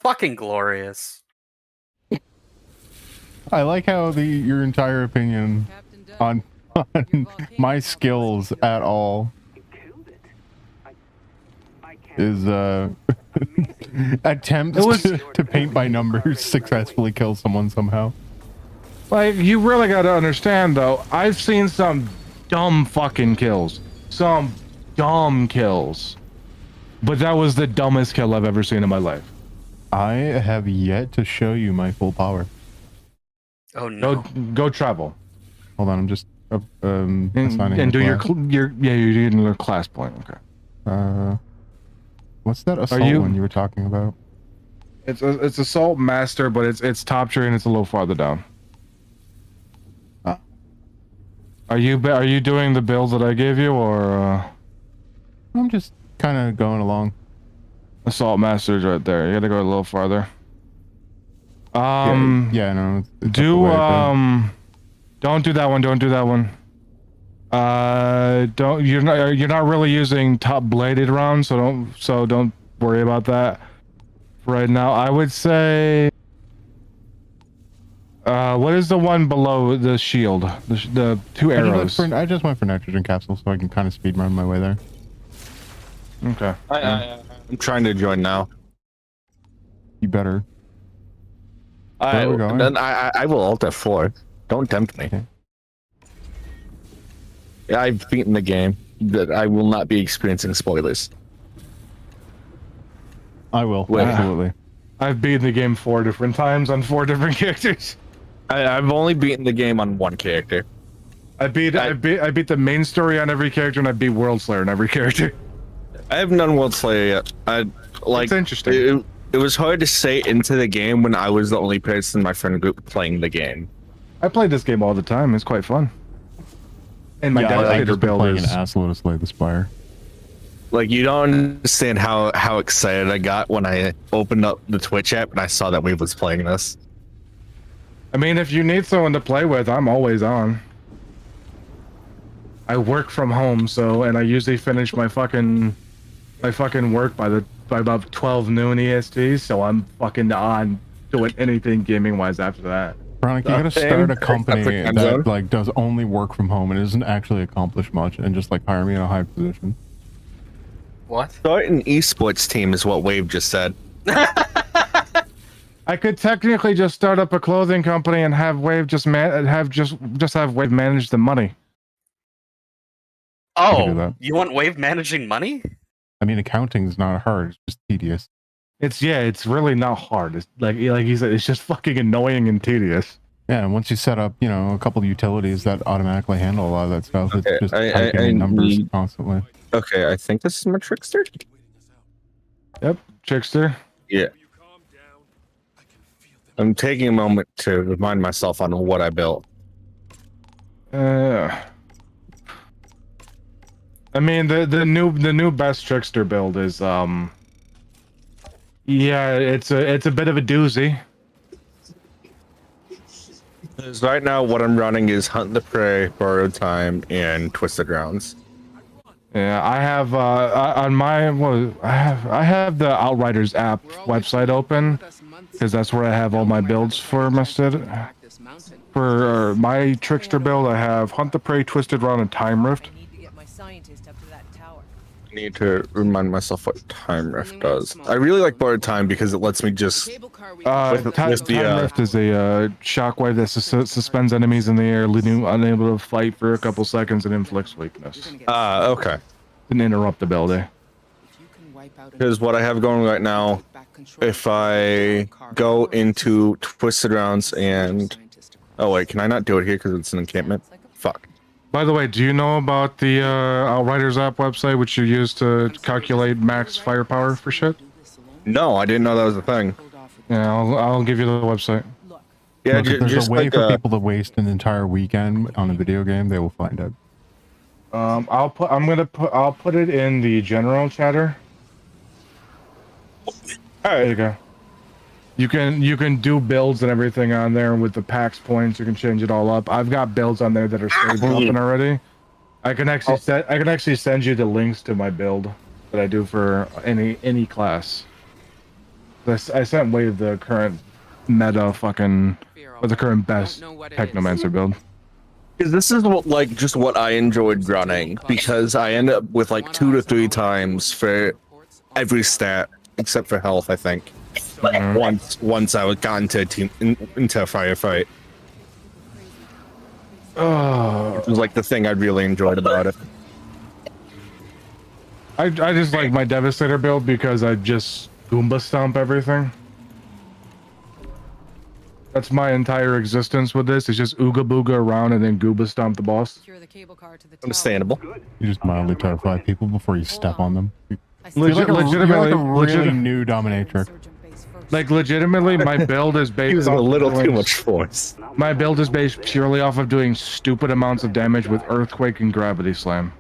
[SPEAKER 20] Fucking glorious.
[SPEAKER 2] I like how your entire opinion on my skills at all is attempts to paint by numbers successfully kill someone somehow.
[SPEAKER 1] Like, you really gotta understand, though, I've seen some dumb fucking kills. Some dumb kills. But that was the dumbest kill I've ever seen in my life.
[SPEAKER 2] I have yet to show you my full power.
[SPEAKER 20] Oh no.
[SPEAKER 1] Go travel.
[SPEAKER 2] Hold on, I'm just
[SPEAKER 1] and do
[SPEAKER 2] your
[SPEAKER 1] you're doing your class point.
[SPEAKER 2] Okay. What's that assault one you were talking about?
[SPEAKER 1] It's assault master, but it's top tree and it's a little farther down. Are you doing the build that I gave you, or?
[SPEAKER 2] I'm just kind of going along.
[SPEAKER 1] Assault master's right there. You gotta go a little farther.
[SPEAKER 2] Yeah, no.
[SPEAKER 1] Don't do that one. Don't do that one. You're not really using top bladed rounds, so don't worry about that right now. I would say, what is the one below the shield? The two arrows.
[SPEAKER 2] I just went for nitrogen capsule so I can kind of speed run my way there.
[SPEAKER 1] Okay.
[SPEAKER 3] I'm trying to join now.
[SPEAKER 2] You better.
[SPEAKER 3] I will alt F4. Don't tempt me.
[SPEAKER 2] Okay.
[SPEAKER 3] Yeah, I've beaten the game. That I will not be experiencing spoilers.
[SPEAKER 2] I will. Absolutely.
[SPEAKER 1] I've beaten the game 4 different times on 4 different characters.
[SPEAKER 3] I've only beaten the game on one character.
[SPEAKER 1] I beat the main story on every character, and I beat World Slayer on every character.
[SPEAKER 3] I haven't done World Slayer yet.
[SPEAKER 1] It's interesting.
[SPEAKER 3] It was hard to say into the game when I was the only person in my friend group playing the game.
[SPEAKER 1] I play this game all the time. It's quite fun. And my Devastator build is
[SPEAKER 2] an assload to slay the Spire.
[SPEAKER 3] Like, you don't understand how excited I got when I opened up the Twitch app and I saw that Wave was playing this.
[SPEAKER 1] I mean, if you need someone to play with, I'm always on. I work from home, and I usually finish my fucking work by about 12 noon EST, so I'm fucking on doing anything gaming wise after that.
[SPEAKER 2] Chronic, you gotta start a company that like does only work from home and doesn't actually accomplish much, and just like hire me in a high position.
[SPEAKER 20] What?
[SPEAKER 3] Start an esports team is what Wave just said.
[SPEAKER 1] I could technically just start up a clothing company and have Wave just have Wave manage the money.
[SPEAKER 20] Oh, you want Wave managing money?
[SPEAKER 2] I mean, accounting is not hard; it's just tedious.
[SPEAKER 1] It's really not hard. It's like he said, it's just fucking annoying and tedious.
[SPEAKER 2] Yeah, and once you set up, a couple of utilities that automatically handle a lot of that stuff, it's just typing in numbers constantly.
[SPEAKER 3] Okay, I think this is my Trickster.
[SPEAKER 1] Yep, Trickster.
[SPEAKER 3] Yeah. I'm taking a moment to remind myself on what I built.
[SPEAKER 1] I mean, the new best Trickster build is yeah, it's a bit of a doozy.
[SPEAKER 3] Right now, what I'm running is Hunt the Prey, Borrowed Time, and Twisted Rounds.
[SPEAKER 1] Yeah, I have I have the Outriders app website open because that's where I have all my builds for listed. For my Trickster build, I have Hunt the Prey, Twisted Round, and Time Rift.
[SPEAKER 3] I need to remind myself what time rift does. I really like borrowed time because it lets me just
[SPEAKER 1] Time rift is a shockwave that suspends enemies in the air, leaving unable to fight for a couple seconds and inflicts weakness.
[SPEAKER 3] Okay.
[SPEAKER 1] Didn't interrupt the building.
[SPEAKER 3] Because what I have going right now, if I go into Twisted Rounds and... Oh wait, can I not do it here because it's an encampment? Fuck.
[SPEAKER 1] By the way, do you know about the Outriders app website, which you use to calculate max firepower for shit?
[SPEAKER 3] No, I didn't know that was a thing.
[SPEAKER 1] Yeah, I'll give you the website.
[SPEAKER 3] Yeah,
[SPEAKER 2] Look, if there's
[SPEAKER 3] just
[SPEAKER 2] a way
[SPEAKER 3] like,
[SPEAKER 2] for people to waste an entire weekend on a video game, they will find it.
[SPEAKER 1] I'll put it in the general chatter. There you go. You can do builds and everything on there with the PAX points. You can change it all up. I've got builds on there that are saved up and already. I can actually send you the links to my build that I do for any class. I sent Wave the current meta fucking or the current best Technomancer build.
[SPEAKER 3] Because this is what just what I enjoyed running, because I end up with like 2 to 3 times for every stat except for health, I think. Once I got into a into a firefight. It was like the thing I really enjoyed about it.
[SPEAKER 1] I just like my Devastator build because I just Goomba stomp everything. That's my entire existence with this. It's just Ooga Booga around and then Goomba stomp the boss.
[SPEAKER 3] Understandable.
[SPEAKER 2] You just mildly terrify people before you step on them.
[SPEAKER 1] Legitimately,
[SPEAKER 2] you're like a really new dominatrix.
[SPEAKER 1] Like legitimately, my build is based.
[SPEAKER 3] Using
[SPEAKER 1] off
[SPEAKER 3] a little
[SPEAKER 1] doing,
[SPEAKER 3] too much force.
[SPEAKER 1] My build is based purely off of doing stupid amounts of damage with Earthquake and Gravity Slam,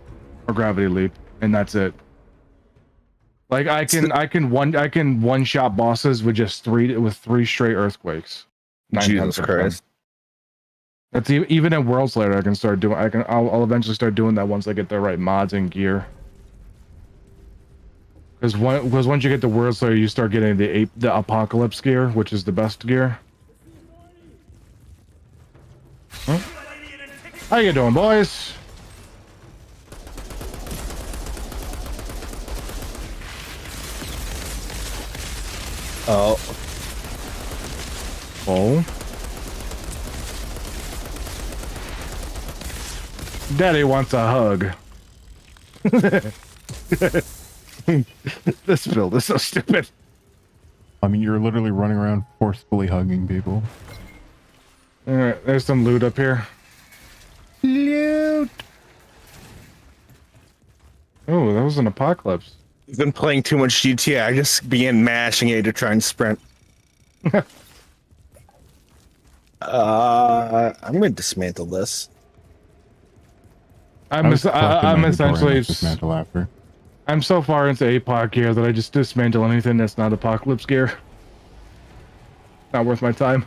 [SPEAKER 1] or Gravity Leap, and that's it. Like I can one shot bosses with just 3 straight Earthquakes.
[SPEAKER 3] Jesus Christ.
[SPEAKER 1] That's even in World Slayer I can start doing. I'll eventually start doing that once I get the right mods and gear. Because once you get the World Slayer, you start getting the Apocalypse gear, which is the best gear. Huh? How you doing, boys?
[SPEAKER 3] Oh.
[SPEAKER 1] Oh. Daddy wants a hug. This build is so stupid.
[SPEAKER 2] I mean, you're literally running around forcefully hugging people.
[SPEAKER 1] Alright, there's some loot up here. Loot! Oh, that was an apocalypse.
[SPEAKER 3] I've been playing too much GTA. I just began mashing A to try and sprint. I'm gonna dismantle this.
[SPEAKER 1] I'm essentially
[SPEAKER 2] dismantle after.
[SPEAKER 1] I'm so far into APOC gear that I just dismantle anything that's not apocalypse gear. Not worth my time.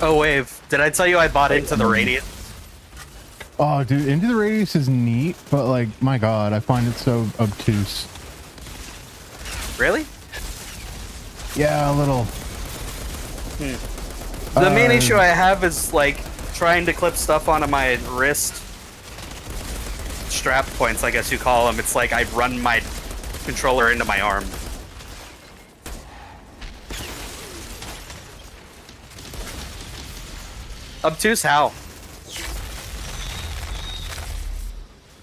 [SPEAKER 20] Oh, Wave, did I tell you I bought into the Radiant?
[SPEAKER 2] Oh, dude, Into the Radius is neat, but like, my god, I find it so obtuse.
[SPEAKER 20] Really?
[SPEAKER 2] Yeah, a little.
[SPEAKER 20] The main issue I have is like trying to clip stuff onto my wrist strap points, I guess you call them. It's like I run my controller into my arm. Obtuse how?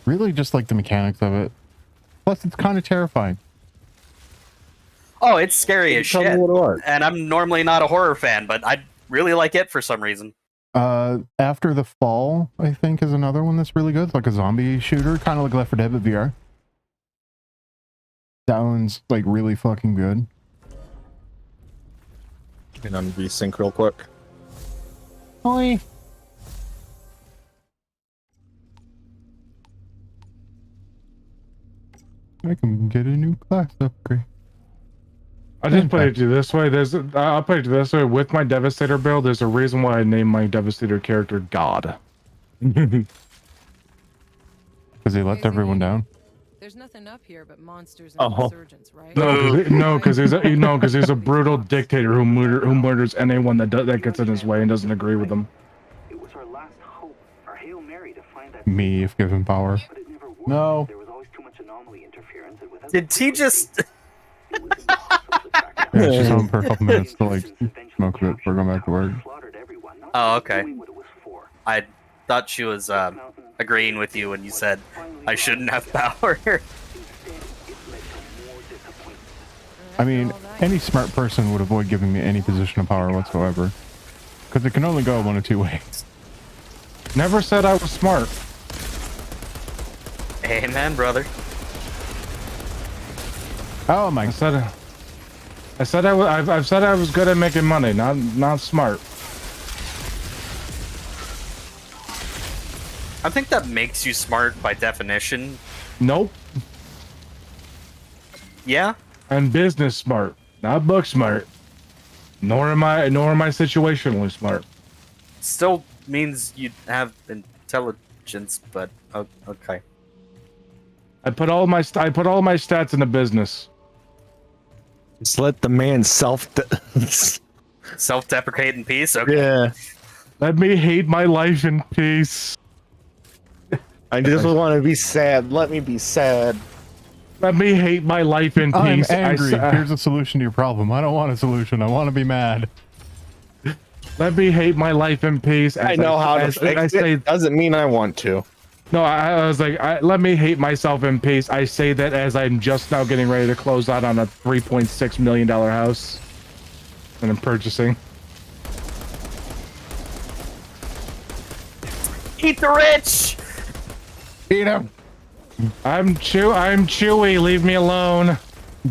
[SPEAKER 2] Really just like the mechanics of it. Plus, it's kind of terrifying.
[SPEAKER 20] Oh, it's scary as shit. And I'm normally not a horror fan, but I really like it for some reason.
[SPEAKER 2] After the Fall, I think, is another one that's really good. It's like a zombie shooter, kind of like Left 4 Dead but VR. That one's like really fucking good.
[SPEAKER 3] And I'm V-Sync real quick.
[SPEAKER 2] Oi. I can get a new class upgrade.
[SPEAKER 1] I just put it to this way. I'll put it to this way. With my Devastator build, there's a reason why I named my Devastator character God.
[SPEAKER 2] Because he left everyone down.
[SPEAKER 6] There's nothing up here but monsters and insurgents, right?
[SPEAKER 1] No, because he's a brutal dictator who murders anyone that gets in his way and doesn't agree with him.
[SPEAKER 4] It was our last hope, our Hail Mary to find that.
[SPEAKER 2] Me, if given power. No.
[SPEAKER 4] There was always too much anomaly interference, and without
[SPEAKER 20] Did he just?
[SPEAKER 2] Yeah, she's home for a couple minutes to like smoke a bit before going back to work.
[SPEAKER 20] Oh, okay. I thought she was agreeing with you when you said I shouldn't have power.
[SPEAKER 2] I mean, any smart person would avoid giving me any position of power whatsoever. Because it can only go one of two ways.
[SPEAKER 1] Never said I was smart.
[SPEAKER 20] Amen, brother.
[SPEAKER 2] Oh my!
[SPEAKER 1] I've said I was good at making money, not smart.
[SPEAKER 20] I think that makes you smart by definition.
[SPEAKER 1] Nope.
[SPEAKER 20] Yeah.
[SPEAKER 1] I'm business smart, not book smart. Nor am I situationally smart.
[SPEAKER 20] Still means you have intelligence, but okay.
[SPEAKER 1] I put all my stats into business.
[SPEAKER 3] Just let the man
[SPEAKER 20] self-deprecate in peace. Okay.
[SPEAKER 3] Yeah.
[SPEAKER 1] Let me hate my life in peace.
[SPEAKER 3] I just want to be sad. Let me be sad.
[SPEAKER 1] Let me hate my life in peace.
[SPEAKER 2] I'm angry. Here's a solution to your problem. I don't want a solution. I want to be mad.
[SPEAKER 1] Let me hate my life in peace.
[SPEAKER 3] I know how to fix it. Doesn't mean I want to.
[SPEAKER 1] No, I was like, let me hate myself in peace. I say that as I'm just now getting ready to close out on a $3.6 million house. And I'm purchasing.
[SPEAKER 20] Eat the rich!
[SPEAKER 2] Eat him!
[SPEAKER 1] I'm chewy, leave me alone.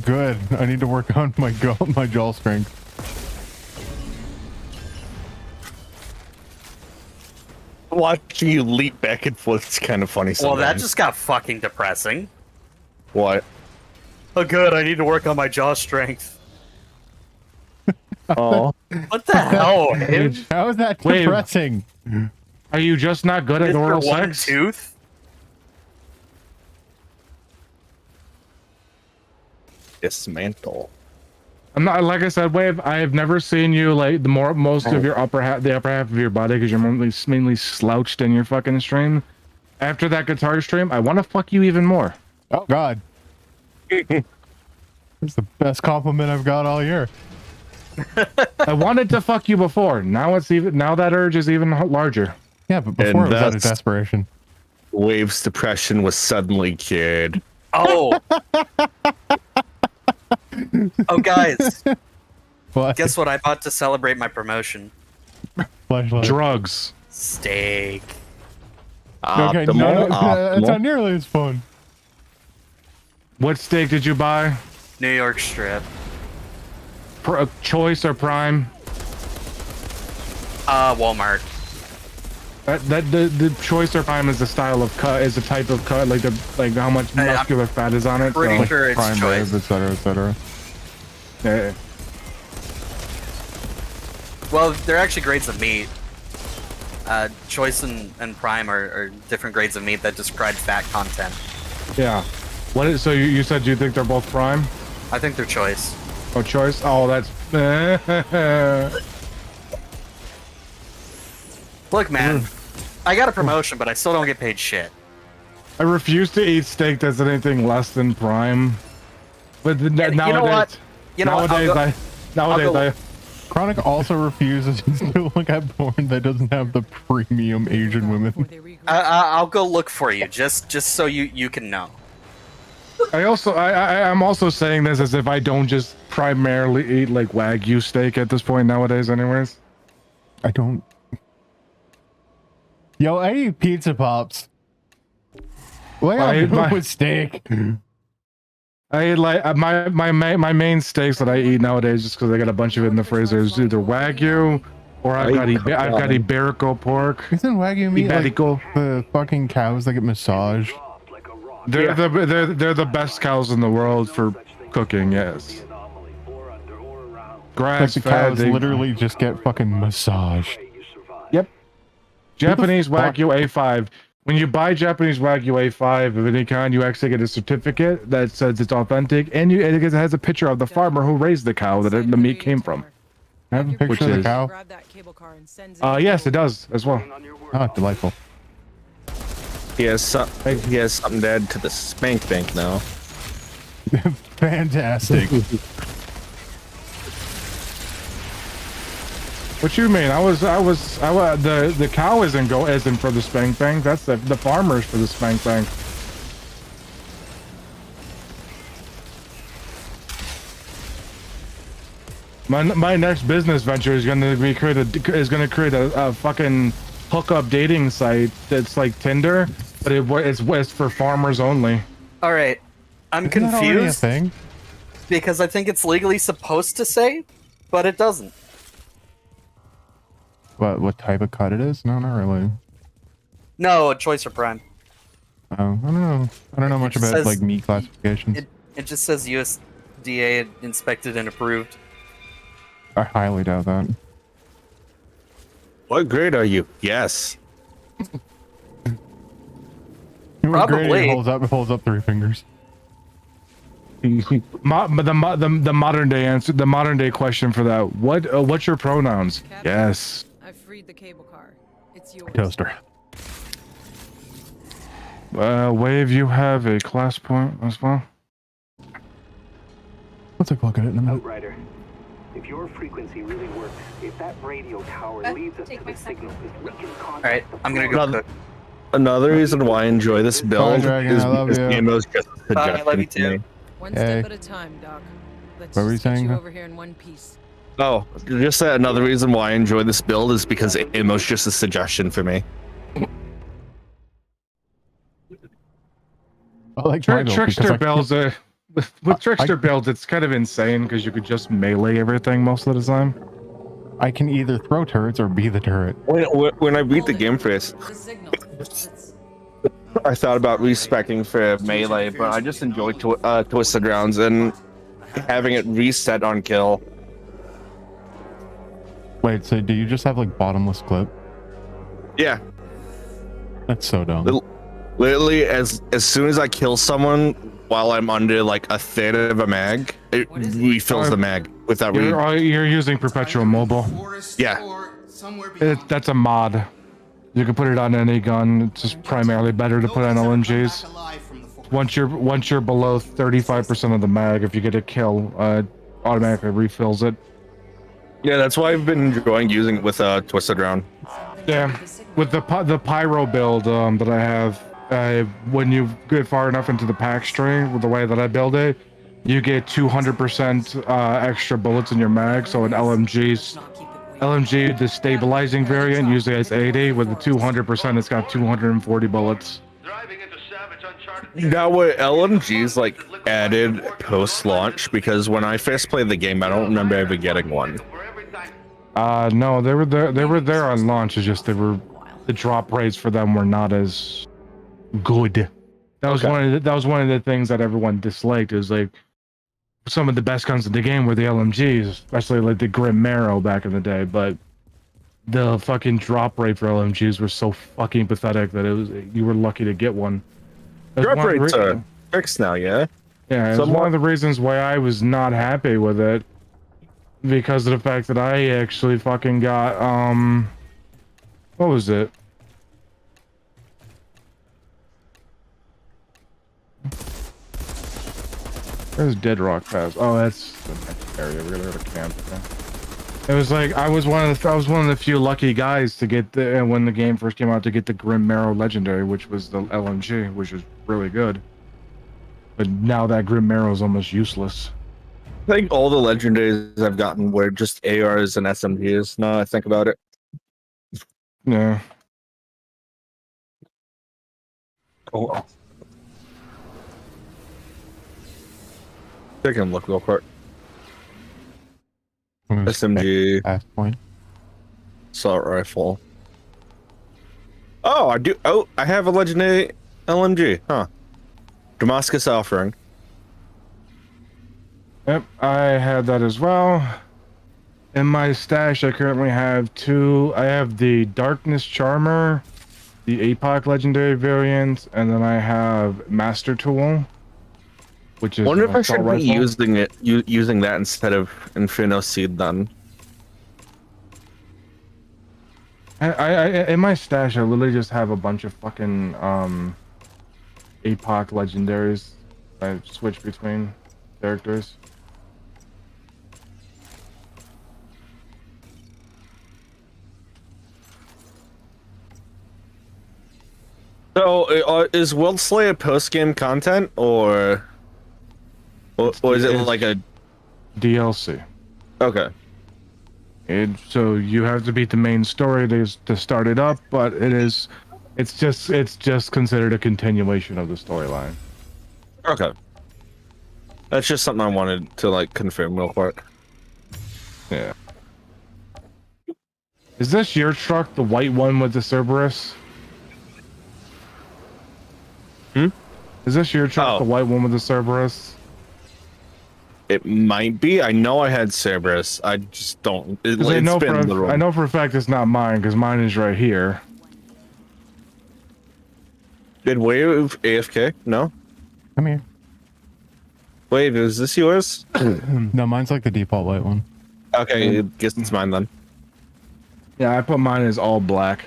[SPEAKER 2] Good. I need to work on my jaw strength.
[SPEAKER 3] Watching you leap back and forth is kind of funny sometimes.
[SPEAKER 20] Well, that just got fucking depressing.
[SPEAKER 3] What?
[SPEAKER 20] Oh, good. I need to work on my jaw strength.
[SPEAKER 3] Oh.
[SPEAKER 20] What the hell?
[SPEAKER 2] How is that depressing?
[SPEAKER 1] Are you just not good at oral sex?
[SPEAKER 20] Tooth?
[SPEAKER 3] Dismantle.
[SPEAKER 1] I'm not, like I said, Wave, I have never seen you like most of your the upper half of your body, because you're mainly slouched in your fucking stream. After that guitar stream, I want to fuck you even more.
[SPEAKER 2] Oh God. It's the best compliment I've got all year.
[SPEAKER 1] I wanted to fuck you before. Now that urge is even larger.
[SPEAKER 2] Yeah, but before it was out of desperation.
[SPEAKER 3] Wave's depression was suddenly cured.
[SPEAKER 20] Oh. Oh, guys.
[SPEAKER 2] What?
[SPEAKER 20] Guess what I bought to celebrate my promotion?
[SPEAKER 2] Flashlight.
[SPEAKER 1] Drugs.
[SPEAKER 20] Steak.
[SPEAKER 2] Okay, no, that's not nearly as fun.
[SPEAKER 1] What steak did you buy?
[SPEAKER 20] New York strip.
[SPEAKER 1] Choice or Prime?
[SPEAKER 20] Walmart.
[SPEAKER 1] The choice or Prime is the style of cut, is the type of cut, like how much muscular fat is on it.
[SPEAKER 20] Pretty sure it's
[SPEAKER 2] Prime
[SPEAKER 20] choice.
[SPEAKER 2] rib, etc., etc.
[SPEAKER 1] Yeah.
[SPEAKER 20] Well, they're actually grades of meat. Choice and Prime are different grades of meat that describe fat content.
[SPEAKER 1] Yeah. So you said you think they're both Prime?
[SPEAKER 20] I think they're choice.
[SPEAKER 1] Oh, choice? Oh, that's...
[SPEAKER 20] Look, man. I got a promotion, but I still don't get paid shit.
[SPEAKER 1] I refuse to eat steak that's anything less than Prime. But nowadays...
[SPEAKER 20] You know what?
[SPEAKER 1] Nowadays,
[SPEAKER 2] Chronic also refuses to look at porn that doesn't have the premium Asian women.
[SPEAKER 20] I'll go look for you, just so you can know.
[SPEAKER 1] I'm also saying this as if I don't just primarily eat like Wagyu steak at this point nowadays anyways.
[SPEAKER 2] I don't. Yo, I eat pizza pops. What I do with steak?
[SPEAKER 1] I eat like my main steaks that I eat nowadays, just because I got a bunch of it in the freezer, is either Wagyu or I've got Iberico pork.
[SPEAKER 2] Isn't Wagyu meat like the fucking cows that get massaged?
[SPEAKER 1] They're the best cows in the world for cooking. Yes. Grass
[SPEAKER 2] like the cows literally just get fucking massaged.
[SPEAKER 1] Yep. Japanese Wagyu A5. When you buy Japanese Wagyu A5 of any kind, you actually get a certificate that says it's authentic, and it has a picture of the farmer who raised the cow that the meat came from.
[SPEAKER 2] I have a picture of the cow.
[SPEAKER 1] Yes, it does as well.
[SPEAKER 2] Oh, delightful.
[SPEAKER 3] He has something to add to the spank bank now.
[SPEAKER 2] Fantastic.
[SPEAKER 1] What you mean? The cow isn't for the spank bank. That's the farmers for the spank bank. My next business venture is gonna create a fucking hookup dating site that's like Tinder, but it's for farmers only.
[SPEAKER 20] All right, I'm
[SPEAKER 2] Isn't that already a
[SPEAKER 20] confused
[SPEAKER 2] thing?
[SPEAKER 20] because I think it's legally supposed to say, but it doesn't.
[SPEAKER 2] What type of cut it is? No, not really.
[SPEAKER 20] No, a choice or prime.
[SPEAKER 2] Oh, I don't know. I don't know much about
[SPEAKER 20] says-
[SPEAKER 2] like meat classifications.
[SPEAKER 20] It just says USDA inspected and approved.
[SPEAKER 2] I highly doubt that.
[SPEAKER 3] What grade are you? Yes.
[SPEAKER 20] Probably.
[SPEAKER 2] Holds up 3 fingers.
[SPEAKER 1] The modern day answer, the modern day question for that. What's your pronouns?
[SPEAKER 6] Captain,
[SPEAKER 1] Yes.
[SPEAKER 6] I freed the cable car. It's yours.
[SPEAKER 2] Toaster.
[SPEAKER 1] Wave, you have a class point as well.
[SPEAKER 2] Let's take a look at it in a minute.
[SPEAKER 4] Outrider, if your frequency really works, if that radio tower leads us to the signal, we can contact
[SPEAKER 20] All right, I'm gonna go cook.
[SPEAKER 3] Another reason why I enjoy this build
[SPEAKER 2] Dragon,
[SPEAKER 3] is
[SPEAKER 2] I love
[SPEAKER 3] because
[SPEAKER 2] you.
[SPEAKER 3] Gamo's just a
[SPEAKER 20] Bye, I love you
[SPEAKER 3] suggestion to me.
[SPEAKER 20] too.
[SPEAKER 6] One
[SPEAKER 2] Hey.
[SPEAKER 6] step at a time, Doc. Let's
[SPEAKER 2] What were you
[SPEAKER 6] just get
[SPEAKER 2] saying?
[SPEAKER 6] you over here in one piece.
[SPEAKER 3] Oh, just that another reason why I enjoy this build is because Gamo's just a suggestion for me.
[SPEAKER 2] I like my build
[SPEAKER 1] Trickster
[SPEAKER 2] because I
[SPEAKER 1] builds with Trickster builds, it's kind of insane because you could just melee everything most of the time.
[SPEAKER 2] I can either throw turrets or be the turret.
[SPEAKER 3] When I beat the game first,
[SPEAKER 6] The signal.
[SPEAKER 3] I thought about respecing for melee, but I just enjoy twisted rounds and having it reset on kill.
[SPEAKER 2] Wait, so do you just have like bottomless clip?
[SPEAKER 3] Yeah,
[SPEAKER 2] That's so dumb.
[SPEAKER 3] literally as soon as I kill someone while I'm under like a third of a mag, it refills the mag without
[SPEAKER 1] You're using perpetual mobile.
[SPEAKER 3] Yeah.
[SPEAKER 1] That's a mod. You can put it on any gun. It's just primarily better to put on LMGs. Once you're below 35% of the mag, if you get a kill, automatically refills it.
[SPEAKER 3] Yeah, that's why I've been enjoying using it with twisted round.
[SPEAKER 1] Yeah, with the pyro build that I have, when you get far enough into the pack tree, with the way that I build it, you get 200% extra bullets in your mag. So an LMG, the stabilizing variant, usually has 80. With the 200%, it's got 240 bullets.
[SPEAKER 3] Now, were LMGs like added post-launch? Because when I first played the game, I don't remember ever getting one.
[SPEAKER 1] No, they were there. They were there on launch. It's just the drop rates for them were not as good. That was one of the things that everyone disliked. Is like some of the best guns in the game were the LMGs, especially like the Grim Marrow back in the day. But the fucking drop rate for LMGs was so fucking pathetic that you were lucky to get one.
[SPEAKER 3] Drop rates are fixed now, yeah.
[SPEAKER 1] Yeah, it's one of the reasons why I was not happy with it, because of the fact that I actually fucking got what was it? There's Dead Rock Pass. Oh, that's the next area. We're gonna go to camp. Okay. It was like I was one of the few lucky guys to get when the game first came out to get the Grim Marrow Legendary, which was the LMG, which was really good. But now that Grim Marrow is almost useless.
[SPEAKER 3] I think all the legendaries I've gotten were just ARs and SMGs. Now I think about it.
[SPEAKER 1] Yeah.
[SPEAKER 3] Oh. Take a look real quick. SMG. Assault rifle. Oh, I do. Oh, I have a legendary LMG. Huh. Damascus offering.
[SPEAKER 1] Yep, I had that as well. In my stash, I currently have two. I have the Darkness Charmer the APOC legendary variant, and then I have Master Tool, which is
[SPEAKER 3] Wonder
[SPEAKER 1] an
[SPEAKER 3] if I
[SPEAKER 1] assault
[SPEAKER 3] should be
[SPEAKER 1] rifle.
[SPEAKER 3] using that instead of Inferno Seed then.
[SPEAKER 1] I in my stash I literally just have a bunch of fucking APOC legendaries. I switch between characters.
[SPEAKER 3] So, is World Slayer post-game content, or is it like a
[SPEAKER 1] DLC?
[SPEAKER 3] Okay.
[SPEAKER 1] So you have to beat the main story to start it up, but it's just considered a continuation of the storyline.
[SPEAKER 3] Okay. That's just something I wanted to like confirm real quick.
[SPEAKER 1] Yeah. Is this your truck, the white one with the Cerberus? Is this your truck, the white one with the Cerberus?
[SPEAKER 3] It might be. I know I had Cerberus. I just don't.
[SPEAKER 1] I know for a fact it's not mine, because mine is right here.
[SPEAKER 3] Did Wave AFK? No?
[SPEAKER 2] Come here.
[SPEAKER 3] Wave, is this yours?
[SPEAKER 2] No, mine's like the default white one.
[SPEAKER 3] Okay, I guess it's mine then.
[SPEAKER 1] Yeah, I put mine as all black.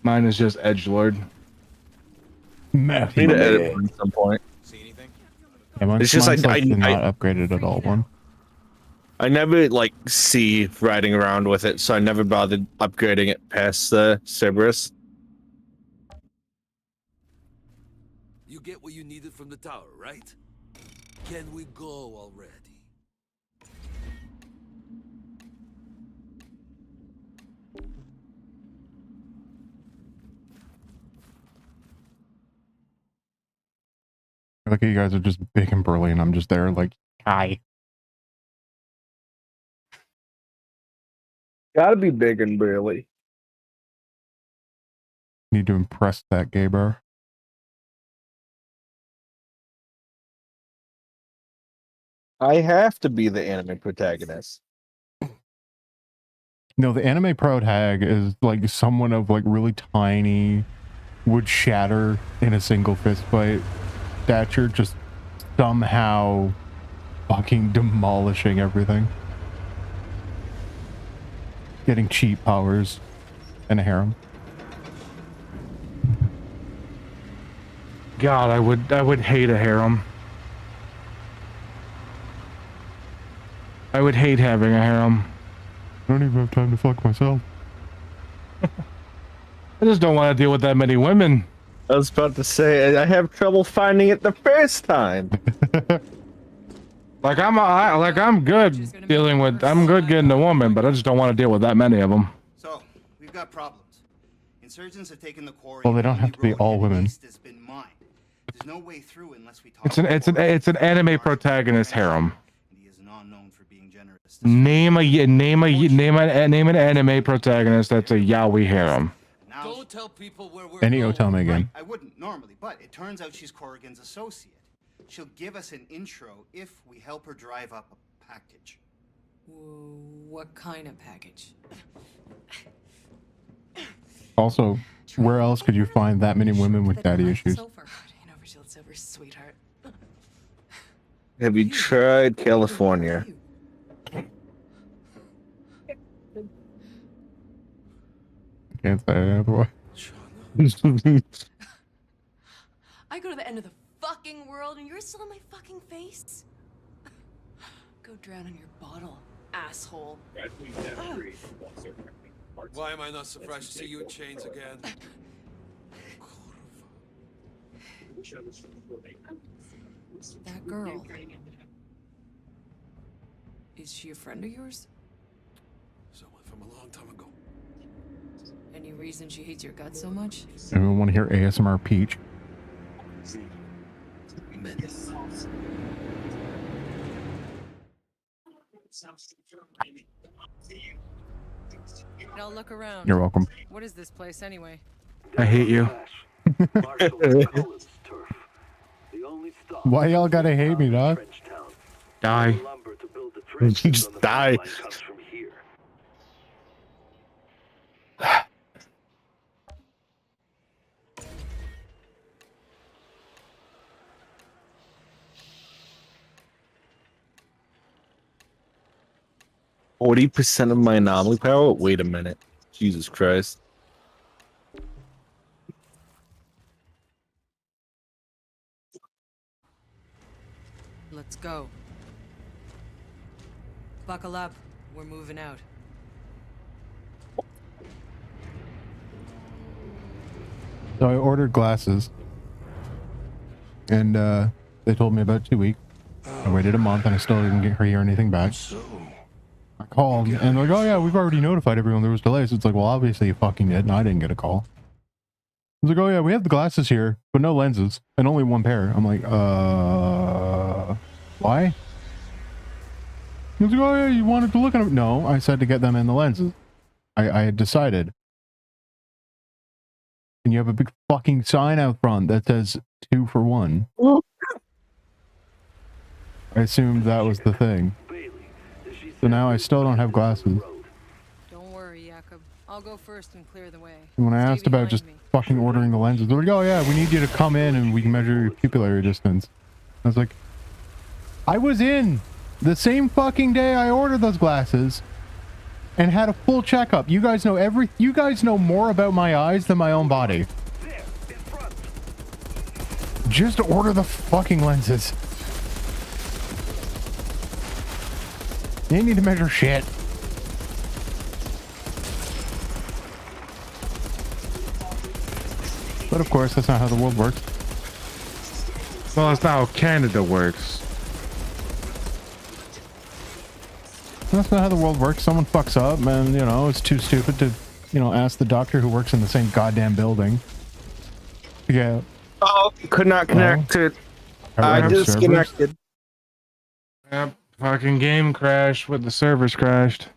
[SPEAKER 1] Mine is just edgelord.
[SPEAKER 2] Math.
[SPEAKER 3] I need to edit it at some point.
[SPEAKER 2] Yeah, mine's,
[SPEAKER 3] It's just
[SPEAKER 2] mine's
[SPEAKER 3] like,
[SPEAKER 2] like
[SPEAKER 3] I
[SPEAKER 2] not upgraded at all one.
[SPEAKER 3] I never like see riding around with it, so I never bothered upgrading it past the Cerberus.
[SPEAKER 5] You get what you needed from the tower, right? Can we go already?
[SPEAKER 2] Look at you guys are just big and burly, and I'm just there like, hi.
[SPEAKER 3] Gotta be big and burly.
[SPEAKER 2] Need to impress that gay bar.
[SPEAKER 3] I have to be the anime protagonist.
[SPEAKER 2] No, the anime pro tag is like someone of like really tiny, would shatter in a single fist fight stature, just somehow fucking demolishing everything. Getting cheap powers and a harem.
[SPEAKER 1] God, I would hate a harem. I would hate having a harem.
[SPEAKER 2] I don't even have time to fuck myself.
[SPEAKER 1] I just don't want to deal with that many women.
[SPEAKER 3] I was about to say, I have trouble finding it the first time.
[SPEAKER 1] Like I'm good dealing with, I'm good getting a woman, but I just don't want to deal with that many of them.
[SPEAKER 15] So, we've got problems. Insurgents have taken the quarry.
[SPEAKER 2] Well, they don't have to be all women.
[SPEAKER 15] Has been mined. There's no way through unless we talk.
[SPEAKER 1] It's an anime protagonist harem. Name an anime protagonist that's a yaoi harem.
[SPEAKER 5] Don't tell people where we're
[SPEAKER 2] Any Otome again.
[SPEAKER 15] I wouldn't normally, but it turns out she's Corrigan's associate. She'll give us an intro if we help her drive up a package.
[SPEAKER 12] What kind of package?
[SPEAKER 2] Also, where else could you find that many women with daddy issues?
[SPEAKER 12] Silver, sweetheart.
[SPEAKER 3] Have you tried California?
[SPEAKER 2] Can't say otherwise.
[SPEAKER 19] I go to the end of the fucking world and you're still in my fucking face? Go drown in your bottle, asshole.
[SPEAKER 5] Why am I not surprised to see you in chains again?
[SPEAKER 12] That girl. Is she a friend of yours?
[SPEAKER 5] Someone from a long time ago.
[SPEAKER 12] Any reason she hates your guts so much?
[SPEAKER 2] Anyone want to hear ASMR Peach?
[SPEAKER 6] I'll look around.
[SPEAKER 2] You're welcome.
[SPEAKER 6] What is this place anyway?
[SPEAKER 1] I hate you.
[SPEAKER 2] Why y'all gotta hate me, dog?
[SPEAKER 1] Die.
[SPEAKER 3] Just die. 40% of my anomaly power? Wait a minute. Jesus Christ.
[SPEAKER 6] Let's go. Buckle up. We're moving out.
[SPEAKER 2] So I ordered glasses, and they told me about 2 weeks. I waited a month, and I still didn't hear anything back. I called, and they're like, "Oh yeah, we've already notified everyone there was delays." It's like, well, obviously you fucking did, and I didn't get a call. I was like, "Oh yeah, we have the glasses here, but no lenses, and only one pair." I'm like, why? He was like, "Oh yeah, you wanted to look at them." No, I said to get them in the lenses. I had decided. And you have a big fucking sign out front that says 2 for 1. I assumed that was the thing. So now I still don't have glasses.
[SPEAKER 6] Don't worry, Jakob. I'll go first and clear the way.
[SPEAKER 2] And when I asked about just fucking ordering the lenses, they're like, "Oh yeah, we need you to come in and we can measure your pupillary distance." I was like, I was in the same fucking day I ordered those glasses and had a full checkup. You guys know more about my eyes than my own body. Just order the fucking lenses. You need to measure shit. But of course, that's not how the world works.
[SPEAKER 1] Well, that's not how Canada works.
[SPEAKER 2] That's not how the world works. Someone fucks up, and, you know, it's too stupid to, you know, ask the doctor who works in the same goddamn building. Yeah.
[SPEAKER 3] Oh, could not connect it. I disconnected.
[SPEAKER 1] Yep, fucking game crashed with the servers crashed.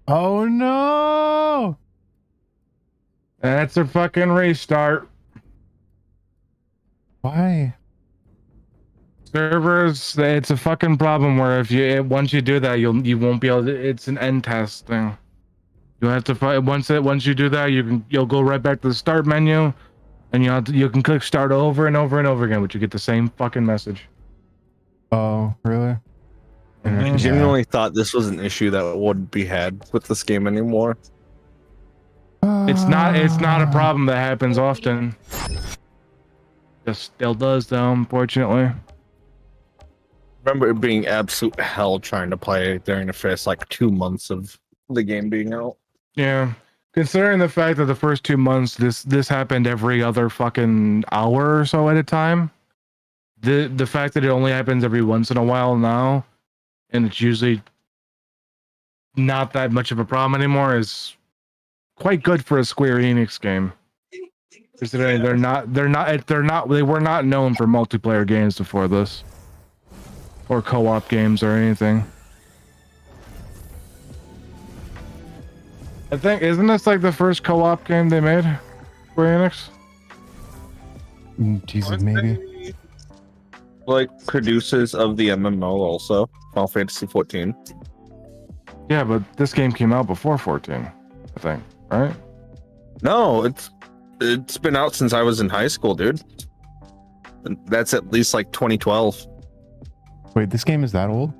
[SPEAKER 2] Oh no!
[SPEAKER 1] That's a fucking restart.
[SPEAKER 2] Why?
[SPEAKER 1] Servers, it's a fucking problem where if you once you do that, you won't be able to. It's an end test thing. You have to fight once you do that, you'll go right back to the start menu, and you can click start over and over and over again, but you get the same fucking message.
[SPEAKER 2] Oh, really?
[SPEAKER 3] I genuinely thought this was an issue that wouldn't be had with this game anymore.
[SPEAKER 1] It's not a problem that happens often. Just still does though, unfortunately.
[SPEAKER 3] Remember it being absolute hell trying to play during the first like 2 months of the game being out.
[SPEAKER 1] Yeah, considering the fact that the first 2 months this happened every other fucking hour or so at a time. The fact that it only happens every once in a while now, and it's usually not that much of a problem anymore, is quite good for a Square Enix game. Considering they were not known for multiplayer games before this, or co-op games or anything. I think, isn't this like the first co-op game they made? Square Enix?
[SPEAKER 2] Jesus, maybe.
[SPEAKER 3] Like producers of the MMO also, Final Fantasy 14.
[SPEAKER 1] Yeah, but this game came out before 14, I think, right?
[SPEAKER 3] No, it's been out since I was in high school, dude. That's at least like 2012.
[SPEAKER 2] Wait, this game is that old?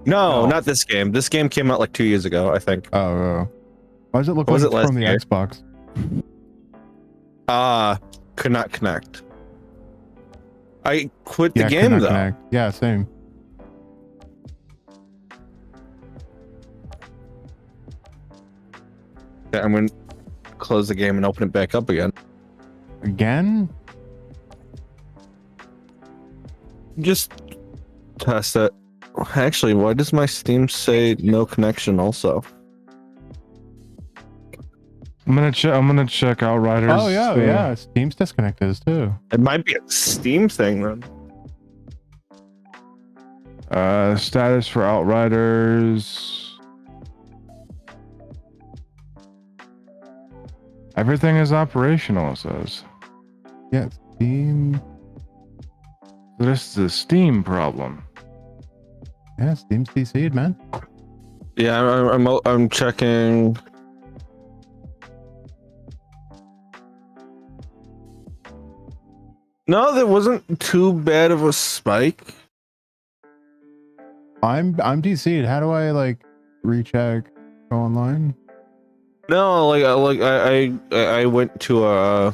[SPEAKER 3] No, not this game. This game came out like 2 years ago, I think.
[SPEAKER 2] Oh. Why does it look like it's from the Xbox?
[SPEAKER 3] Could not connect. I quit the game though.
[SPEAKER 2] Connect. Yeah, same.
[SPEAKER 3] Yeah, I'm gonna close the game and open it back up again.
[SPEAKER 2] Again?
[SPEAKER 3] Just test it. Actually, why does my Steam say no connection also?
[SPEAKER 1] I'm gonna check Outriders.
[SPEAKER 2] Oh yeah, Steam's disconnected too.
[SPEAKER 3] It might be a Steam thing then.
[SPEAKER 1] Status for Outriders. Everything is operational, it says.
[SPEAKER 2] Yeah, Steam.
[SPEAKER 1] This is a Steam problem.
[SPEAKER 2] Yeah, Steam's DC'd, man.
[SPEAKER 3] Yeah, I'm checking. No, there wasn't too bad of a spike.
[SPEAKER 2] I'm DC'd. How do I like recheck, go online?
[SPEAKER 3] No, I went to a.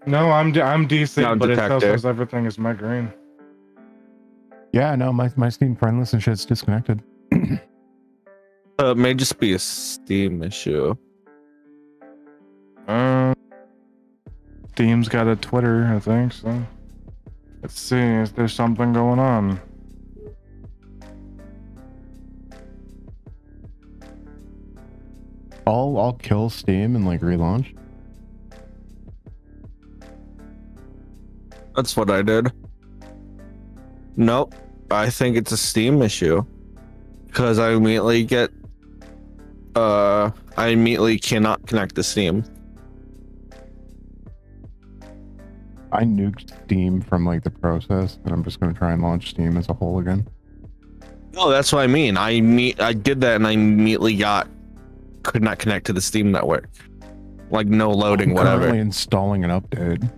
[SPEAKER 1] No, I'm decent,
[SPEAKER 3] Sound
[SPEAKER 1] but it still
[SPEAKER 3] detector.
[SPEAKER 1] says everything is my green.
[SPEAKER 2] Yeah, no, my Steam friend list and shit's disconnected.
[SPEAKER 3] It may just be a Steam issue.
[SPEAKER 1] Steam's got a Twitter, I think. So let's see if there's something going on.
[SPEAKER 2] I'll kill Steam and like relaunch.
[SPEAKER 3] That's what I did. Nope, I think it's a Steam issue because I immediately get. I immediately cannot connect to Steam.
[SPEAKER 2] I nuked Steam from like the process, and I'm just gonna try and launch Steam as a whole again.
[SPEAKER 3] No, that's what I mean. I did that and I immediately could not connect to the Steam network. Like no loading,
[SPEAKER 2] I'm
[SPEAKER 3] whatever.
[SPEAKER 2] currently installing an update.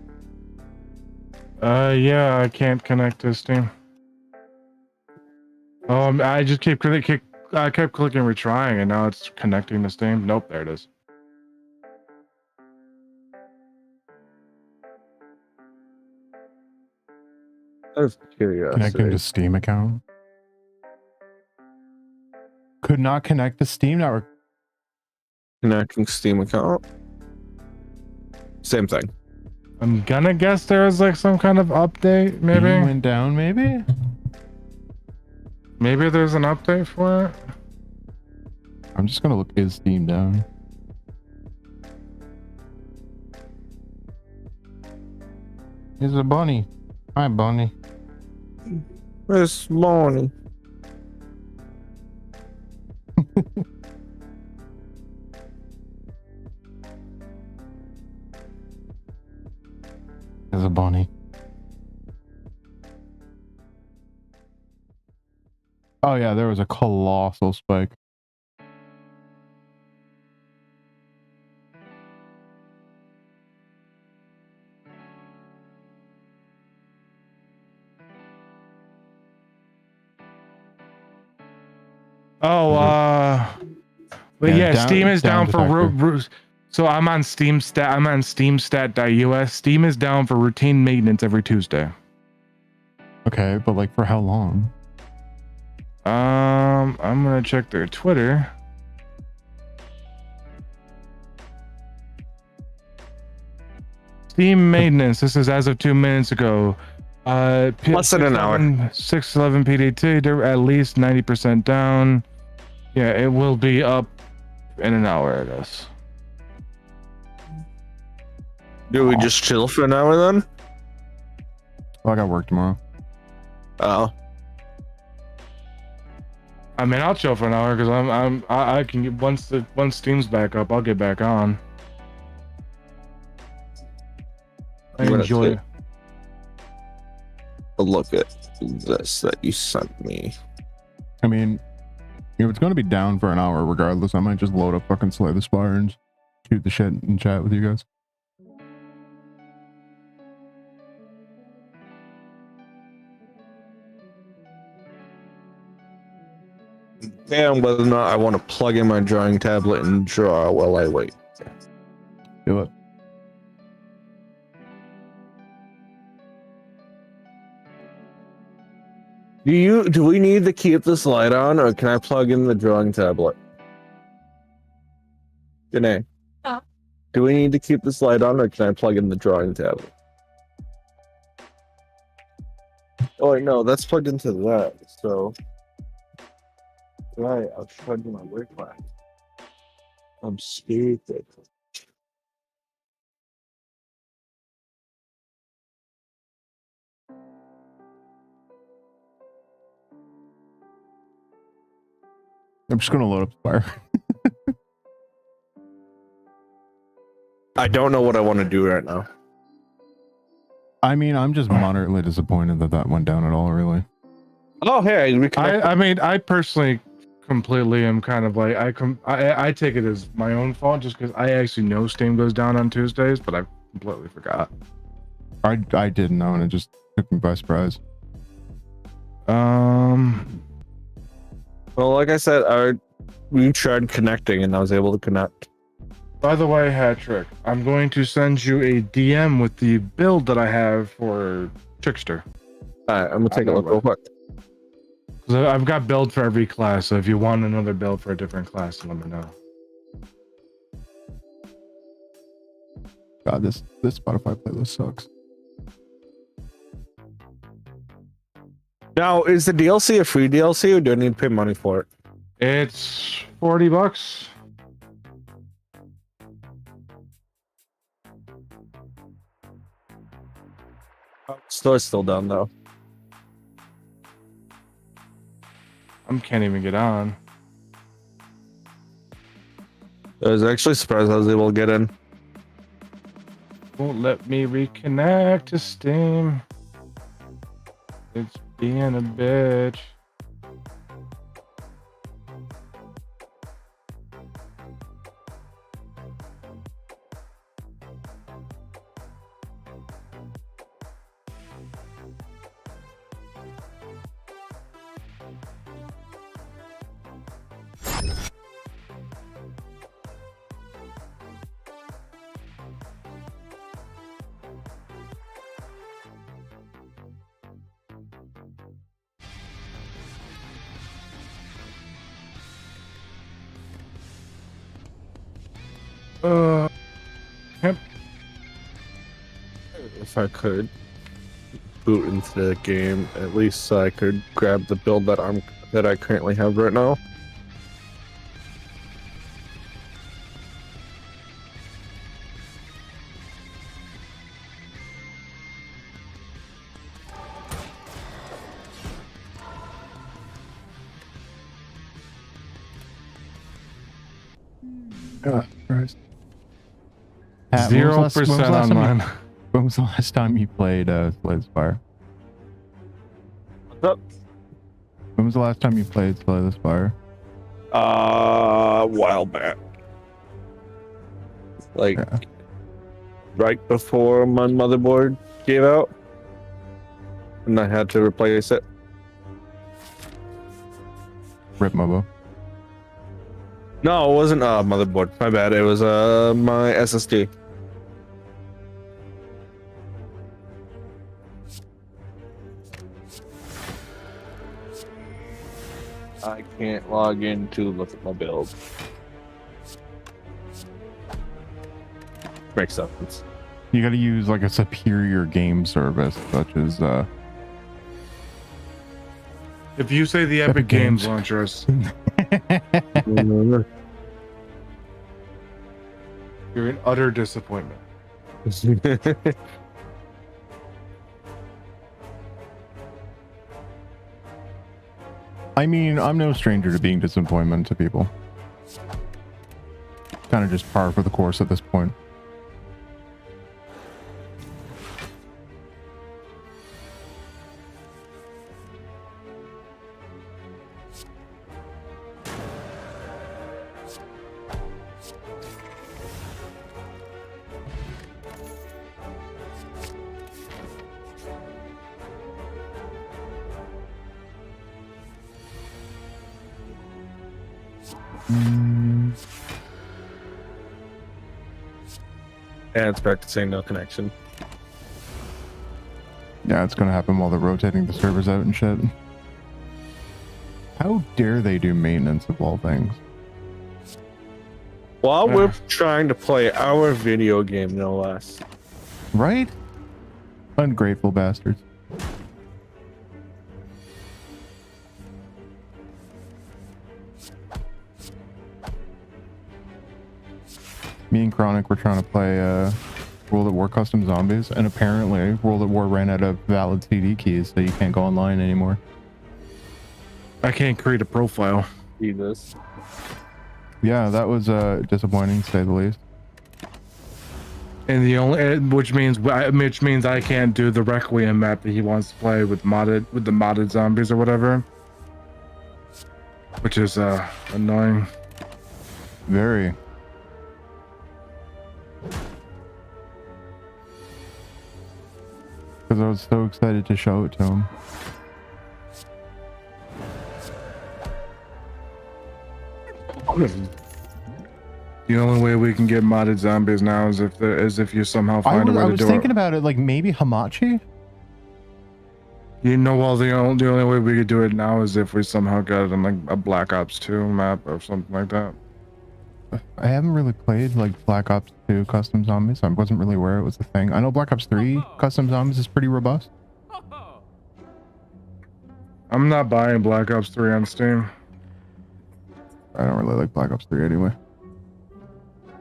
[SPEAKER 1] Yeah, I can't connect to Steam. I just kept clicking retrying, and now it's connecting to Steam. Nope, there it is.
[SPEAKER 3] Out of curiosity.
[SPEAKER 2] Connecting to Steam account. Could not connect to Steam network.
[SPEAKER 3] Connecting Steam account. Same thing.
[SPEAKER 1] I'm gonna guess there was like some kind of update, maybe.
[SPEAKER 2] Steam went down, maybe.
[SPEAKER 1] Maybe there's an update for it.
[SPEAKER 2] I'm just gonna look is Steam down. Here's a bunny. Hi, bunny.
[SPEAKER 3] It's morning.
[SPEAKER 2] There's a bunny. Oh yeah, there was a colossal spike.
[SPEAKER 1] But
[SPEAKER 2] Yeah,
[SPEAKER 1] Steam is down for
[SPEAKER 2] detector.
[SPEAKER 1] so I'm on Steam stat. I'm on SteamStat.us. Steam is down for routine maintenance every Tuesday.
[SPEAKER 2] Okay, but like for how long?
[SPEAKER 1] I'm gonna check their Twitter. Steam maintenance. This is as of 2 minutes ago.
[SPEAKER 3] Less than an hour.
[SPEAKER 1] 611 PDT. They're at least 90% down. Yeah, it will be up in an hour, I guess.
[SPEAKER 3] Do we just chill for an hour then?
[SPEAKER 2] Well, I got work tomorrow.
[SPEAKER 3] Oh.
[SPEAKER 1] I mean, I'll chill for an hour because I can get once Steam's back up, I'll get back on. I enjoy it.
[SPEAKER 3] Look at this that you sent me.
[SPEAKER 2] I mean, if it's gonna be down for an hour regardless, I might just load up fucking Slay the Spire and shoot the shit and chat with you guys.
[SPEAKER 3] Damn, whether or not I want to plug in my drawing tablet and draw while I wait.
[SPEAKER 2] Do it.
[SPEAKER 3] Do we need to keep this light on, or can I plug in the drawing tablet? Janae, do we need to keep this light on, or can I plug in the drawing tablet? Oh wait, no, that's plugged into that. So, right, I'll plug in my work line. I'm stupid.
[SPEAKER 2] I'm just gonna load up Spire.
[SPEAKER 3] I don't know what I want to do right now.
[SPEAKER 2] I mean, I'm just moderately disappointed that went down at all, really.
[SPEAKER 3] Oh, hey,
[SPEAKER 1] I mean, I personally completely am kind of like I take it as my own fault just because I actually know Steam goes down on Tuesdays, but I completely forgot.
[SPEAKER 2] I didn't know, and it just took me by surprise.
[SPEAKER 3] Well, like I said, we tried connecting and I was able to connect.
[SPEAKER 1] By the way, Hattrick, I'm going to send you a DM with the build that I have for Trickster.
[SPEAKER 3] Alright, I'm gonna take a look real quick.
[SPEAKER 1] So I've got build for every class, so if you want another build for a different class, let me know.
[SPEAKER 2] God, this Spotify playlist sucks.
[SPEAKER 3] Now, is the DLC a free DLC or do I need to pay money for it?
[SPEAKER 1] It's $40.
[SPEAKER 3] Store's still down though.
[SPEAKER 1] I can't even get on.
[SPEAKER 3] I was actually surprised I was able to get in.
[SPEAKER 1] Won't let me reconnect to Steam. It's being a bitch. Yep.
[SPEAKER 3] If I could boot into the game, at least so I could grab the build that I currently have right now.
[SPEAKER 2] God Christ.
[SPEAKER 1] 0% online.
[SPEAKER 2] When was the last time you played Spire?
[SPEAKER 3] What's up?
[SPEAKER 2] When was the last time you played Spire?
[SPEAKER 3] A while back. Like right before my motherboard gave out. And I had to replace it.
[SPEAKER 2] Rip Mobo.
[SPEAKER 3] No, it wasn't a motherboard. My bad. It was my SSD. I can't log in to look at my build. Makes sense.
[SPEAKER 2] You gotta use like a superior game service, such as
[SPEAKER 1] If you say the Epic Games launchers, you're an utter disappointment.
[SPEAKER 2] I mean, I'm no stranger to being disappointment to people. Kind of just par for the course at this point.
[SPEAKER 3] And it's back to saying no connection.
[SPEAKER 2] Yeah, it's gonna happen while they're rotating the servers out and shit. How dare they do maintenance of all things?
[SPEAKER 3] While we're trying to play our video game, no less.
[SPEAKER 2] Right? Ungrateful bastards. Me and Chronic were trying to play World at War Custom Zombies, and apparently World at War ran out of valid CD keys, so you can't go online anymore.
[SPEAKER 1] I can't create a profile.
[SPEAKER 3] Jesus.
[SPEAKER 2] Yeah, that was disappointing, to say the least.
[SPEAKER 1] And the only which means I can't do the Requiem map that he wants to play with the modded zombies or whatever, which is annoying.
[SPEAKER 2] Very. Because I was so excited to show it to him.
[SPEAKER 1] The only way we can get modded zombies now is if you somehow find a way to do it.
[SPEAKER 2] I was thinking about it, like maybe Hamachi.
[SPEAKER 1] You know, well, the only way we could do it now is if we somehow got it on like a Black Ops 2 map or something like that.
[SPEAKER 2] I haven't really played like Black Ops 2 custom zombies. I wasn't really aware it was a thing. I know Black Ops 3 custom zombies is pretty robust.
[SPEAKER 1] I'm not buying Black Ops 3 on Steam.
[SPEAKER 2] I don't really like Black Ops 3 anyway.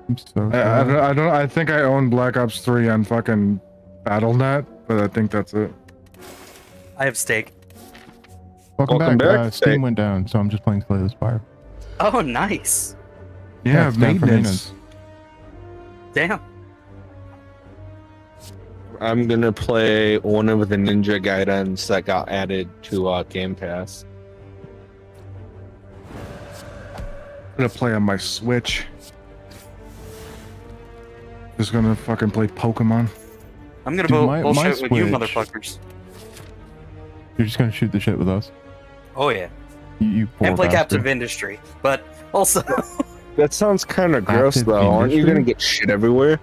[SPEAKER 2] I'm so
[SPEAKER 1] I think I own Black Ops 3 on fucking BattleNet, but I think that's it.
[SPEAKER 20] I have steak.
[SPEAKER 2] Welcome back. Steam went down, so I'm just playing Slay the Spire.
[SPEAKER 20] Oh, nice.
[SPEAKER 1] Yeah,
[SPEAKER 2] it's down for
[SPEAKER 1] maintenance.
[SPEAKER 20] Damn.
[SPEAKER 3] I'm gonna play one of the Ninja Gaidens that got added to Game Pass.
[SPEAKER 1] I'm gonna play on my Switch. Just gonna fucking play Pokemon.
[SPEAKER 20] I'm gonna
[SPEAKER 2] Dude,
[SPEAKER 20] bullshit with you
[SPEAKER 2] Switch-
[SPEAKER 20] motherfuckers.
[SPEAKER 2] You're just gonna shoot the shit with us.
[SPEAKER 20] Oh yeah.
[SPEAKER 2] You poor
[SPEAKER 20] And play
[SPEAKER 2] bastard.
[SPEAKER 20] Captive Industry. But also
[SPEAKER 3] That sounds kind of gross,
[SPEAKER 2] Captive
[SPEAKER 3] though. Aren't you
[SPEAKER 2] Industry?
[SPEAKER 3] gonna get shit everywhere?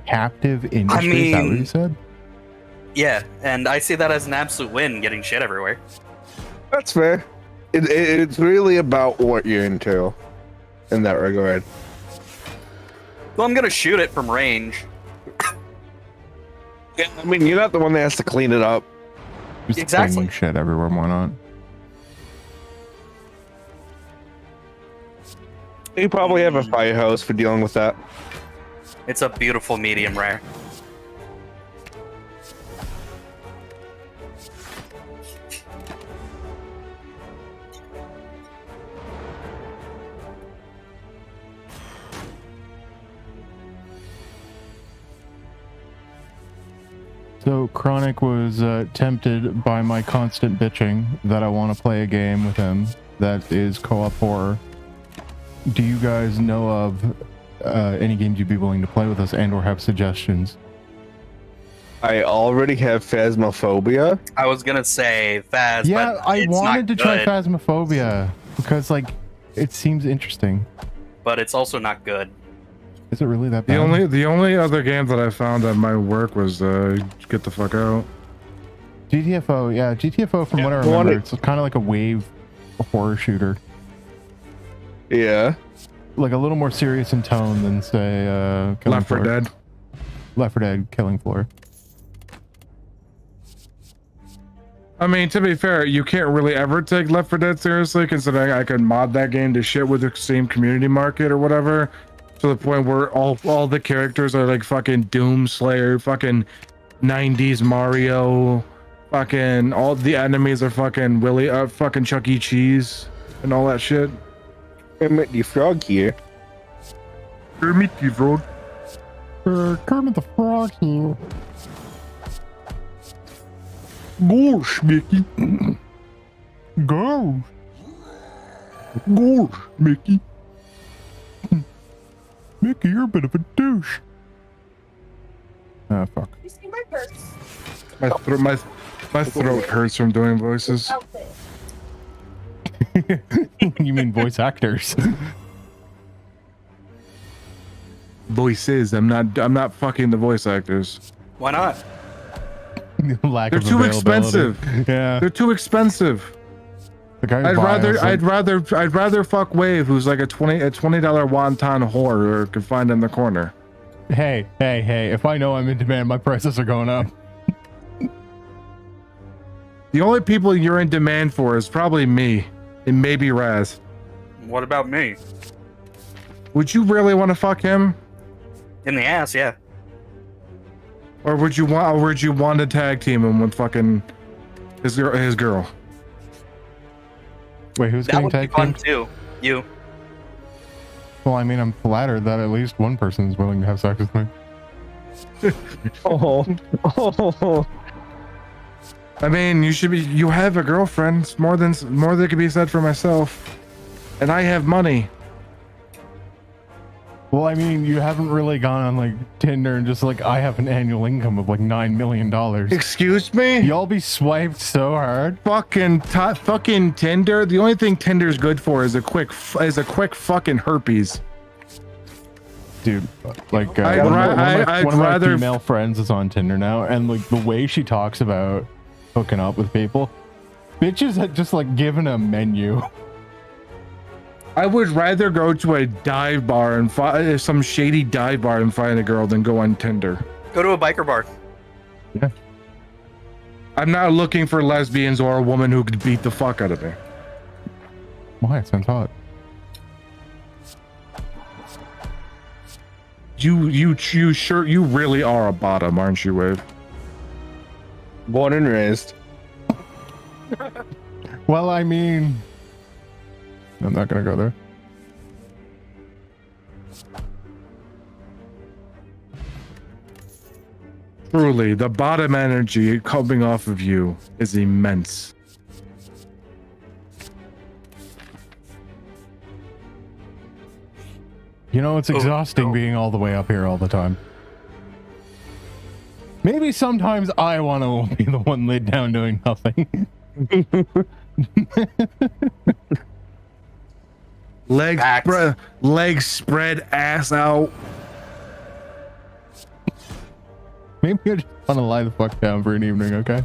[SPEAKER 2] Captive industry, is that what you said?
[SPEAKER 20] yeah, and I see that as an absolute win, getting shit everywhere.
[SPEAKER 3] That's fair. It's really about what you're into in that regard.
[SPEAKER 20] Well, I'm gonna shoot it from range.
[SPEAKER 3] Yeah, I mean, you're not the one that has to clean it up.
[SPEAKER 2] Just
[SPEAKER 20] Exactly.
[SPEAKER 2] flinging shit everywhere, why not?
[SPEAKER 3] You probably have a fire hose for dealing with that.
[SPEAKER 20] It's a beautiful medium rare.
[SPEAKER 2] So Chronic was tempted by my constant bitching that I want to play a game with him that is co-op horror. Do you guys know of any games you'd be willing to play with us and or have suggestions?
[SPEAKER 3] I already have Phasmophobia.
[SPEAKER 20] I was gonna say Phas,
[SPEAKER 2] Yeah,
[SPEAKER 20] but
[SPEAKER 2] I
[SPEAKER 20] it's
[SPEAKER 2] wanted to
[SPEAKER 20] not
[SPEAKER 2] try
[SPEAKER 20] good,
[SPEAKER 2] Phasmophobia because like it seems interesting.
[SPEAKER 20] but it's also not good.
[SPEAKER 2] Is it really that
[SPEAKER 1] The
[SPEAKER 2] bad?
[SPEAKER 1] only other game that I found at my work was Get the Fuck Out.
[SPEAKER 2] GTFO, yeah, GTFO from what I remember, it's kind of like a wave horror shooter.
[SPEAKER 3] Yeah.
[SPEAKER 2] Like a little more serious in tone than say Killing
[SPEAKER 1] Left 4
[SPEAKER 2] Floor.
[SPEAKER 1] Dead.
[SPEAKER 2] Left 4 Dead, Killing Floor.
[SPEAKER 1] I mean, to be fair, you can't really ever take Left 4 Dead seriously, considering I could mod that game to shit with the same community market or whatever, to the point where all the characters are like fucking Doomslayer, fucking 90s Mario, fucking all the enemies are fucking fucking Chuck E. Cheese and all that shit.
[SPEAKER 3] Kermit the Frog here.
[SPEAKER 1] Kermit the Frog.
[SPEAKER 2] Kermit the Frog here.
[SPEAKER 1] Gosh, Mickey.
[SPEAKER 2] Go.
[SPEAKER 1] Gosh, Mickey.
[SPEAKER 2] Mickey, you're a bit of a douche. Ah, fuck.
[SPEAKER 7] You see my purse?
[SPEAKER 1] My throat hurts from doing voices.
[SPEAKER 2] You mean voice actors?
[SPEAKER 1] Voices. I'm not fucking the voice actors.
[SPEAKER 20] Why not?
[SPEAKER 2] Lack
[SPEAKER 1] They're
[SPEAKER 2] of
[SPEAKER 1] too
[SPEAKER 2] availability.
[SPEAKER 1] expensive.
[SPEAKER 2] Yeah.
[SPEAKER 1] They're too expensive.
[SPEAKER 2] The guy who
[SPEAKER 1] I'd
[SPEAKER 2] buys
[SPEAKER 1] rather fuck Wave, who's like a $20 wonton whore, or could find in the corner.
[SPEAKER 2] Hey, if I know I'm in demand, my prices are going up.
[SPEAKER 1] The only people you're in demand for is probably me and maybe Raz.
[SPEAKER 20] What about me?
[SPEAKER 1] Would you really want to fuck him?
[SPEAKER 20] In the ass, yeah.
[SPEAKER 1] Or would you want to tag team him with fucking his girl?
[SPEAKER 2] Wait, who's
[SPEAKER 20] That
[SPEAKER 2] getting
[SPEAKER 20] would be
[SPEAKER 2] tag
[SPEAKER 20] fun
[SPEAKER 2] teamed?
[SPEAKER 20] too. You.
[SPEAKER 2] Well, I mean, I'm flattered that at least one person is willing to have sex with me.
[SPEAKER 3] Oh.
[SPEAKER 1] I mean, you have a girlfriend. It's more than could be said for myself. And I have money.
[SPEAKER 2] Well, I mean, you haven't really gone on like Tinder and just like, I have an annual income of like $9 million.
[SPEAKER 1] Excuse me?
[SPEAKER 2] Y'all be swiped so hard.
[SPEAKER 1] Fucking Tinder. The only thing Tinder's good for is a quick fucking herpes.
[SPEAKER 2] Dude, like one
[SPEAKER 1] I'd
[SPEAKER 2] of my
[SPEAKER 1] rather
[SPEAKER 2] female friends is on Tinder now, and like the way she talks about hooking up with people, bitches had just like given a menu.
[SPEAKER 1] I would rather go to a dive bar and find some shady dive bar and find a girl than go on Tinder.
[SPEAKER 20] Go to a biker bar.
[SPEAKER 2] Yeah.
[SPEAKER 1] I'm not looking for lesbians or a woman who could beat the fuck out of me.
[SPEAKER 2] Why? It sounds hot.
[SPEAKER 1] You sure you really are a bottom, aren't you, Wave?
[SPEAKER 3] Born and raised.
[SPEAKER 2] Well, I mean, I'm not gonna go there.
[SPEAKER 1] Truly, the bottom energy coming off of you is immense.
[SPEAKER 2] You know, it's exhausting being all the way up here all the time. Maybe sometimes I want to be the one laid down doing nothing.
[SPEAKER 1] Legs spread, ass out.
[SPEAKER 2] Maybe I just want to lie the fuck down for an evening, okay?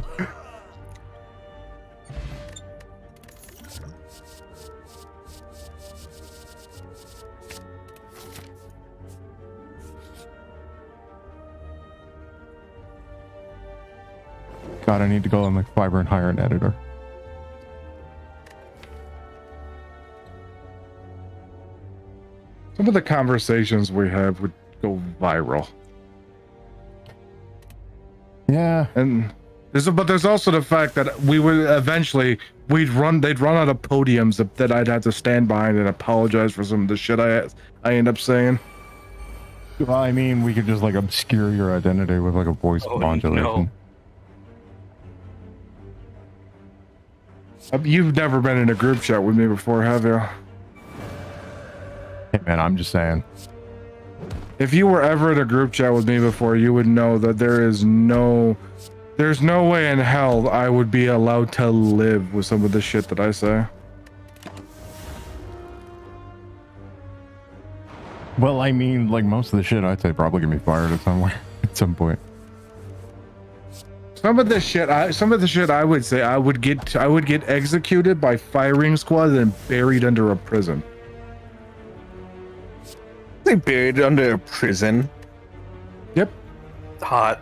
[SPEAKER 2] God, I need to go on like Fiverr and hire an editor.
[SPEAKER 1] Some of the conversations we have would go viral.
[SPEAKER 2] Yeah,
[SPEAKER 1] and there's also the fact that we would eventually they'd run out of podiums that I'd have to stand behind and apologize for some of the shit I end up saying.
[SPEAKER 2] Well, I mean, we could just like obscure your identity with like a voice modulation.
[SPEAKER 1] No. You've never been in a group chat with me before, have you?
[SPEAKER 2] Hey man, I'm just saying.
[SPEAKER 1] If you were ever in a group chat with me before, you would know that there's no way in hell I would be allowed to live with some of the shit that I say.
[SPEAKER 2] Well, I mean, like most of the shit I'd say probably gonna be fired at some point.
[SPEAKER 1] Some of the shit I would say I would get executed by firing squad and buried under a prison.
[SPEAKER 3] They buried under a prison.
[SPEAKER 1] Yep.
[SPEAKER 20] Hot.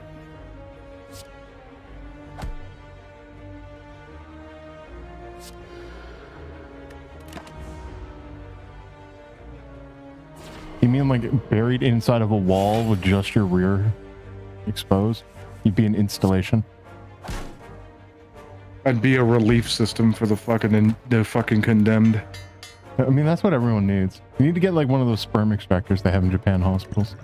[SPEAKER 2] You mean like buried inside of a wall with just your rear exposed? You'd be an installation.
[SPEAKER 1] I'd be a relief system for the fucking condemned.
[SPEAKER 2] I mean, that's what everyone needs. You need to get like one of those sperm extractors they have in Japan hospitals.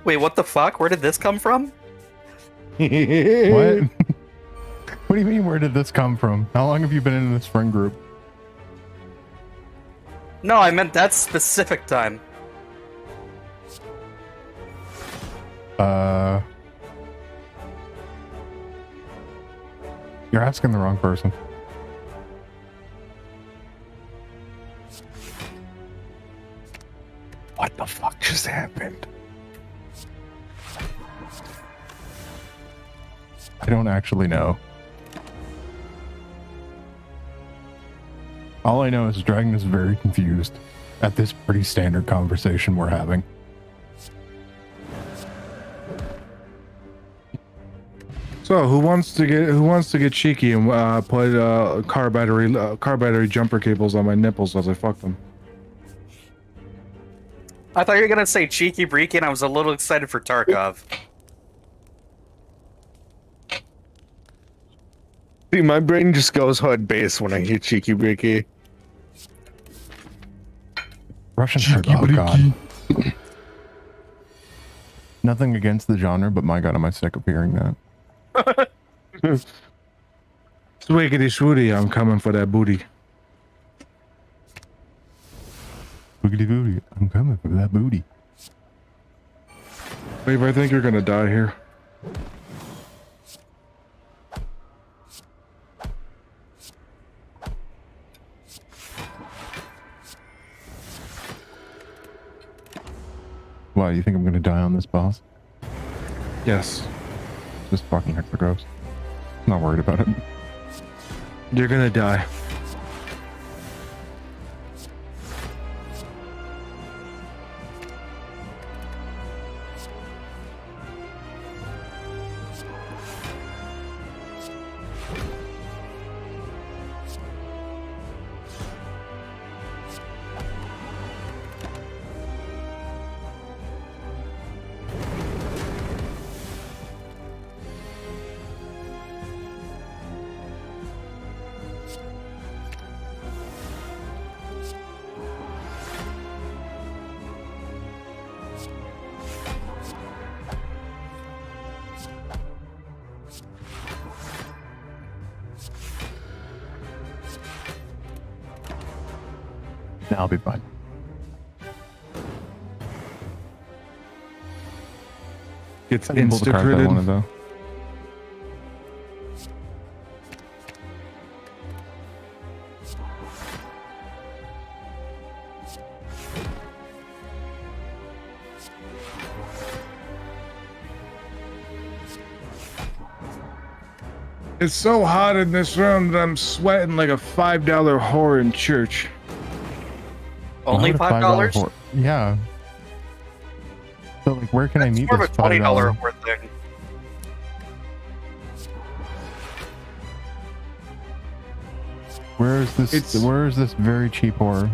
[SPEAKER 20] Wait, what the fuck? Where did this come from?
[SPEAKER 2] What? What do you mean, where did this come from? How long have you been in this friend group?
[SPEAKER 20] No, I meant that specific time.
[SPEAKER 2] You're asking the wrong person.
[SPEAKER 3] What the fuck just happened?
[SPEAKER 2] I don't actually know. All I know is Dragon is very confused at this pretty standard conversation we're having.
[SPEAKER 1] So who wants to get cheeky and put car battery jumper cables on my nipples as I fuck them?
[SPEAKER 20] I thought you were gonna say Cheeky Breeky, and I was a little excited for Tarkov.
[SPEAKER 3] See, my brain just goes hard base when I hear Cheeky Breeky.
[SPEAKER 2] Russian Cheeky oh god. Nothing against the genre, but my god, am I sick of hearing that.
[SPEAKER 1] Swiggity swooty, I'm coming for that booty.
[SPEAKER 2] Boogity booty. I'm coming for that booty.
[SPEAKER 1] Babe, I think you're gonna die here.
[SPEAKER 2] Why, you think I'm gonna die on this boss?
[SPEAKER 1] Yes.
[SPEAKER 2] Just fucking heck for ghosts. Not worried about it.
[SPEAKER 1] You're gonna die.
[SPEAKER 2] I'll be fine.
[SPEAKER 1] It's
[SPEAKER 2] I can pull the card that I wanted, though.
[SPEAKER 1] It's so hot in this room that I'm sweating like a $5 whore in church.
[SPEAKER 20] Only $5?
[SPEAKER 2] Yeah. So, like, where can I meet
[SPEAKER 20] More
[SPEAKER 2] this
[SPEAKER 20] of a $20
[SPEAKER 2] $5?
[SPEAKER 20] worth thing.
[SPEAKER 2] Where is this? Where is this very cheap whore?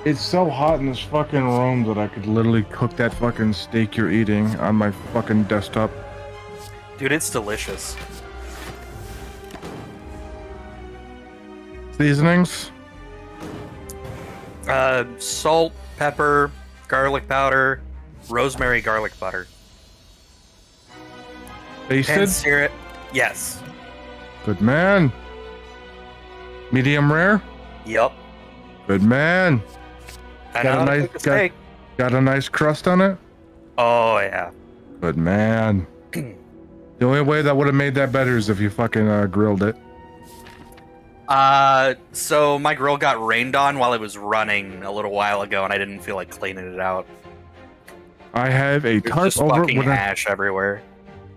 [SPEAKER 1] It's so hot in this fucking room that I could literally cook that fucking steak you're eating on my fucking desktop.
[SPEAKER 20] Dude, it's delicious.
[SPEAKER 1] Seasonings?
[SPEAKER 20] Salt, pepper, garlic powder, rosemary garlic butter.
[SPEAKER 1] Basted?
[SPEAKER 20] And sear it. Yes.
[SPEAKER 1] Good man. Medium rare?
[SPEAKER 20] Yep.
[SPEAKER 1] Good man.
[SPEAKER 20] I know how to cook a steak.
[SPEAKER 1] Got a nice crust on it?
[SPEAKER 20] Oh, yeah.
[SPEAKER 1] Good man. The only way that would have made that better is if you fucking grilled it.
[SPEAKER 20] So my grill got rained on while it was running a little while ago, and I didn't feel like cleaning it out.
[SPEAKER 1] I have a
[SPEAKER 20] There's
[SPEAKER 1] tarp
[SPEAKER 20] just
[SPEAKER 1] over
[SPEAKER 20] fucking ash everywhere.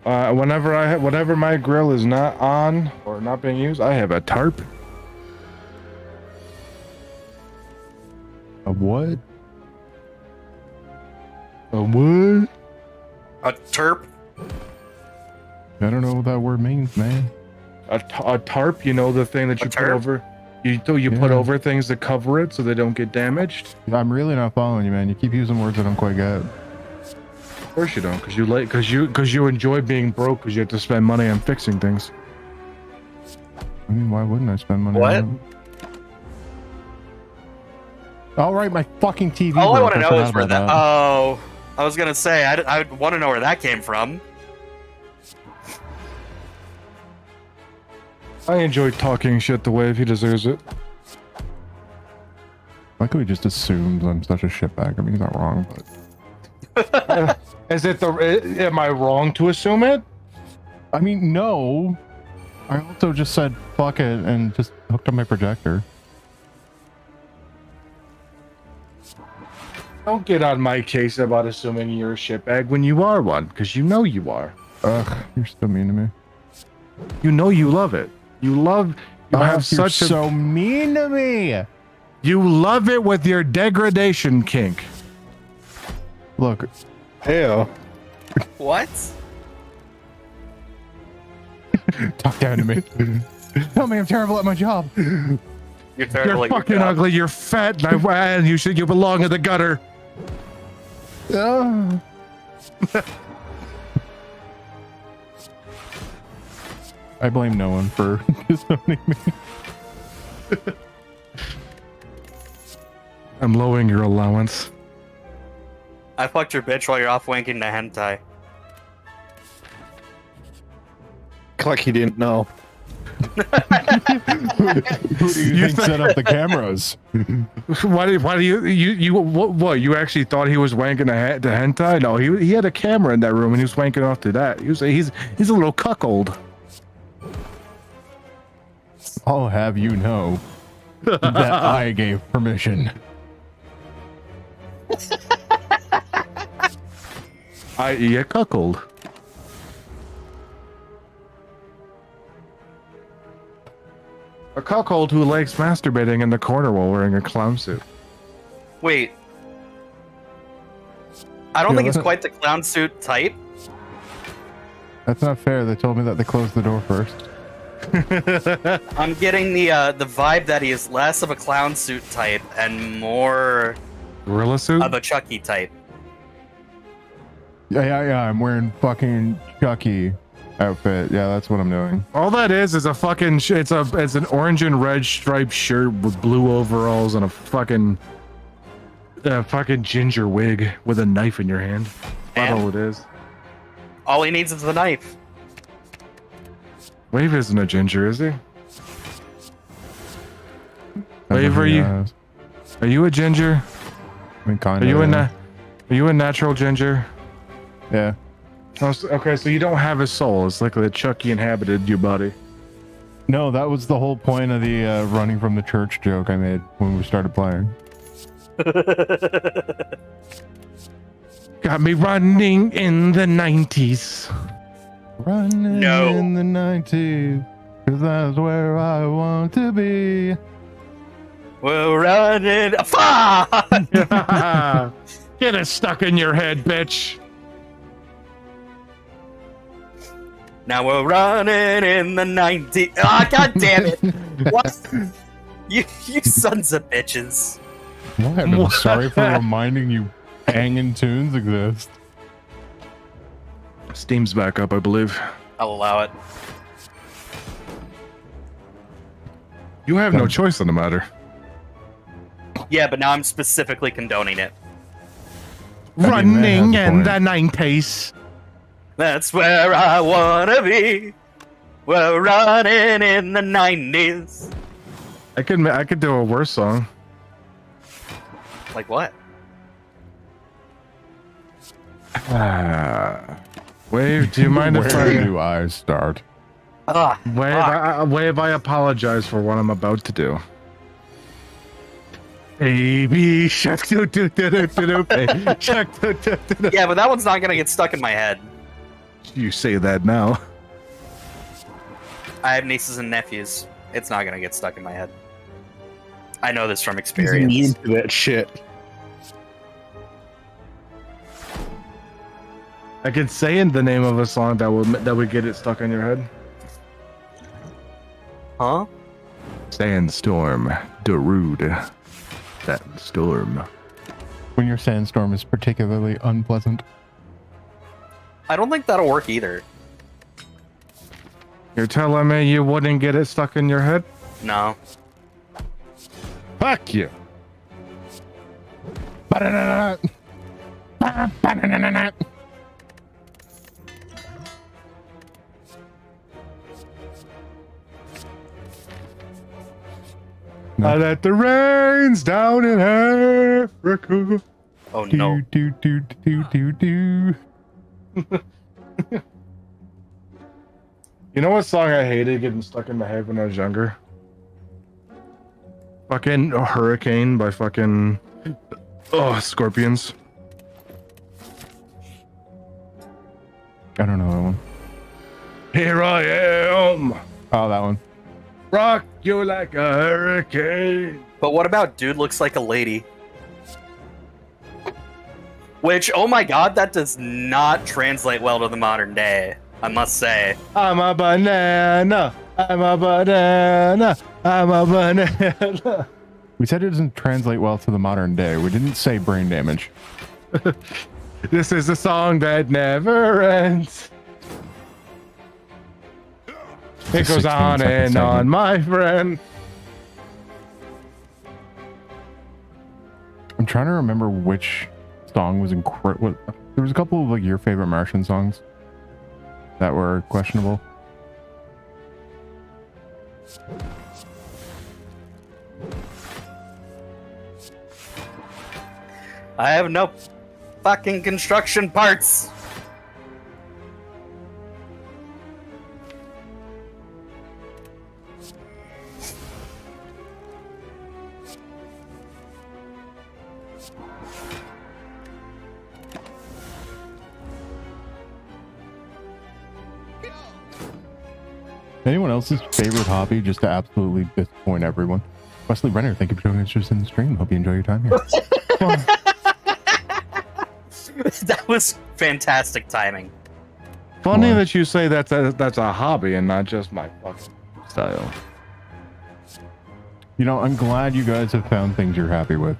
[SPEAKER 1] whenever my grill is not on or not being used, I have a tarp.
[SPEAKER 2] A what?
[SPEAKER 1] A what?
[SPEAKER 20] A terp?
[SPEAKER 2] I don't know what that word means, man.
[SPEAKER 1] A tarp, you know, the thing that you put over. You put over things to cover it so they don't get damaged.
[SPEAKER 2] I'm really not following you, man. You keep using words I don't quite get.
[SPEAKER 1] Of course you don't, because you enjoy being broke because you have to spend money on fixing things.
[SPEAKER 2] I mean, why wouldn't I spend money
[SPEAKER 20] What?
[SPEAKER 2] on that? All right, my fucking TV.
[SPEAKER 20] All I want to
[SPEAKER 2] broke.
[SPEAKER 20] know is
[SPEAKER 2] forgot
[SPEAKER 20] where
[SPEAKER 2] about
[SPEAKER 20] that. Oh, I was gonna say I want to know where that came from.
[SPEAKER 1] I enjoy talking shit to Wave. He deserves it.
[SPEAKER 2] Why could we just assume I'm such a shitbag? I mean, he's not wrong, but
[SPEAKER 1] Is it am I wrong to assume it?
[SPEAKER 2] I mean, no. I also just said fuck it and just hooked up my projector.
[SPEAKER 1] Don't get on my case about assuming you're a shitbag when you are one, because you know you are.
[SPEAKER 2] Ugh, you're so mean to me.
[SPEAKER 1] You know you love it. You have such
[SPEAKER 2] you're so mean to me.
[SPEAKER 1] You love it with your degradation kink.
[SPEAKER 2] Look.
[SPEAKER 1] Ew.
[SPEAKER 20] What?
[SPEAKER 2] Talk down to me. Tell me I'm terrible at my job.
[SPEAKER 20] You're terrible.
[SPEAKER 1] You're fucking ugly. You're fat, and you belong in the gutter.
[SPEAKER 2] I blame no one for disowning me.
[SPEAKER 1] I'm lowering your allowance.
[SPEAKER 20] I fucked your bitch while you're off wanking the hentai.
[SPEAKER 3] Like he didn't know.
[SPEAKER 2] Who do you think set up the cameras?
[SPEAKER 1] Why do you what you actually thought he was wanking the hentai? No, he had a camera in that room and he was wanking off to that. He's a little cuckold.
[SPEAKER 2] I'll have you know that I gave permission.
[SPEAKER 1] I.e. a cuckold. A cuckold who likes masturbating in the corner while wearing a clown suit.
[SPEAKER 20] Wait. I don't think it's quite the clown suit type.
[SPEAKER 2] That's not fair. They told me that they closed the door first.
[SPEAKER 20] I'm getting the vibe that he is less of a clown suit type and more
[SPEAKER 1] gorilla suit
[SPEAKER 20] of a Chucky type.
[SPEAKER 2] Yeah. I'm wearing fucking Chucky outfit. Yeah, that's what I'm doing.
[SPEAKER 1] All that is a fucking it's an orange and red striped shirt with blue overalls and a fucking ginger wig with a knife in your hand. That's all it is.
[SPEAKER 20] All he needs is the knife.
[SPEAKER 1] Wave isn't a ginger, is he? Wave, are you a ginger?
[SPEAKER 2] I mean, kind
[SPEAKER 1] of.
[SPEAKER 2] Yeah.
[SPEAKER 1] Are you a natural ginger?
[SPEAKER 2] Yeah.
[SPEAKER 1] Oh, okay, so you don't have a soul. It's like that Chucky inhabited your body.
[SPEAKER 2] No, that was the whole point of the running from the church joke I made when we started playing.
[SPEAKER 1] Got me running in the 90s.
[SPEAKER 2] Running in the 90s, 'cause that's where I want to be.
[SPEAKER 20] We're running. Fuck!
[SPEAKER 1] Get it stuck in your head, bitch.
[SPEAKER 20] Now we're running in the 90s. Ah, god damn it! What? You sons of bitches.
[SPEAKER 2] What? I'm sorry for reminding you banging tunes exist.
[SPEAKER 1] Steam's back up, I believe.
[SPEAKER 20] I'll allow it.
[SPEAKER 1] You have no choice on the matter.
[SPEAKER 20] Yeah, but now I'm specifically condoning it.
[SPEAKER 1] Running in the 90s.
[SPEAKER 20] That's where I wanna be. We're running in the 90s.
[SPEAKER 1] I could do a worse song.
[SPEAKER 20] Like what?
[SPEAKER 1] Wave, do you mind if
[SPEAKER 2] Where do I start?
[SPEAKER 1] Wave, I apologize for what I'm about to do. Baby shark do do do do do do shark do do do.
[SPEAKER 20] Yeah, but that one's not gonna get stuck in my head.
[SPEAKER 1] You say that now.
[SPEAKER 20] I have nieces and nephews. It's not gonna get stuck in my head. I know this from experience.
[SPEAKER 3] He's immune to that shit.
[SPEAKER 1] I could say in the name of a song that would get it stuck in your head.
[SPEAKER 20] Huh?
[SPEAKER 1] Sandstorm, Darude. Sandstorm.
[SPEAKER 2] When your sandstorm is particularly unpleasant.
[SPEAKER 20] I don't think that'll work either.
[SPEAKER 1] You're telling me you wouldn't get it stuck in your head?
[SPEAKER 20] No.
[SPEAKER 1] Fuck you. I let the rains down in Africa.
[SPEAKER 20] Oh no.
[SPEAKER 2] Do.
[SPEAKER 1] You know what song I hated getting stuck in my head when I was younger? Fucking Hurricane by fucking Scorpions.
[SPEAKER 2] I don't know that one.
[SPEAKER 1] Here I am.
[SPEAKER 2] Oh, that one.
[SPEAKER 1] Rock you like a hurricane.
[SPEAKER 20] But what about Dude Looks Like a Lady? Which, oh my god, that does not translate well to the modern day, I must say.
[SPEAKER 1] I'm a banana. I'm a banana. I'm a banana.
[SPEAKER 2] We said it doesn't translate well to the modern day. We didn't say brain damage.
[SPEAKER 1] This is a song that never ends. It goes on and on, my friend.
[SPEAKER 2] I'm trying to remember which song was incredible. There was a couple of like your favorite Martian songs that were questionable.
[SPEAKER 20] I have no fucking construction parts.
[SPEAKER 2] Anyone else's favorite hobby just to absolutely disappoint everyone? Wesley Renner, thank you for joining us just in the stream. Hope you enjoy your time here.
[SPEAKER 20] That was fantastic timing.
[SPEAKER 1] Funny that you say that's a hobby and not just my fucking style.
[SPEAKER 2] You know, I'm glad you guys have found things you're happy with.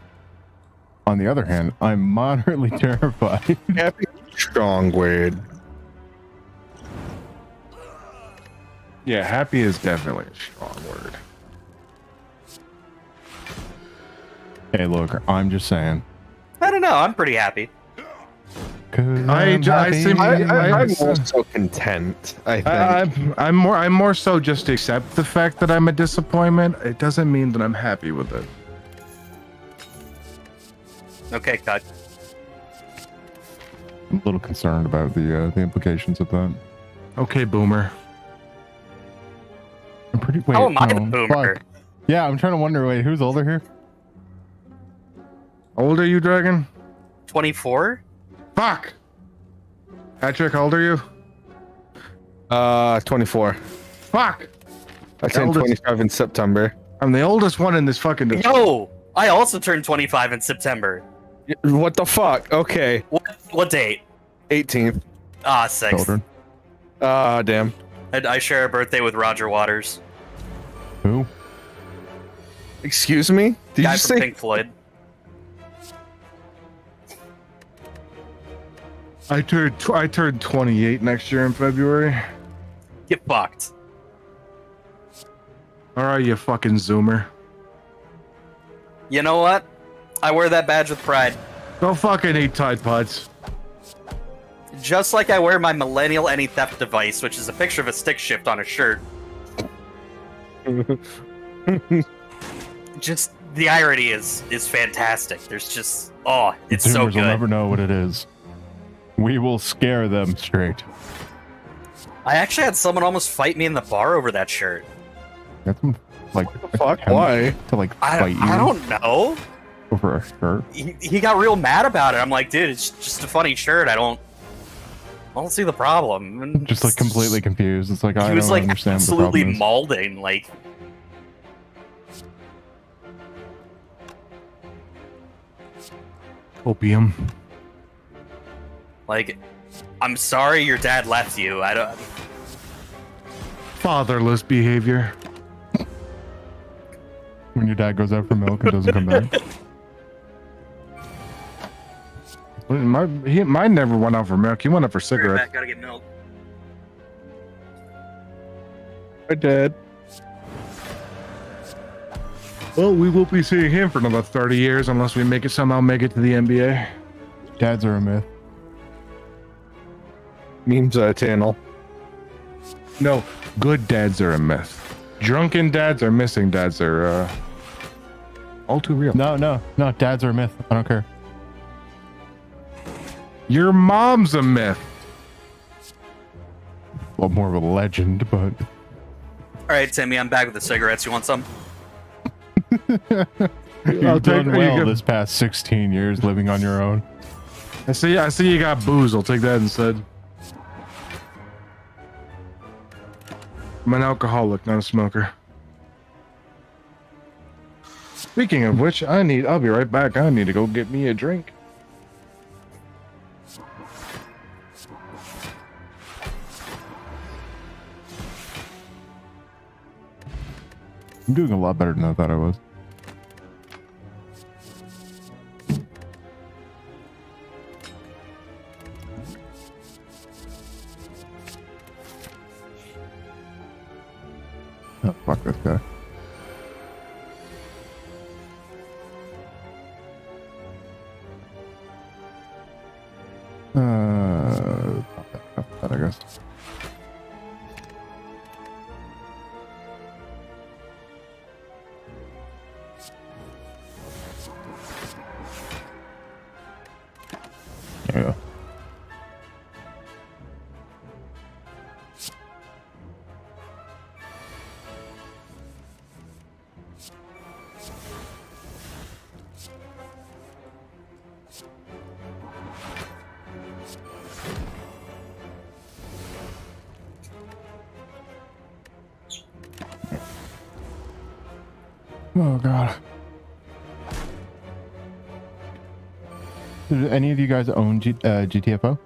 [SPEAKER 2] On the other hand, I'm moderately terrified.
[SPEAKER 3] Happy, strong word.
[SPEAKER 1] Yeah, happy is definitely a strong word.
[SPEAKER 2] Hey, look, I'm just saying.
[SPEAKER 20] I don't know. I'm pretty happy.
[SPEAKER 3] I'm also content. I think.
[SPEAKER 1] I'm more so just accept the fact that I'm a disappointment. It doesn't mean that I'm happy with it.
[SPEAKER 20] Okay, cut.
[SPEAKER 2] I'm a little concerned about the implications of that.
[SPEAKER 1] Okay, boomer.
[SPEAKER 2] I'm pretty. Wait,
[SPEAKER 20] How am I the
[SPEAKER 2] no,
[SPEAKER 20] boomer?
[SPEAKER 2] fuck. Yeah, I'm trying to wonder. Wait, who's older here?
[SPEAKER 1] How old are you, Dragon?
[SPEAKER 20] 24.
[SPEAKER 1] Fuck. Patrick, how old are you?
[SPEAKER 3] 24.
[SPEAKER 1] Fuck.
[SPEAKER 3] I turned 25 in September.
[SPEAKER 1] I'm the oldest one in this fucking.
[SPEAKER 20] Yo, I also turned 25 in September.
[SPEAKER 3] What the fuck? Okay.
[SPEAKER 20] What date?
[SPEAKER 3] 18th.
[SPEAKER 20] Ah, 6th.
[SPEAKER 2] Children.
[SPEAKER 3] Ah, damn.
[SPEAKER 20] And I share a birthday with Roger Waters.
[SPEAKER 2] Who?
[SPEAKER 3] Excuse me? Did
[SPEAKER 20] Guy
[SPEAKER 3] you
[SPEAKER 20] from
[SPEAKER 3] say?
[SPEAKER 20] Pink Floyd.
[SPEAKER 1] I turned 28 next year in February.
[SPEAKER 20] Get fucked.
[SPEAKER 1] All right, you fucking zoomer.
[SPEAKER 20] You know what? I wear that badge with pride.
[SPEAKER 1] Go fucking eat Tide Pods.
[SPEAKER 20] Just like I wear my millennial anti-theft device, which is a picture of a stick shift on a shirt. Just the irony is fantastic. There's just it's so
[SPEAKER 2] Zoomers
[SPEAKER 20] good.
[SPEAKER 2] will never know what it is. We will scare them straight.
[SPEAKER 20] I actually had someone almost fight me in the bar over that shirt.
[SPEAKER 2] That's like
[SPEAKER 3] fuck. Why?
[SPEAKER 2] To like fight you
[SPEAKER 20] I don't know.
[SPEAKER 2] over a shirt.
[SPEAKER 20] He got real mad about it. I'm like, dude, it's just a funny shirt. I don't see the problem. And
[SPEAKER 2] Just like completely confused. It's like I
[SPEAKER 20] he
[SPEAKER 2] don't
[SPEAKER 20] was like
[SPEAKER 2] understand what the
[SPEAKER 20] absolutely
[SPEAKER 2] problem is.
[SPEAKER 20] malding. Like,
[SPEAKER 1] Opium.
[SPEAKER 20] like, I'm sorry your dad left you. I don't.
[SPEAKER 1] Fatherless behavior.
[SPEAKER 2] When your dad goes out for milk and doesn't come back.
[SPEAKER 1] Mine never went out for milk. He went out for cigarettes.
[SPEAKER 20] Gotta get milk.
[SPEAKER 3] My dad.
[SPEAKER 1] Well, we won't be seeing him for another 30 years unless we somehow make it to the NBA.
[SPEAKER 2] Dads are a myth.
[SPEAKER 3] Memes are eternal.
[SPEAKER 1] No, good dads are a myth. Drunken dads or missing dads are all too real.
[SPEAKER 2] No. Dads are a myth. I don't care.
[SPEAKER 1] Your mom's a myth.
[SPEAKER 2] Well, more of a legend, but.
[SPEAKER 20] All right, Timmy, I'm back with the cigarettes. You want some?
[SPEAKER 2] You've done well this past 16 years living on your own.
[SPEAKER 1] I see you got booze. I'll take that instead. I'm an alcoholic, not a smoker. Speaking of which, I'll be right back. I need to go get me a drink.
[SPEAKER 2] I'm doing a lot better than I thought I was. Oh, fuck this guy. That I guess. Oh god. Do any of you guys own GTFO?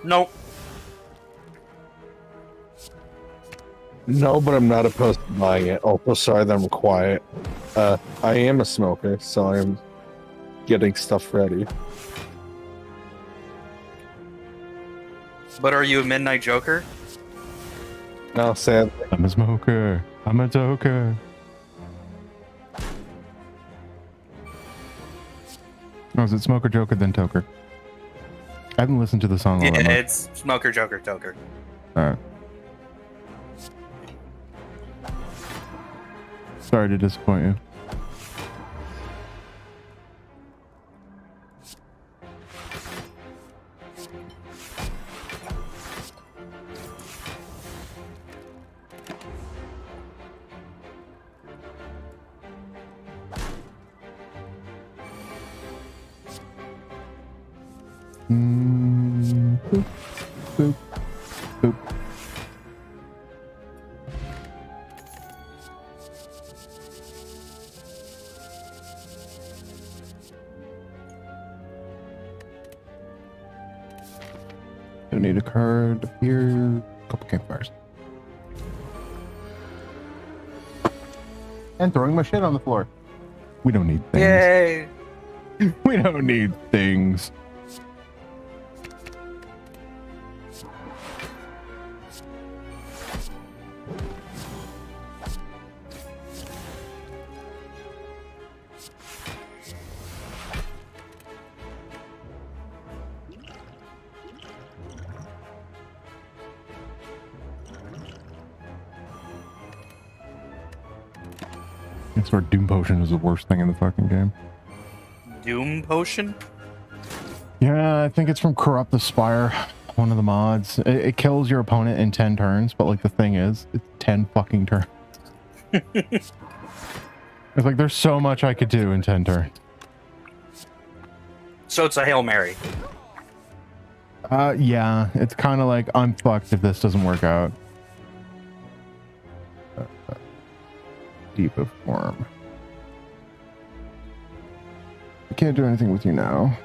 [SPEAKER 20] Nope.
[SPEAKER 3] No, but I'm not opposed to buying it. Also, sorry that I'm quiet. I am a smoker, so I'm getting stuff ready.
[SPEAKER 20] But are you a Midnight Joker?
[SPEAKER 3] No, sadly.
[SPEAKER 2] I'm a smoker. I'm a joker. Oh, is it Smoker Joker then Toker? I haven't listened to the song all
[SPEAKER 20] Yeah,
[SPEAKER 2] that much.
[SPEAKER 20] it's Smoker Joker Toker.
[SPEAKER 2] Alright. Sorry to disappoint you. Boop, boop, boop. Don't need a card here. Couple campfires. And throwing my shit on the floor. We don't need things.
[SPEAKER 20] Yay!
[SPEAKER 2] We don't need things. I swear Doom Potion is the worst thing in the fucking game.
[SPEAKER 20] Doom Potion?
[SPEAKER 2] Yeah, I think it's from Corrupt the Spire, one of the mods. It kills your opponent in 10 turns, but like the thing is, it's 10 fucking turns. It's like there's so much I could do in 10 turns.
[SPEAKER 20] So it's a Hail Mary.
[SPEAKER 2] Yeah, it's kind of like I'm fucked if this doesn't work out. Deep of form. I can't do anything with you now.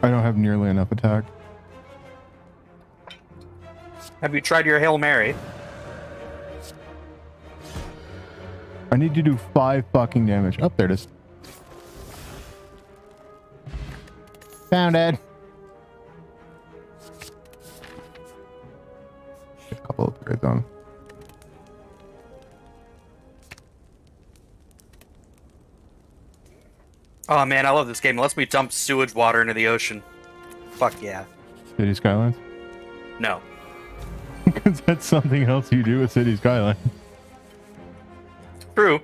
[SPEAKER 2] I don't have nearly enough attack.
[SPEAKER 20] Have you tried your Hail Mary?
[SPEAKER 2] I need to do 5 fucking damage. Oh, there it is. Found it. Get a couple of upgrades on.
[SPEAKER 20] Oh man, I love this game. It lets me dump sewage water into the ocean. Fuck yeah.
[SPEAKER 2] City Skylines?
[SPEAKER 20] No.
[SPEAKER 2] Because that's something else you do with City Skylines.
[SPEAKER 20] True.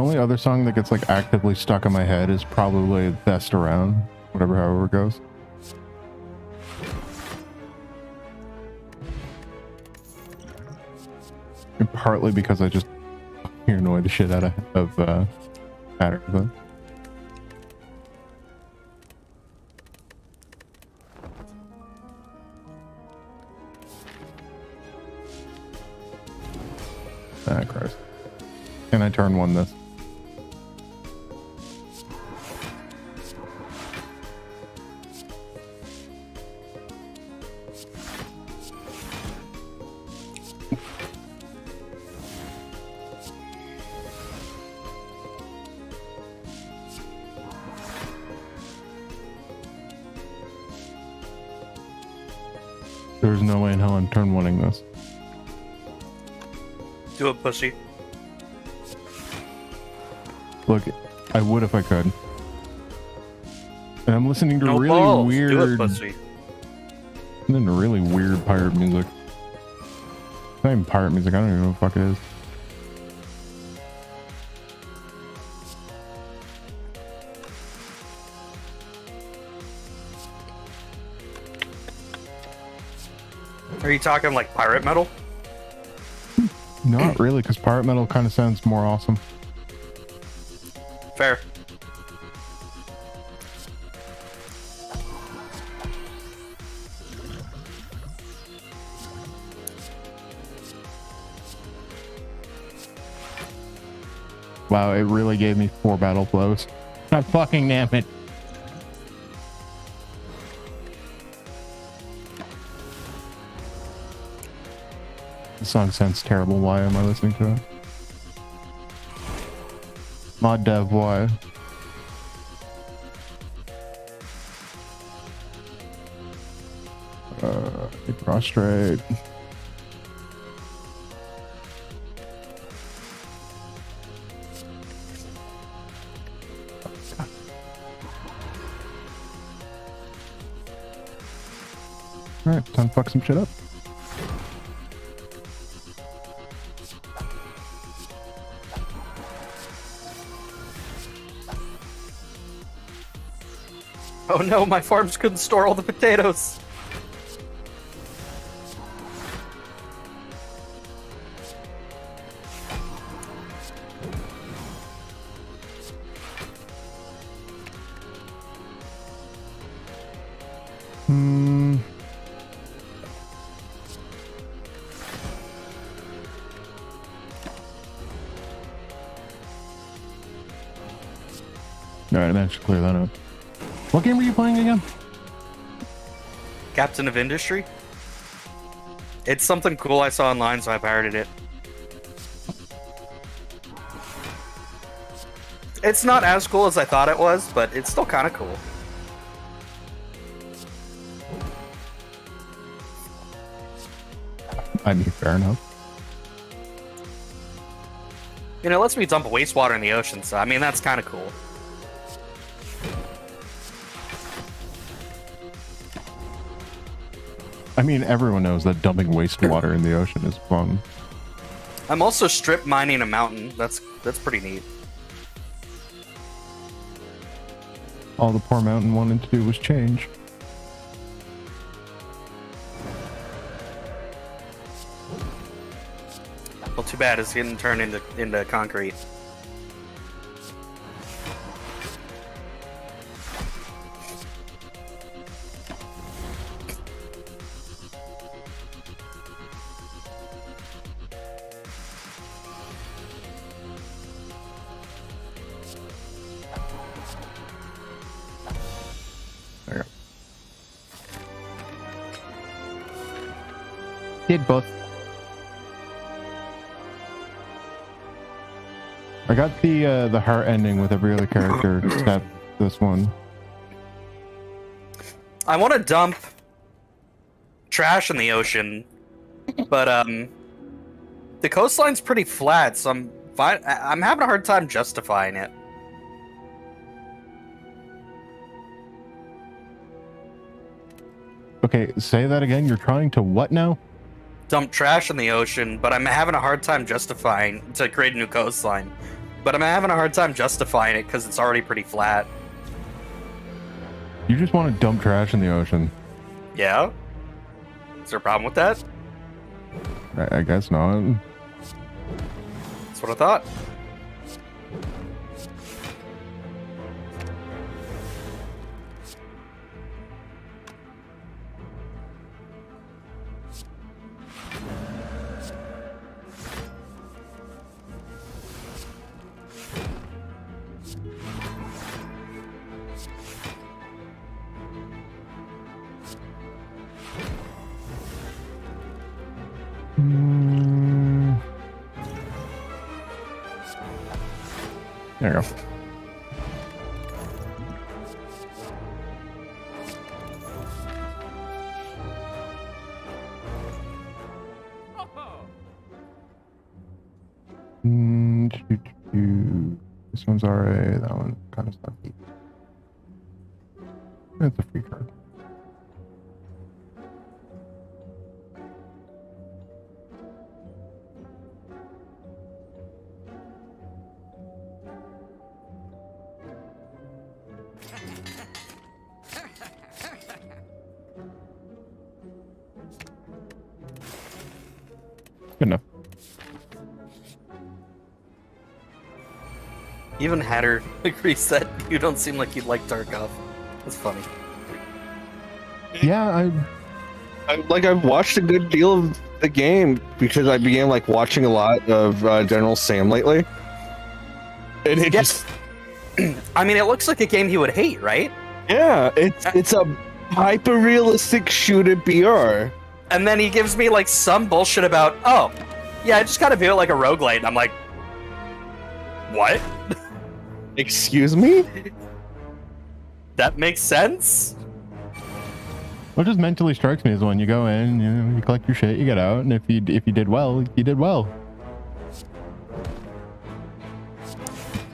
[SPEAKER 2] only other song that gets like actively stuck in my head is probably Best Around, however it goes. And partly because I just annoy the shit out of patterns. Ah, Christ. Can I turn one this? There's no way in hell I'm turn one-ing this.
[SPEAKER 20] Do it, pussy.
[SPEAKER 2] Look, I would if I could. And I'm listening to
[SPEAKER 20] No
[SPEAKER 2] really
[SPEAKER 20] balls.
[SPEAKER 2] weird,
[SPEAKER 20] Do it, pussy.
[SPEAKER 2] listening to really weird pirate music. It's not even pirate music. I don't even know what the fuck it is.
[SPEAKER 20] Are you talking like pirate metal?
[SPEAKER 2] Not really, because pirate metal kind of sounds more awesome.
[SPEAKER 20] Fair.
[SPEAKER 2] Wow, it really gave me 4 battle blows. God fucking damn it. The song sounds terrible. Why am I listening to it? Mod dev, why? Prostrate. Alright, time to fuck some shit up.
[SPEAKER 20] Oh no, my farms couldn't store all the potatoes.
[SPEAKER 2] Alright, I managed to clear that up. What game were you playing again?
[SPEAKER 20] Captain of Industry? It's something cool I saw online, so I pirated it. It's not as cool as I thought it was, but it's still kind of cool.
[SPEAKER 2] I mean, fair enough.
[SPEAKER 20] You know, it lets me dump wastewater in the ocean, so I mean, that's kind of cool.
[SPEAKER 2] I mean, everyone knows that dumping wastewater in the ocean is fun.
[SPEAKER 20] I'm also strip mining a mountain. That's pretty neat.
[SPEAKER 2] All the poor mountain wanted to do was change.
[SPEAKER 20] Well, too bad it's getting turned into concrete.
[SPEAKER 2] Did both. I got the heart ending with every other character except this one.
[SPEAKER 20] I want to dump trash in the ocean, but the coastline's pretty flat, so I'm having a hard time justifying it.
[SPEAKER 2] Okay, say that again. You're trying to what now?
[SPEAKER 20] Dump trash in the ocean, but I'm having a hard time justifying to create a new coastline. but I'm having a hard time justifying it because it's already pretty flat.
[SPEAKER 2] You just want to dump trash in the ocean.
[SPEAKER 20] Yeah? Is there a problem with that?
[SPEAKER 2] I guess not.
[SPEAKER 20] That's what I thought.
[SPEAKER 2] There you go. This one's alright. That one's kind of stucky. It's a free card. Good enough.
[SPEAKER 20] Even Hatter agrees that you don't seem like you'd like Tarkov. That's funny.
[SPEAKER 2] Yeah,
[SPEAKER 3] I've watched a good deal of the game because I began like watching a lot of General Sam lately, and it just.
[SPEAKER 20] I mean, it looks like a game he would hate, right?
[SPEAKER 3] Yeah, it's a hyper realistic shoot at BR.
[SPEAKER 20] And then he gives me like some bullshit about, oh, yeah, I just gotta view it like a roguelite, and I'm like, what?
[SPEAKER 3] Excuse me?
[SPEAKER 20] That makes sense?
[SPEAKER 2] What just mentally strikes me is when you go in, you know, you collect your shit, you get out, and if you did well, you did well.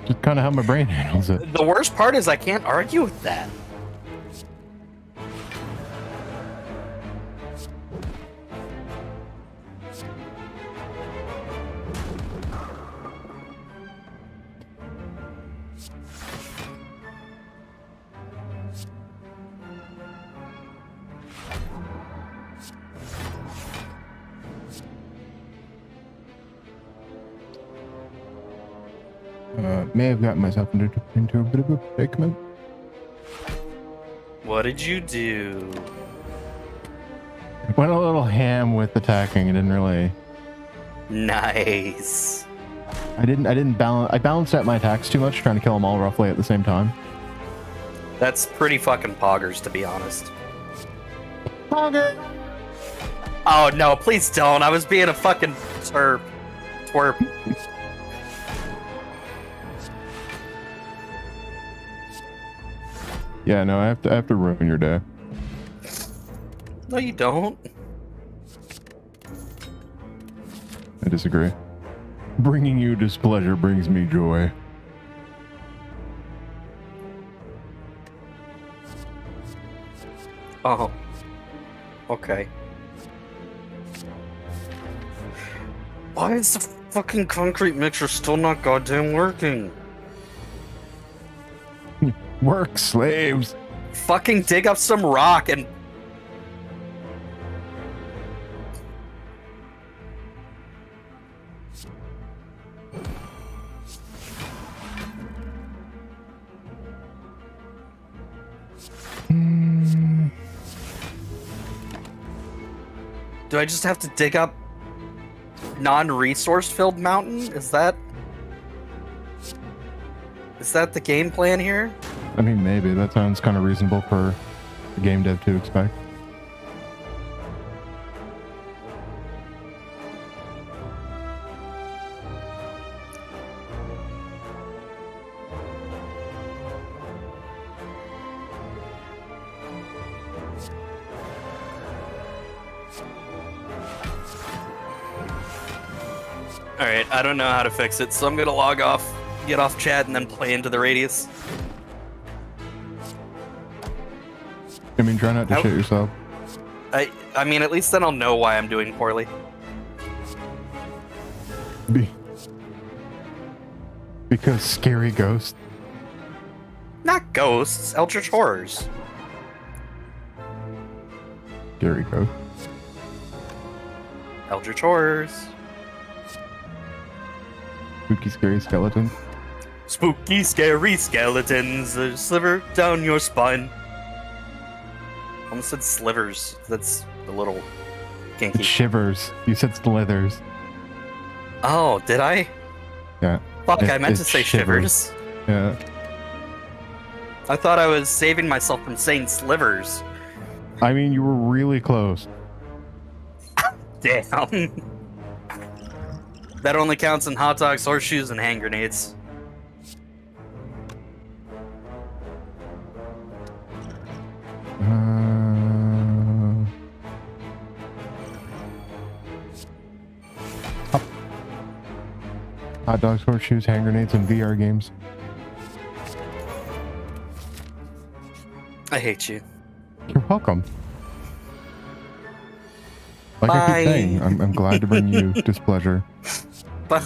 [SPEAKER 2] Just kind of how my brain handles it.
[SPEAKER 20] The worst part is I can't argue with that.
[SPEAKER 2] May have gotten myself into a bit of a predicament.
[SPEAKER 20] What did you do?
[SPEAKER 2] Went a little ham with attacking. I didn't really.
[SPEAKER 20] Nice.
[SPEAKER 2] I didn't balance. I balanced out my attacks too much, trying to kill them all roughly at the same time.
[SPEAKER 20] That's pretty fucking poggers, to be honest.
[SPEAKER 2] Pogger.
[SPEAKER 20] Oh no, please don't. I was being a fucking twerp.
[SPEAKER 2] Yeah, no, I have to ruin your day.
[SPEAKER 20] No, you don't.
[SPEAKER 2] I disagree. Bringing you displeasure brings me joy.
[SPEAKER 20] Oh. Okay. Why is the fucking concrete mixer still not goddamn working?
[SPEAKER 2] Work, slaves.
[SPEAKER 20] Fucking dig up some rock and... Do I just have to dig up non-resource filled mountain? Is that the game plan here?
[SPEAKER 2] I mean, maybe. That sounds kind of reasonable for the game dev to expect.
[SPEAKER 20] Alright, I don't know how to fix it, so I'm gonna log off, get off chat, and then play into the radius.
[SPEAKER 2] I mean, try not to shit yourself.
[SPEAKER 20] I mean, at least then I'll know why I'm doing poorly.
[SPEAKER 2] Because scary ghosts.
[SPEAKER 20] Not ghosts, eldritch horrors.
[SPEAKER 2] Scary ghosts.
[SPEAKER 20] Eldritch horrors.
[SPEAKER 2] Spooky, scary skeletons.
[SPEAKER 20] Spooky, scary skeletons that sliver down your spine. Almost said slivers. That's a little kinky.
[SPEAKER 2] It shivers. You said slithers.
[SPEAKER 20] Oh, did I?
[SPEAKER 2] Yeah.
[SPEAKER 20] Fuck, I meant to say shivers.
[SPEAKER 2] Yeah.
[SPEAKER 20] I thought I was saving myself from saying slivers.
[SPEAKER 2] I mean, you were really close.
[SPEAKER 20] Damn. That only counts in hot dogs, horseshoes, and hand grenades.
[SPEAKER 2] Hot dogs, horseshoes, hand grenades, and VR games.
[SPEAKER 20] I hate you.
[SPEAKER 2] You're welcome. Like I
[SPEAKER 20] Bye.
[SPEAKER 2] keep saying, I'm glad to bring you displeasure.
[SPEAKER 20] Bye.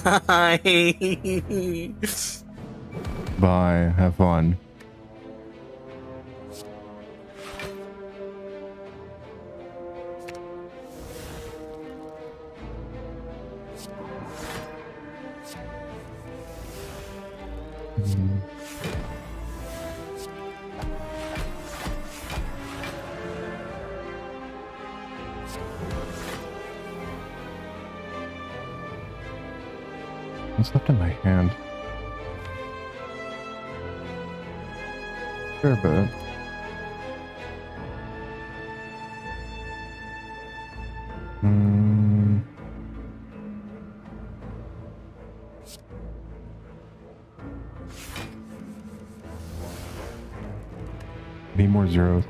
[SPEAKER 2] Bye. Have fun. What's left in my hand? Fair bit. Need more zeros.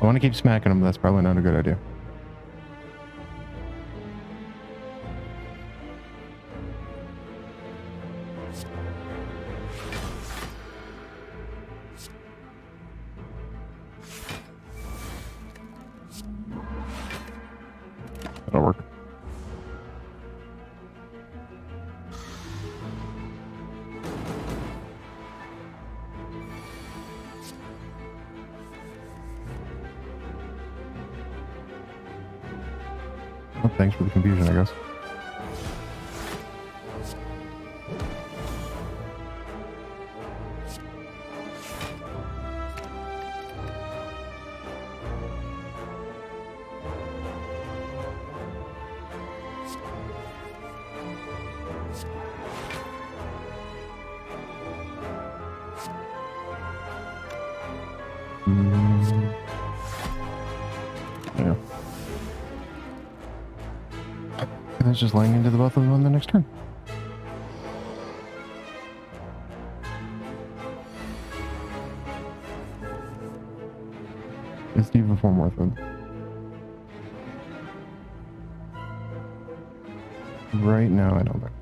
[SPEAKER 2] I want to keep smacking them, but that's probably not a good idea. That'll work. Well, thanks for the confusion, I guess. Yeah. And that's just laying into the both of them on the next turn. It's even form worth it. Right now, I don't think.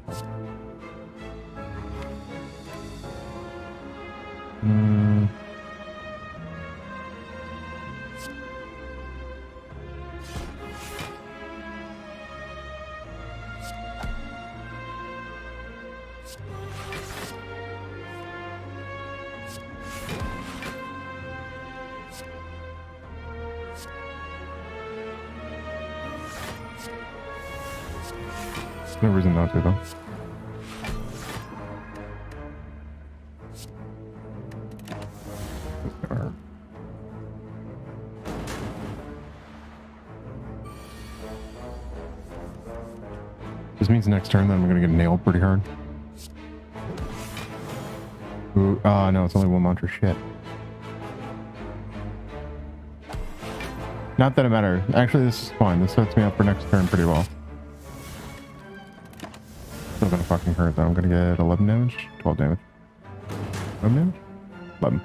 [SPEAKER 2] No reason not to, though. This means next turn, then I'm gonna get nailed pretty hard. Ooh, no, it's only one monster. Shit. Not that it matters. Actually, this is fine. This sets me up for next turn pretty well. Still gonna fucking hurt though. I'm gonna get 11 damage, 12 damage. 11 damage? 11.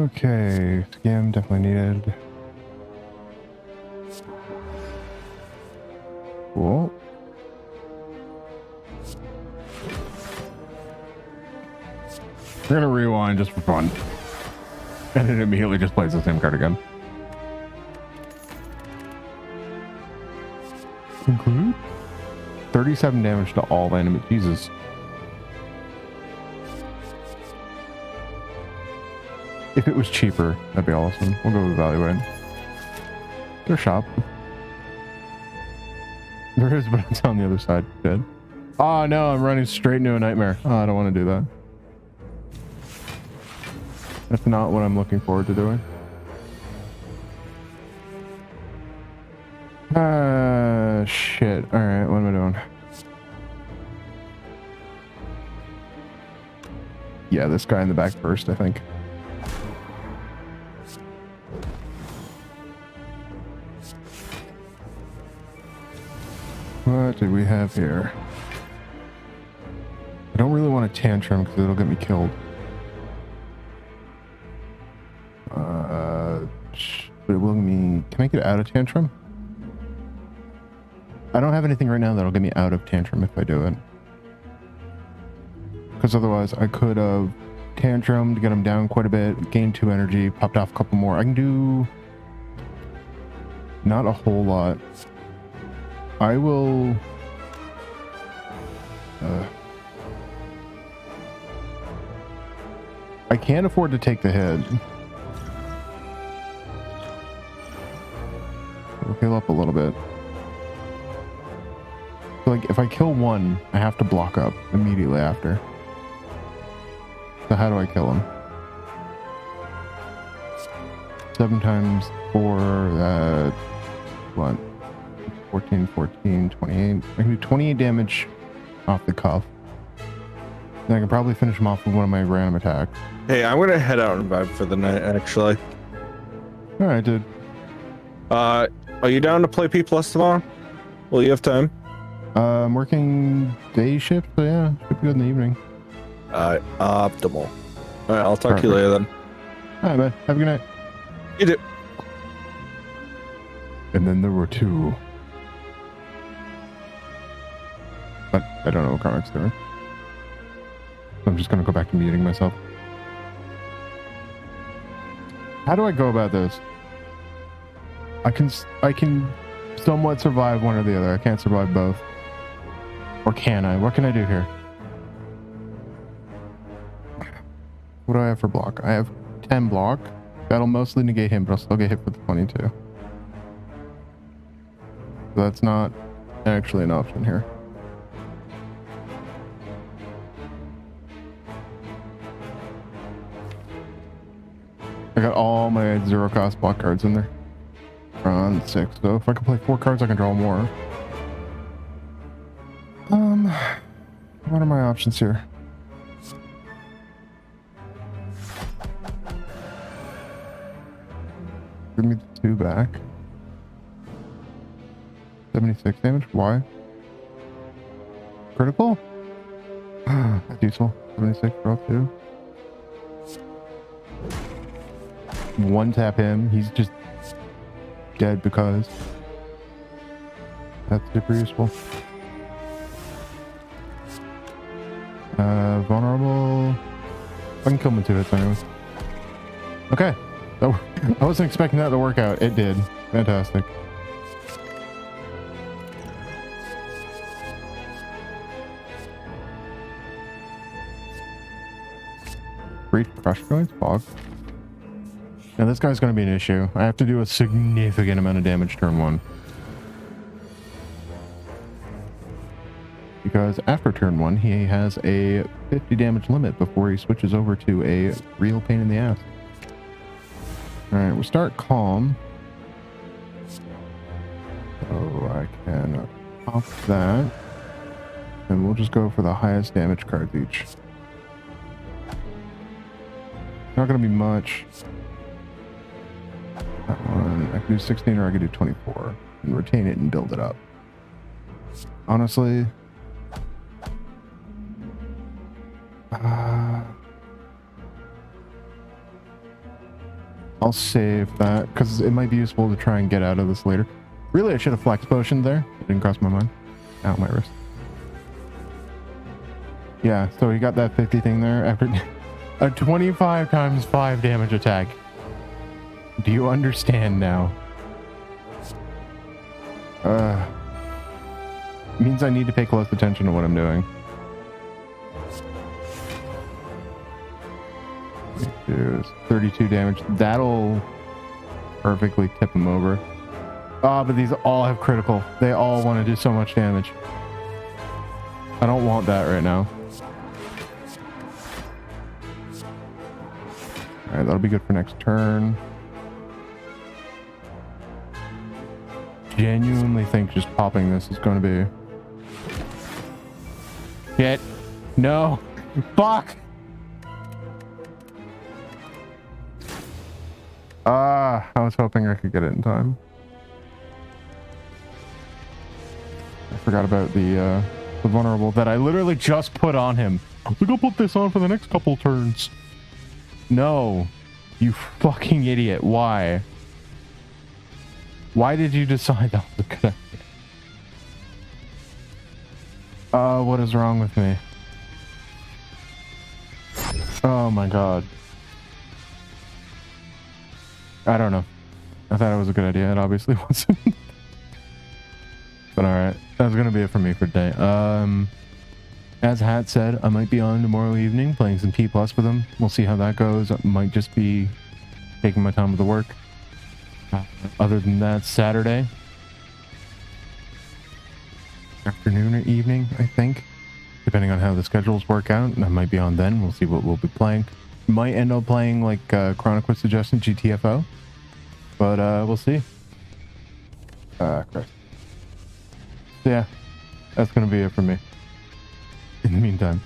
[SPEAKER 2] Okay. Scam definitely needed. Cool. We're gonna rewind just for fun. And it immediately just plays the same card again. Include 37 damage to all enemies. Jesus. If it was cheaper, that'd be awesome. We'll go evaluate. Their shop. There is, but it's on the other side. Dead. Oh no, I'm running straight into a nightmare. Oh, I don't want to do that. That's not what I'm looking forward to doing. Shit. Alright, what am I doing? Yeah, this guy in the back first, I think. What did we have here? I don't really want a tantrum because it'll get me killed. But it will me. Can I get out of tantrum? I don't have anything right now that'll get me out of tantrum if I do it. Because otherwise I could have tantrum to get him down quite a bit, gained 2 energy, popped off a couple more. I can do not a whole lot. I will I can't afford to take the hit. We'll heal up a little bit. So like if I kill one, I have to block up immediately after. So how do I kill him? 7 times 4, that what? 14, 14, 28. I can do 28 damage off the cuff. Then I can probably finish him off with one of my random attacks.
[SPEAKER 3] Hey, I'm gonna head out and vibe for the night, actually.
[SPEAKER 2] Alright, dude.
[SPEAKER 3] Are you down to play P+ tomorrow? Will you have time?
[SPEAKER 2] I'm working day shift, so yeah, should be good in the evening.
[SPEAKER 3] Optimal. Alright, I'll talk to you later then.
[SPEAKER 2] Alright, man. Have a good night.
[SPEAKER 3] You do.
[SPEAKER 2] And then there were 2. But I don't know what comics there are. I'm just gonna go back to muting myself. How do I go about this? I can somewhat survive one or the other. I can't survive both. Or can I? What can I do here? What do I have for block? I have 10 block. That'll mostly negate him, but I'll still get hit for the 22. So that's not actually an option here. I got all my 0 cost block cards in there. On 6. So if I can play 4 cards, I can draw more. What are my options here? Give me the 2 back. 76 damage. Why? Critical? That's useful. 76 draw 2. 1 tap him. He's just dead because that's super useful. Vulnerable. I can kill him in 2 hits anyways. Okay. I wasn't expecting that to work out. It did. Fantastic. Breach crush joints, fog. Now this guy's going to be an issue. I have to do a significant amount of damage turn 1. Because after turn 1, he has a 50 damage limit before he switches over to a real pain in the ass. Alright, we start calm. So I can pop that. And we'll just go for the highest damage cards each. Not going to be much. That one, I can do 16 or I can do 24 and retain it and build it up. Honestly, I'll save that because it might be useful to try and get out of this later. Really, I should have flex potioned there. It didn't cross my mind. Ow, my wrist. Yeah, so he got that 50 thing there after A 25 times 5 damage attack. Do you understand now? Means I need to pay close attention to what I'm doing. 32 damage. That'll perfectly tip him over. Ah, but these all have critical. They all want to do so much damage. I don't want that right now. Alright, that'll be good for next turn. Genuinely think just popping this is going to be... Shit. No. Fuck. I was hoping I could get it in time. I forgot about the vulnerable that I literally just put on him. I think I'll put this on for the next couple turns. No. You fucking idiot. Why? Why did you decide that was a good idea? What is wrong with me? Oh my god. I don't know. I thought it was a good idea. It obviously wasn't. But alright. That's gonna be it for me for today. As Hat said, I might be on tomorrow evening playing some P+ with him. We'll see how that goes. I might just be taking my time with the work. Other than that, Saturday afternoon or evening, I think, depending on how the schedules work out. And I might be on then. We'll see what we'll be playing. Might end up playing like Chronicler suggestion GTFO, but we'll see. Christ. So yeah, that's gonna be it for me. In the meantime,